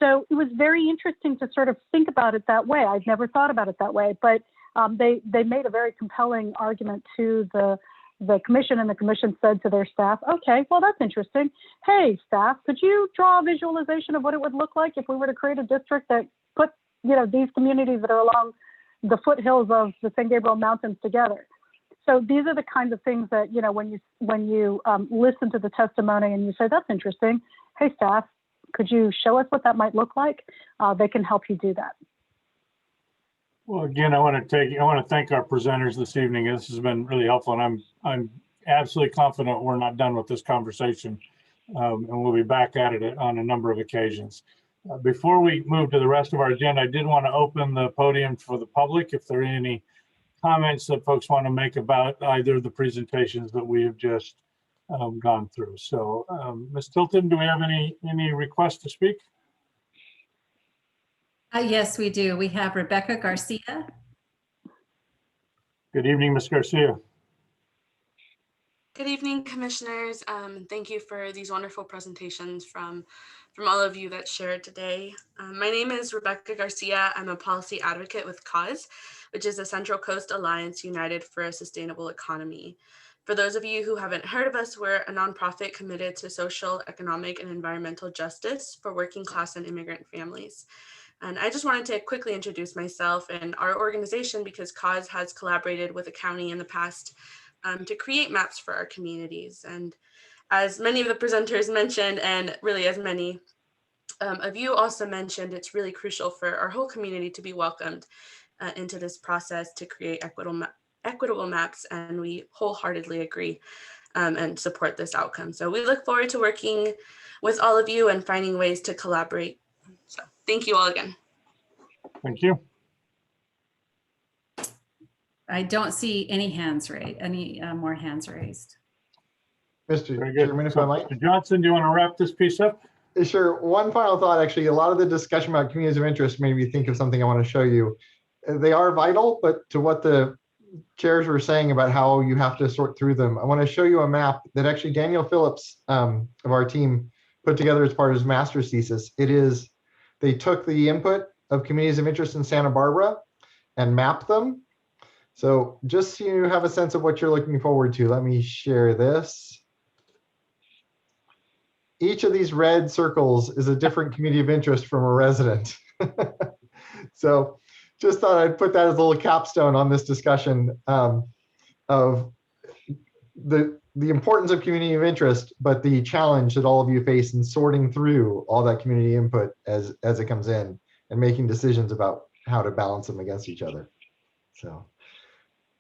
so it was very interesting to sort of think about it that way. I've never thought about it that way, but they made a very compelling argument to the the commission, and the commission said to their staff, okay, well, that's interesting. Hey, staff, could you draw a visualization of what it would look like if we were to create a district that put, these communities that are along the foothills of the San Gabriel Mountains together? So these are the kinds of things that, when you listen to the testimony and you say, that's interesting. Hey, staff, could you show us what that might look like? They can help you do that. Well, again, I want to thank our presenters this evening. This has been really helpful, and I'm absolutely confident we're not done with this conversation, and we'll be back at it on a number of occasions. Before we move to the rest of our agenda, I did want to open the podium for the public if there are any comments that folks want to make about either of the presentations that we have just gone through. So, Ms. Tilton, do we have any requests to speak? Yes, we do. We have Rebecca Garcia. Good evening, Ms. Garcia. Good evening, commissioners. Thank you for these wonderful presentations from all of you that shared today. My name is Rebecca Garcia. I'm a policy advocate with CAUSE, which is the Central Coast Alliance United for a Sustainable Economy. For those of you who haven't heard of us, we're a nonprofit committed to social, economic, and environmental justice for working class and immigrant families. And I just wanted to quickly introduce myself and our organization because CAUSE has collaborated with the county in the past to create maps for our communities. And as many of the presenters mentioned, and really as many of you also mentioned, it's really crucial for our whole community to be welcomed into this process to create equitable maps. And we wholeheartedly agree and support this outcome. So we look forward to working with all of you and finding ways to collaborate. So thank you all again. Thank you. I don't see any hands raised, any more hands raised. Mr. Chairman, if I might. Mr. Johnson, do you want to wrap this piece up? Sure. One final thought, actually, a lot of the discussion about communities of interest made me think of something I want to show you. They are vital, but to what the chairs were saying about how you have to sort through them, I want to show you a map that actually Daniel Phillips of our team put together as part of his master's thesis. They took the input of communities of interest in Santa Barbara and mapped them. So just so you have a sense of what you're looking forward to, let me share this. Each of these red circles is a different community of interest from a resident. So just thought I'd put that as a little capstone on this discussion of the importance of community of interest, but the challenge that all of you face in sorting through all that community input as it comes in and making decisions about how to balance them against each other. So.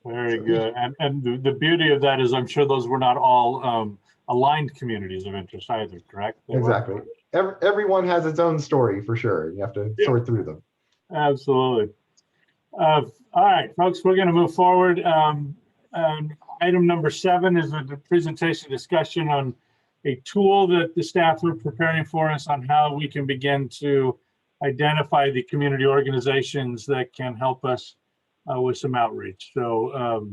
Very good. And the beauty of that is I'm sure those were not all aligned communities of interest either, correct? Exactly. Everyone has its own story for sure. You have to sort through them. Absolutely. All right, folks, we're going to move forward. Item number 7 is a presentation discussion on a tool that the staff are preparing for us on how we can begin to identify the community organizations that can help us with some outreach. So,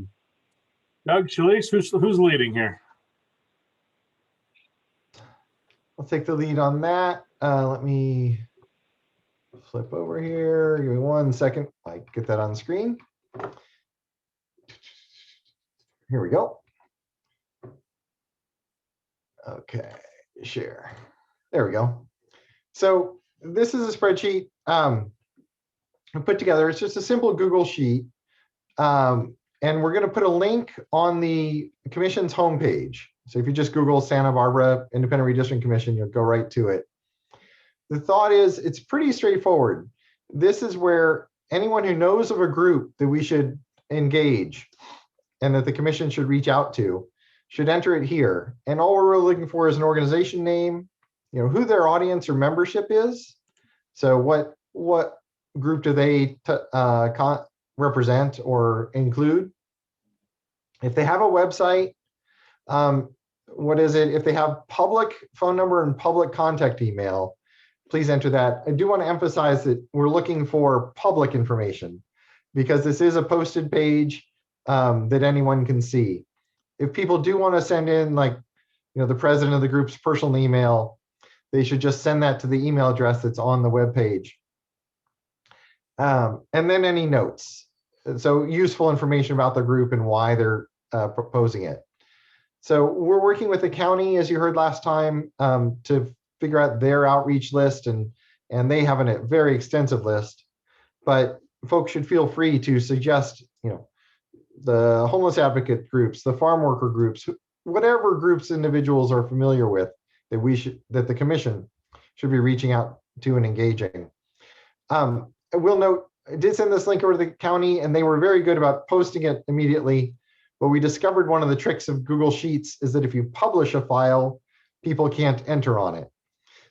Doug, Shalise, who's leading here? I'll take the lead on that. Let me flip over here. Give me 1 second. I get that on screen. Here we go. Okay, share. There we go. So this is a spreadsheet I put together. It's just a simple Google sheet. And we're going to put a link on the commission's homepage. So if you just Google Santa Barbara Independent Redistricting Commission, you'll go right to it. The thought is it's pretty straightforward. This is where anyone who knows of a group that we should engage and that the commission should reach out to should enter it here. And all we're really looking for is an organization name, who their audience or membership is. So what group do they represent or include? If they have a website, what is it? If they have public phone number and public contact email, please enter that. I do want to emphasize that we're looking for public information because this is a posted page that anyone can see. If people do want to send in the president of the group's personal email, they should just send that to the email address that's on the webpage. And then any notes. So useful information about the group and why they're proposing it. So we're working with the county, as you heard last time, to figure out their outreach list, and they have a very extensive list. But folks should feel free to suggest, the homeless advocate groups, the farm worker groups, whatever groups individuals are familiar with that the commission should be reaching out to and engaging. I will note, I did send this link over to the county, and they were very good about posting it immediately. But we discovered one of the tricks of Google Sheets is that if you publish a file, people can't enter on it.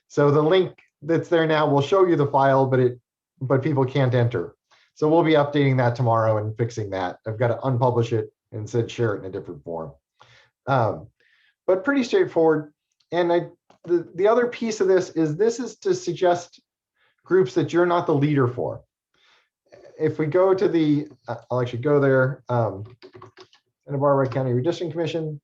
So the link that's there now will show you the file, but people can't enter. So we'll be updating that tomorrow and fixing that. I've got to unpublish it and said share it in a different form. But pretty straightforward. And the other piece of this is to suggest groups that you're not the leader for. If we go to I'll actually go there, Santa Barbara County Redistricting Commission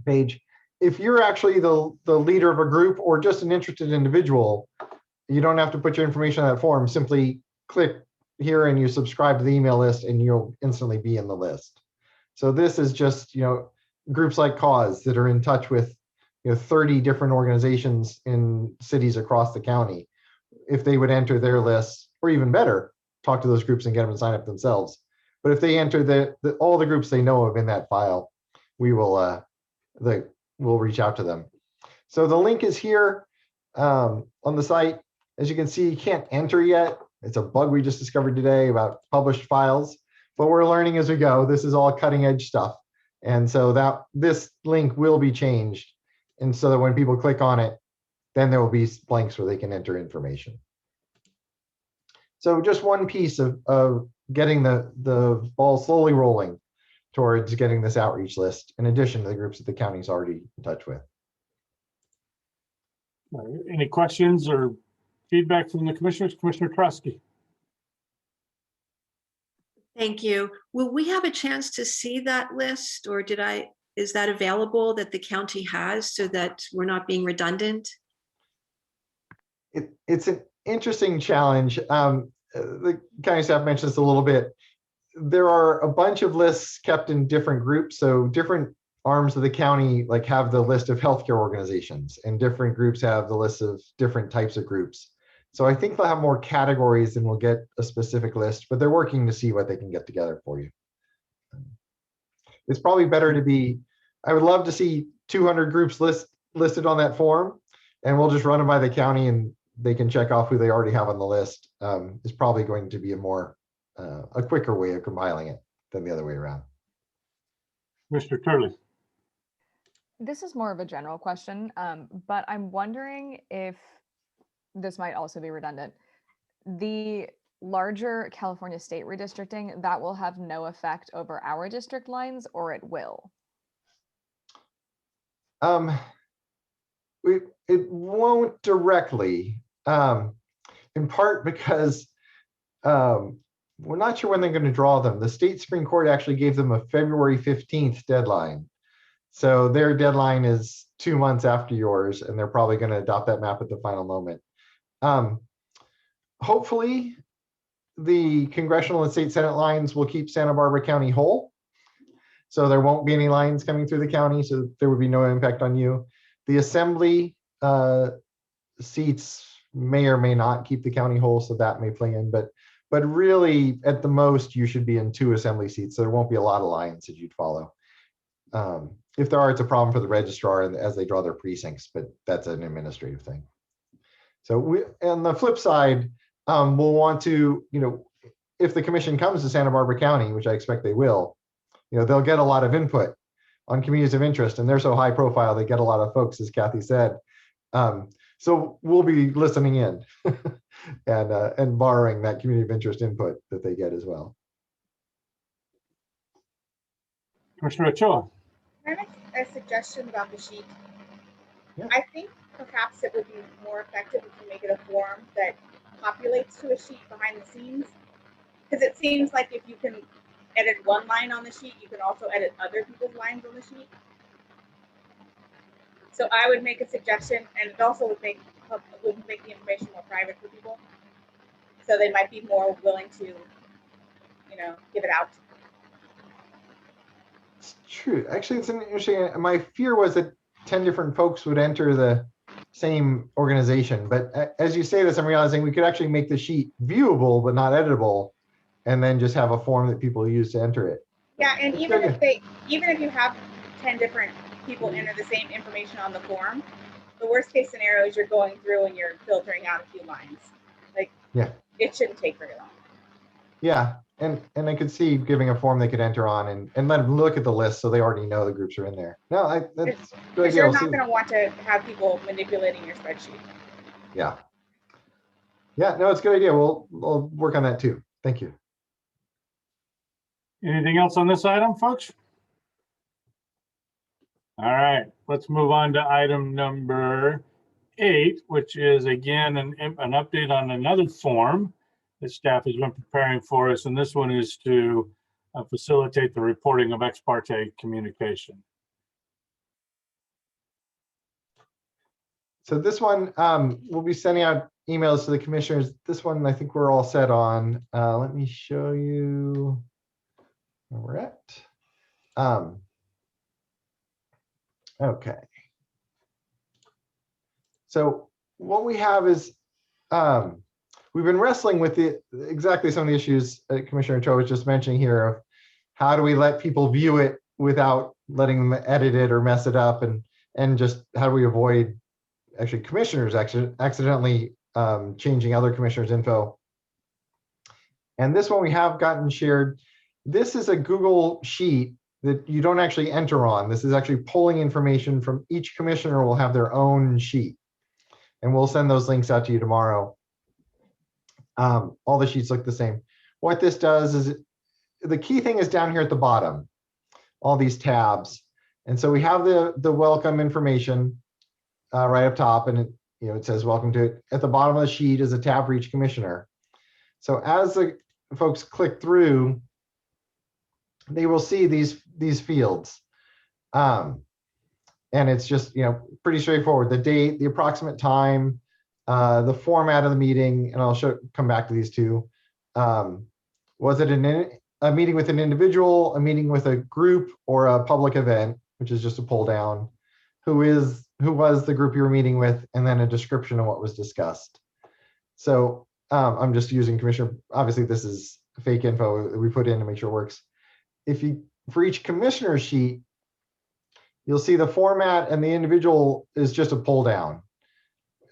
page. If you're actually the leader of a group or just an interested individual, you don't have to put your information on that form. Simply click here and you subscribe to the email list and you'll instantly be in the list. So this is just, groups like Cause that are in touch with 30 different organizations in cities across the county. If they would enter their lists, or even better, talk to those groups and get them to sign up themselves. But if they enter all the groups they know of in that file, we'll reach out to them. So the link is here on the site. As you can see, you can't enter yet. It's a bug we just discovered today about published files, but we're learning as we go. This is all cutting edge stuff. And so this link will be changed. And so that when people click on it, then there will be blanks where they can enter information. So just one piece of getting the ball slowly rolling towards getting this outreach list, in addition to the groups that the county's already in touch with. Any questions or feedback from the commissioners? Commissioner Trusky. Thank you. Will we have a chance to see that list, or is that available that the county has so that we're not being redundant? It's an interesting challenge. The county staff mentioned this a little bit. There are a bunch of lists kept in different groups. So different arms of the county have the list of healthcare organizations, and different groups have the list of different types of groups. So I think they'll have more categories and we'll get a specific list, but they're working to see what they can get together for you. It's probably better I would love to see 200 groups listed on that form, and we'll just run them by the county and they can check off who they already have on the list. It's probably going to be a quicker way of compiling it than the other way around. Mr. Turley. This is more of a general question, but I'm wondering if this might also be redundant. The larger California state redistricting, that will have no effect over our district lines, or it will? It won't directly, in part because we're not sure when they're going to draw them. The state Supreme Court actually gave them a February 15th deadline. So their deadline is 2 months after yours, and they're probably going to adopt that map at the final moment. Hopefully, the congressional and state Senate lines will keep Santa Barbara County whole. So there won't be any lines coming through the county, so there would be no impact on you. The assembly seats may or may not keep the county whole, so that may play in. But really, at the most, you should be in 2 assembly seats, so there won't be a lot of lines that you'd follow. If there are, it's a problem for the registrar as they draw their precincts, but that's an administrative thing. So on the flip side, we'll want to, if the commission comes to Santa Barbara County, which I expect they will, they'll get a lot of input on communities of interest, and they're so high profile, they get a lot of folks, as Kathy said. So we'll be listening in and borrowing that community of interest input that they get as well. Commissioner Ochoa. Can I make a suggestion about the sheet? Yeah. I think perhaps it would be more effective if you make it a form that populates to a sheet behind the scenes. Because it seems like if you can edit one line on the sheet, you can also edit other people's lines on the sheet. So I would make a suggestion, and it also would make the information more private for people. So they might be more willing to, give it out. true. Actually, it's an interesting, my fear was that 10 different folks would enter the same organization. But as you say this, I'm realizing we could actually make the sheet viewable, but not editable, and then just have a form that people use to enter it. Yeah, and even if you have 10 different people enter the same information on the form, the worst case scenario is you're going through and you're filtering out a few lines. Like, yeah, it shouldn't take very long. Yeah, and I could see giving a form they could enter on and let them look at the list so they already know the groups are in there. No, that's a good idea. You're not going to want to have people manipulating your spreadsheet. Yeah. Yeah, no, it's a good idea. We'll work on that too. Thank you. Anything else on this item, folks? All right, let's move on to item number 8, which is again an update on another form that staff has been preparing for us, and this one is to facilitate the reporting of ex parte communication. So this one, we'll be sending out emails to the commissioners. This one, I think we're all set on. Let me show you where we're at. Okay. So what we have is, we've been wrestling with exactly some of the issues Commissioner Cho was just mentioning here of how do we let people view it without letting them edit it or mess it up, and just how do we avoid actually commissioners accidentally changing other commissioners' info. And this one we have gotten shared. This is a Google sheet that you don't actually enter on. This is actually pulling information from each commissioner will have their own sheet. And we'll send those links out to you tomorrow. All the sheets look the same. What this does is, the key thing is down here at the bottom, all these tabs. And so we have the welcome information right up top, and it says welcome to it. At the bottom of the sheet is a tab for each commissioner. So as the folks click through, they will see these fields. And it's just, pretty straightforward. The date, the approximate time, the format of the meeting, and I'll come back to these two. Was it a meeting with an individual, a meeting with a group, or a public event, which is just a pull down? Who was the group you were meeting with, and then a description of what was discussed. So I'm just using commissioner, obviously this is fake info that we put in to make sure it works. For each commissioner sheet, you'll see the format, and the individual is just a pull down.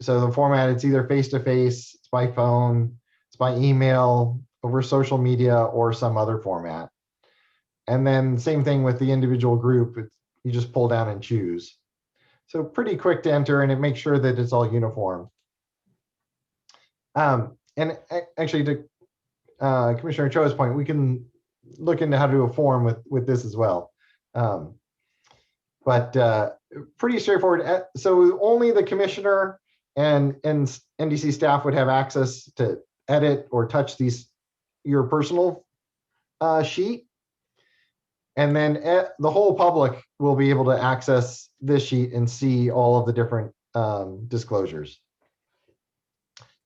So the format, it's either face-to-face, it's by phone, it's by email, over social media, or some other format. And then same thing with the individual group, you just pull down and choose. So pretty quick to enter, and it makes sure that it's all uniform. And actually, to Commissioner Cho's point, we can look into how to do a form with this as well. But pretty straightforward. So only the commissioner and NDC staff would have access to edit or touch your personal sheet. And then the whole public will be able to access this sheet and see all of the different disclosures.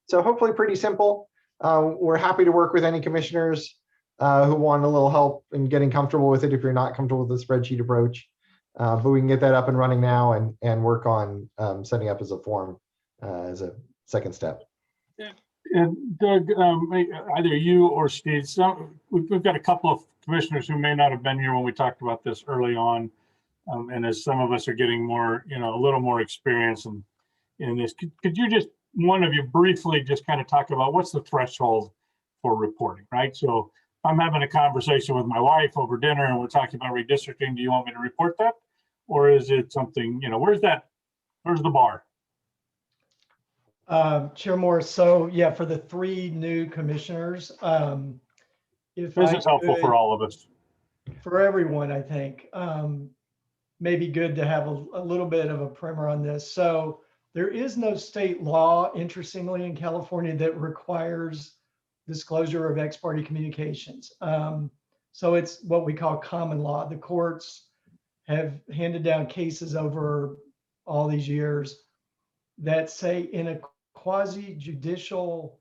So hopefully pretty simple. We're happy to work with any commissioners who want a little help in getting comfortable with it if you're not comfortable with the spreadsheet approach. But we can get that up and running now and work on setting up as a form as a second step. And Doug, either you or Steve, we've got a couple of commissioners who may not have been here when we talked about this early on. And as some of us are getting more, a little more experience in this, could you just, one of you briefly just kind of talk about what's the threshold for reporting, right? So if I'm having a conversation with my wife over dinner and we're talking about redistricting, do you want me to report that? Or is it something, where's the bar? Chair Morris, so yeah, for the 3 new commissioners, This is helpful for all of us. For everyone, I think. Maybe good to have a little bit of a primer on this. So there is no state law, interestingly, in California that requires disclosure of ex parte communications. So it's what we call common law. The courts have handed down cases over all these years that say in a quasi-judicial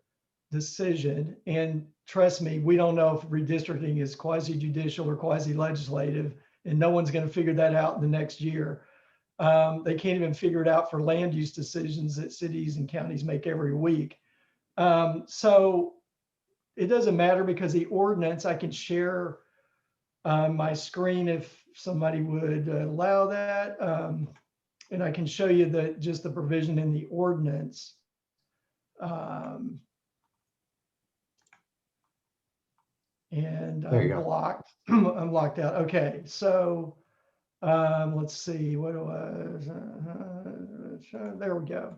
decision, and trust me, we don't know if redistricting is quasi-judicial or quasi-legislative and no one's going to figure that out in the next year. They can't even figure it out for land use decisions that cities and counties make every week. So it doesn't matter, because the ordinance, I can share my screen if somebody would allow that. And I can show you just the provision in the ordinance. And There you I'm go. blocked. I'm locked out. Okay, so let's see. What do I? There we go.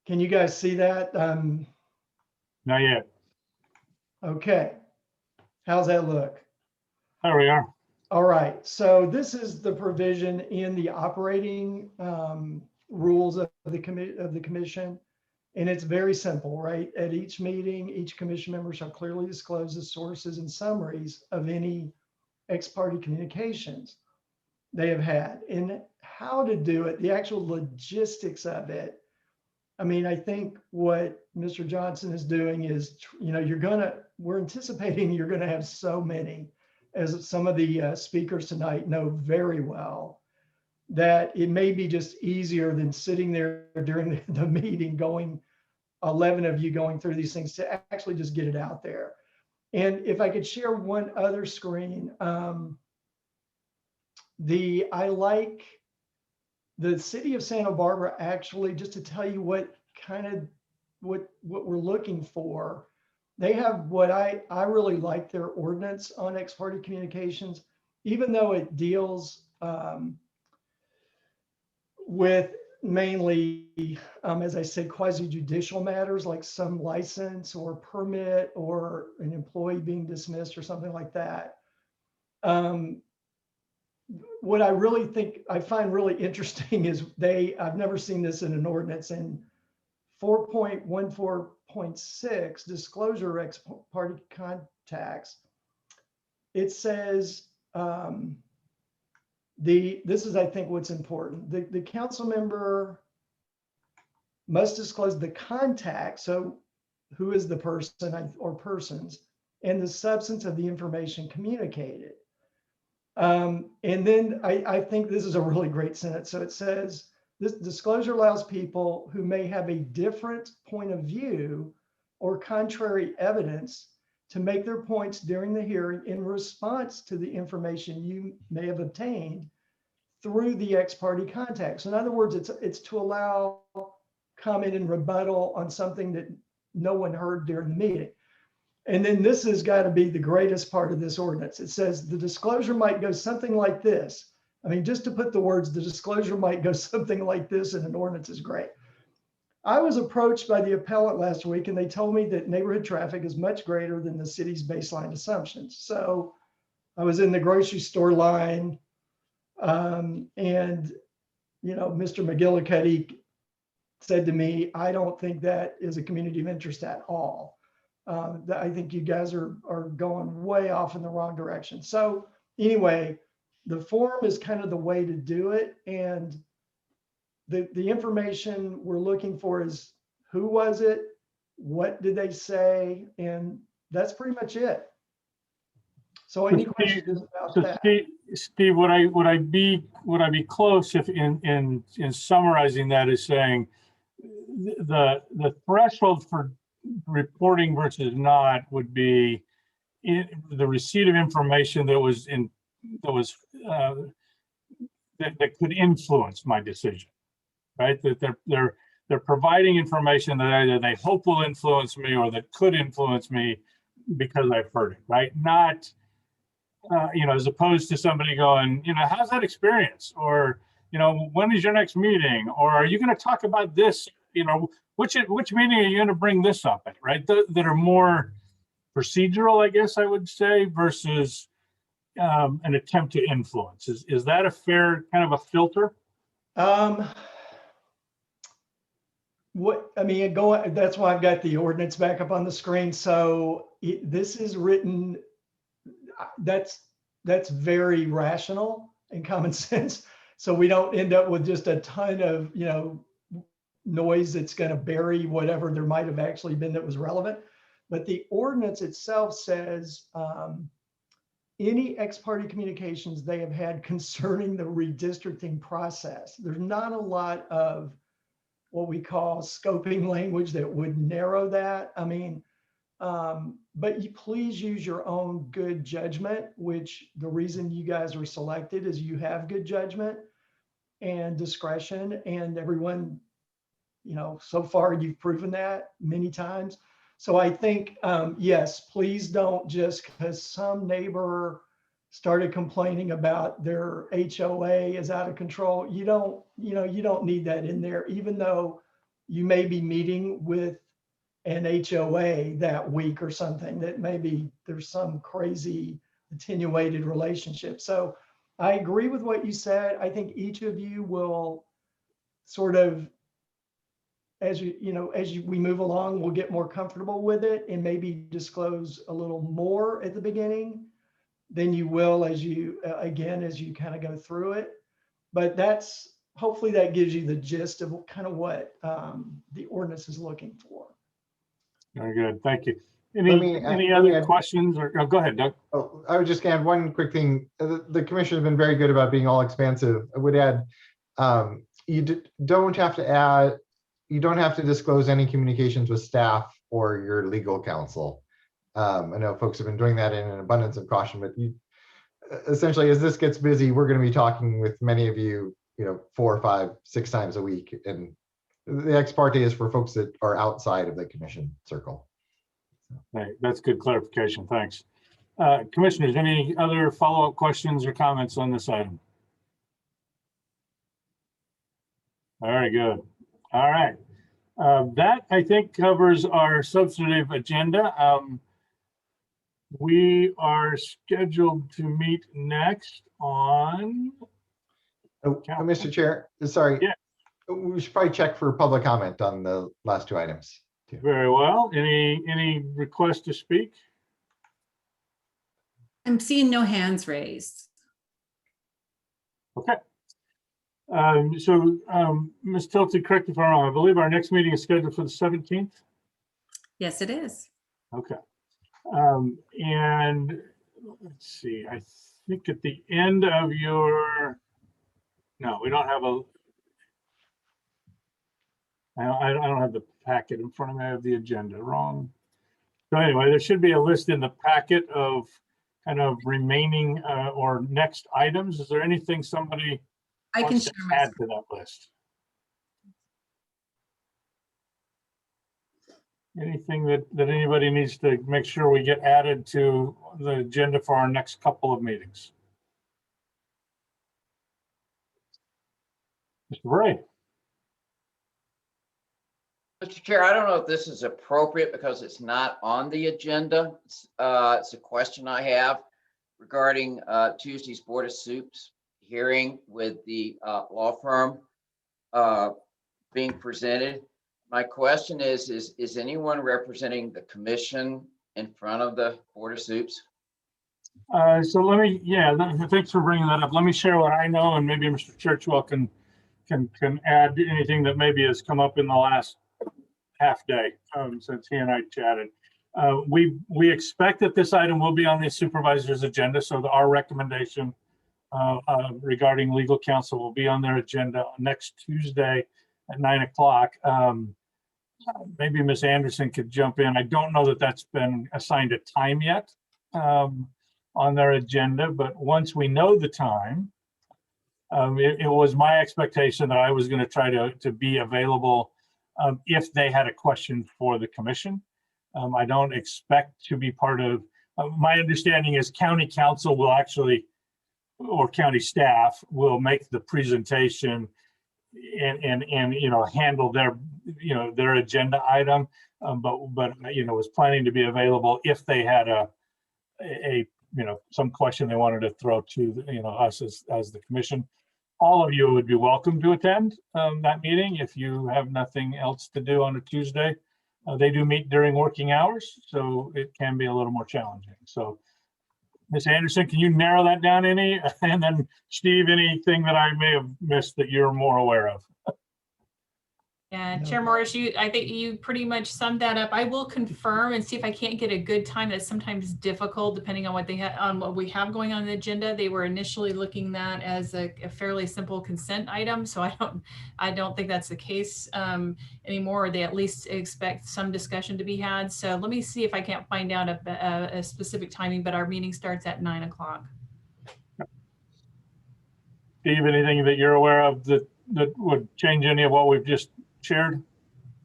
Can you guys see that? Not yet. Okay. How's that look? There we are. All right. So this is the provision in the operating rules of the commission. And it's very simple, right? At each meeting, each commission member shall clearly disclose the sources and summaries of any ex parte communications they have had, and how to do it, the actual logistics of it. I mean, I think what Mr. Johnson is doing is, we're anticipating you're gonna have so many, as some of the speakers tonight know very well, that it may be just easier than sitting there during the meeting going, 11 of you going through these things, to actually just get it out there. And if I could share one other screen, I like the city of Santa Barbara, actually, just to tell you what we're looking for. They have what I really like their ordinance on ex parte communications, even though it deals with mainly, as I said, quasi-judicial matters like some license or permit or an employee being dismissed or something like that. What I really think I find really interesting is I've never seen this in an ordinance, in 4.14.6, disclosure ex parte contacts. It says, this is, I think, what's important. The council member must disclose the contact, so who is the person or persons, and the substance of the information communicated. And then I think this is a really great sentence. So it says, this disclosure allows people who may have a different point of view or contrary evidence to make their points during the hearing in response to the information you may have obtained through the ex parte contacts. In other words, it's to allow comment and rebuttal on something that no one heard during the meeting. And then this has got to be the greatest part of this ordinance. It says the disclosure might go something like this. I mean, just to put the words, the disclosure might go something like this in an ordinance is great. I was approached by the appellant last week, and they told me that neighborhood traffic is much greater than the city's baseline assumptions. So I was in the grocery store line, and Mr. McGillicuddy said to me, I don't think that is a community of interest at all. I think you guys are going way off in the wrong direction. So anyway, the form is kind of the way to do it. And the information we're looking for is, who was it? What did they say? And that's pretty much it. So any questions about that? Steve, would I be close if in summarizing that is saying the threshold for reporting versus not would be the receipt of information that could influence my decision, right? That they're providing information that either they hope will influence me or that could influence me because I've heard it, right? Not as opposed to somebody going, how's that experience? Or, when is your next meeting? Or are you going to talk about this? Which meeting are you going to bring this up at, right? That are more procedural, I guess I would say, versus an attempt to influence. Is that a fair kind of a filter? That's why I've got the ordinance back up on the screen. So this is written, that's very rational and common sense. So we don't end up with just a ton of, noise that's going to bury whatever there might have actually been that was relevant. But the ordinance itself says any ex parte communications they have had concerning the redistricting process. There's not a lot of what we call scoping language that would narrow that. I mean, but you please use your own good judgment, which the reason you guys were selected is you have good judgment and discretion, and everyone, you know, so far you've proven that many times. So I think, yes, please don't, just because some neighbor started complaining about their HOA is out of control. You don't need that in there, even though you may be meeting with an HOA that week or something, that maybe there's some crazy attenuated relationship. So I agree with what you said. I think each of you will sort of, as we move along, we'll get more comfortable with it and maybe disclose a little more at the beginning than you will as you kind of go through it. But hopefully that gives you the gist of kind of what the ordinance is looking for. Very good, thank you. Let me Any other add- questions? Or go ahead, Doug. Oh, I would just add one quick thing. The commission has been very good about being all expansive. I would add, you don't have to disclose any communications with staff or your legal counsel. I know folks have been doing that in an abundance of caution, but essentially, as this gets busy, we're going to be talking with many of you, 4, 5, 6 times a week. And the ex parte is for folks that are outside of the commission circle. Right, that's good clarification, thanks. Commissioners, any other follow-up questions or comments on this item? Very good. All right. That, I think, covers our substantive agenda. We are scheduled to meet next on... Mr. Chair, sorry. Yeah. We should probably check for public comment on the last 2 items. Too. Very well. Any request to speak? I'm seeing no hands raised. Okay. Ms. Tilty, correct if I'm wrong, I believe our next meeting is scheduled for the 17th. Yes, it is. Okay. And let's see, I think at the end of your, no, we don't have I don't have the packet in front of me. I have the agenda wrong. So anyway, there should be a list in the packet of kind of remaining or next items. Is there anything somebody I can wants to share my add to that list? Anything that anybody needs to make sure we get added to the agenda for our next couple of meetings? Mr. Bray. Mr. Chair, I don't know if this is appropriate because it's not on the agenda. It's a question I have regarding Tuesday's Board of Soups hearing with the law firm being presented. My question is anyone representing the commission in front of the Board of Soups? So let me, thanks for bringing that up. Let me share what I know, and maybe Mr. Churchwell can add anything that maybe has come up in the last half day since he and I chatted. We expect that this item will be on the supervisor's agenda, so our recommendation regarding legal counsel will be on their agenda next Tuesday at 9 o'clock. Maybe Ms. Anderson could jump in. I don't know that that's been assigned a time yet on their agenda, but once we know the time, it was my expectation that I was going to try to be available if they had a question for the commission. I don't expect to be part of, my understanding is county council will actually, or county staff will make the presentation and handle their agenda item, but was planning to be available if they had some question they wanted to throw to us as the commission. All of you would be welcome to attend that meeting if you have nothing else to do on a Tuesday. They do meet during working hours, so it can be a little more challenging. So Ms. Anderson, can you narrow that down any? And then Steve, anything that I may have missed that you're more aware of? Yeah, No. Chair Morris, I think you pretty much summed that up. I will confirm and see if I can't get a good time. That's sometimes difficult depending on what we have going on the agenda. They were initially looking that as a fairly simple consent item, so I don't think that's the case anymore. They at least expect some discussion to be had. So let me see if I can't find out a specific timing, but our meeting starts at 9 o'clock. Steve, anything that you're aware of that would change any of what we've just shared?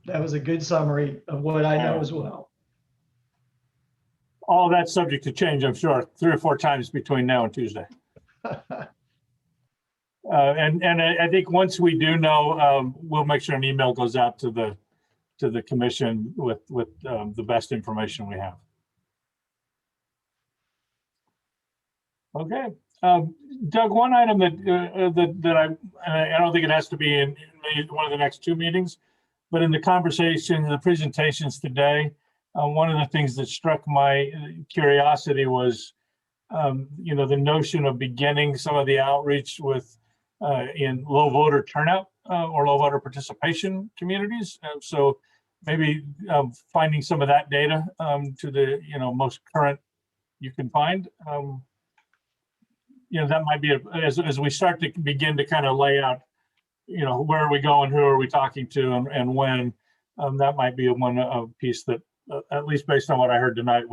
That was a good summary of what I know as well. All that's subject to change, I'm sure, 3 or 4 times between now and Tuesday. And I think once we do know, we'll make sure an email goes out to the commission with the best information we have. Okay, Doug, one item that I don't think it has to be in one of the next 2 meetings, but in the conversation, the presentations today, one of the things that struck my curiosity was, the notion of beginning some of the outreach with in low voter turnout or low voter participation communities. So maybe finding some of that data to the most current you can find. That might be as we start to begin to kind of lay out, where are we going, who are we talking to, and when. That might be one piece that, at least based on what I heard tonight,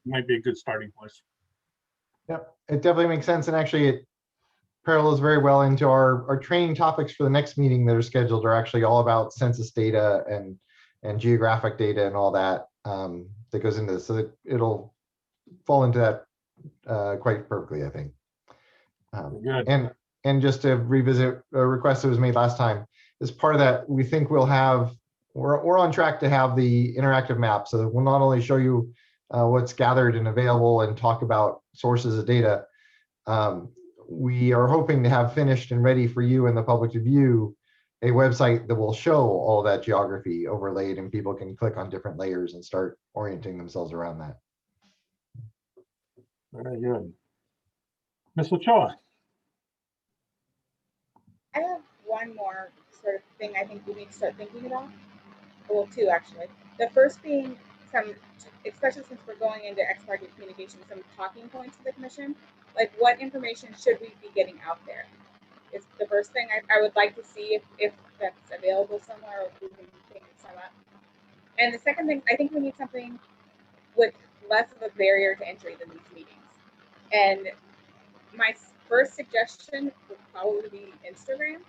might be a good starting place. Yep, it definitely makes sense, and actually it parallels very well into our training topics for the next meeting that are scheduled are actually all about census data and geographic data and all that that goes into this. So it'll fall into that quite perfectly, I think. Good. And just to revisit a request that was made last time, as part of that, we think we're on track to have the interactive map, so that we'll not only show you what's gathered and available and talk about sources of data. We are hoping to have finished and ready for you and the public to view a website that will show all that geography overlaid, and people can click on different layers and start orienting themselves around that. Very good. Ms. Ochoa. I have one more sort of thing I think we need to start thinking about. Well, 2 actually. The first being especially since we're going into ex parte communication, some talking points to the commission. Like, what information should we be getting out there? It's the first thing I would like to see if that's available somewhere, or if we can think of some up. And the second thing, I think we need something with less of a barrier to entry than these meetings. And my first suggestion would probably be Instagram,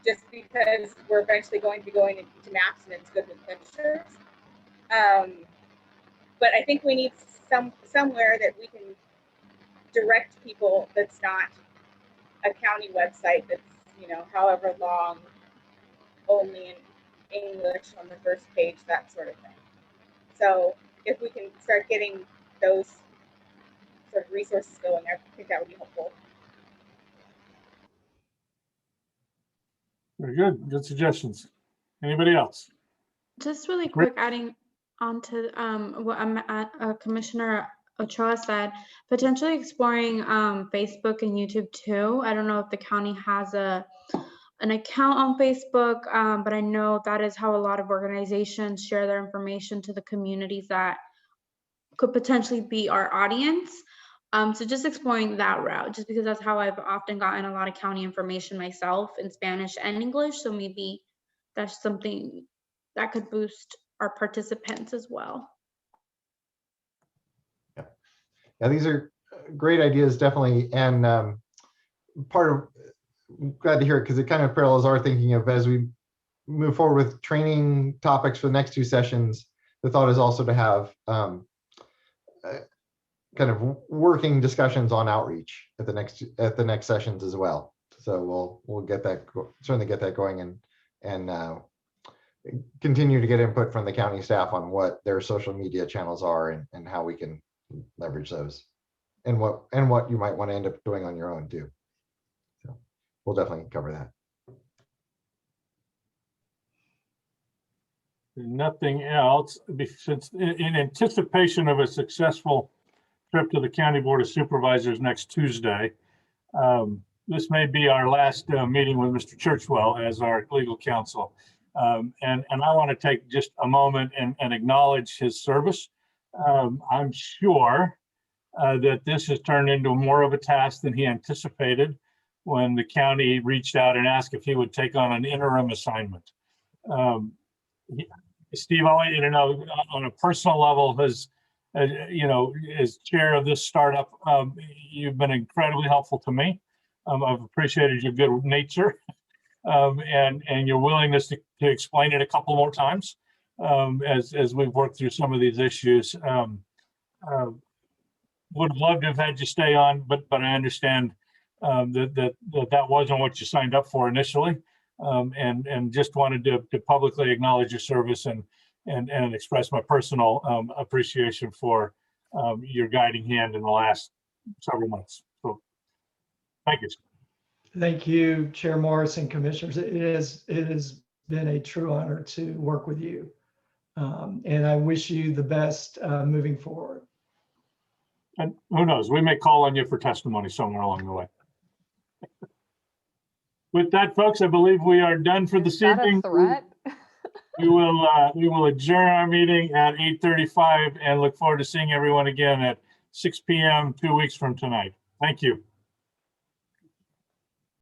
just because we're eventually going to be going into maps and it's good with pictures. But I think we need somewhere that we can direct people that's not a county website that's, however long, only in English on the first page, that sort of thing. So if we can start getting those sort of resources going, I think that would be helpful. Very good. Good suggestions. Anybody else? Just really quick, adding on to what Commissioner Ochoa said, potentially exploring Facebook and YouTube too. I don't know if the county has an account on Facebook, but I know that is how a lot of organizations share their information to the communities that could potentially be our audience. So just exploring that route, just because that's how I've often gotten a lot of county information myself in Spanish and English. So maybe that's something that could boost our participants as well. Yeah, these are great ideas, definitely. And glad to hear it, because it kind of parallels our thinking of, as we move forward with training topics for the next 2 sessions, the thought is also to have kind of working discussions on outreach at the next sessions as well. So we'll get that, certainly get that going, and continue to get input from the county staff on what their social media channels are and how we can leverage those, and what you might want to end up doing on your own too. So we'll definitely cover that. Nothing else, since in anticipation of a successful trip to the County Board of Supervisors next Tuesday. this may be our last meeting with Mr. Churchwell as our legal counsel. And I want to take just a moment and acknowledge his service. I'm sure that this has turned into more of a task than he anticipated when the county reached out and asked if he would take on an interim assignment. Steve, I want you to know on a personal level, as chair of this startup, you've been incredibly helpful to me. I've appreciated your good nature and your willingness to explain it a couple more times as we've worked through some of these issues. Would have loved to have had you stay on, but I understand that wasn't what you signed up for initially, and just wanted to publicly acknowledge your service and express my personal appreciation for your guiding hand in the last several months. So, thank you. Thank you, Chair Morris and Commissioners. It has been a true honor to work with you, and I wish you the best moving forward. And who knows, we may call on you for testimony somewhere along the way. With that, folks, I believe we are done for this evening. Threat? We will adjourn our meeting at 8:35 and look forward to seeing everyone again at 6 p.m. 2 weeks from tonight. Thank you.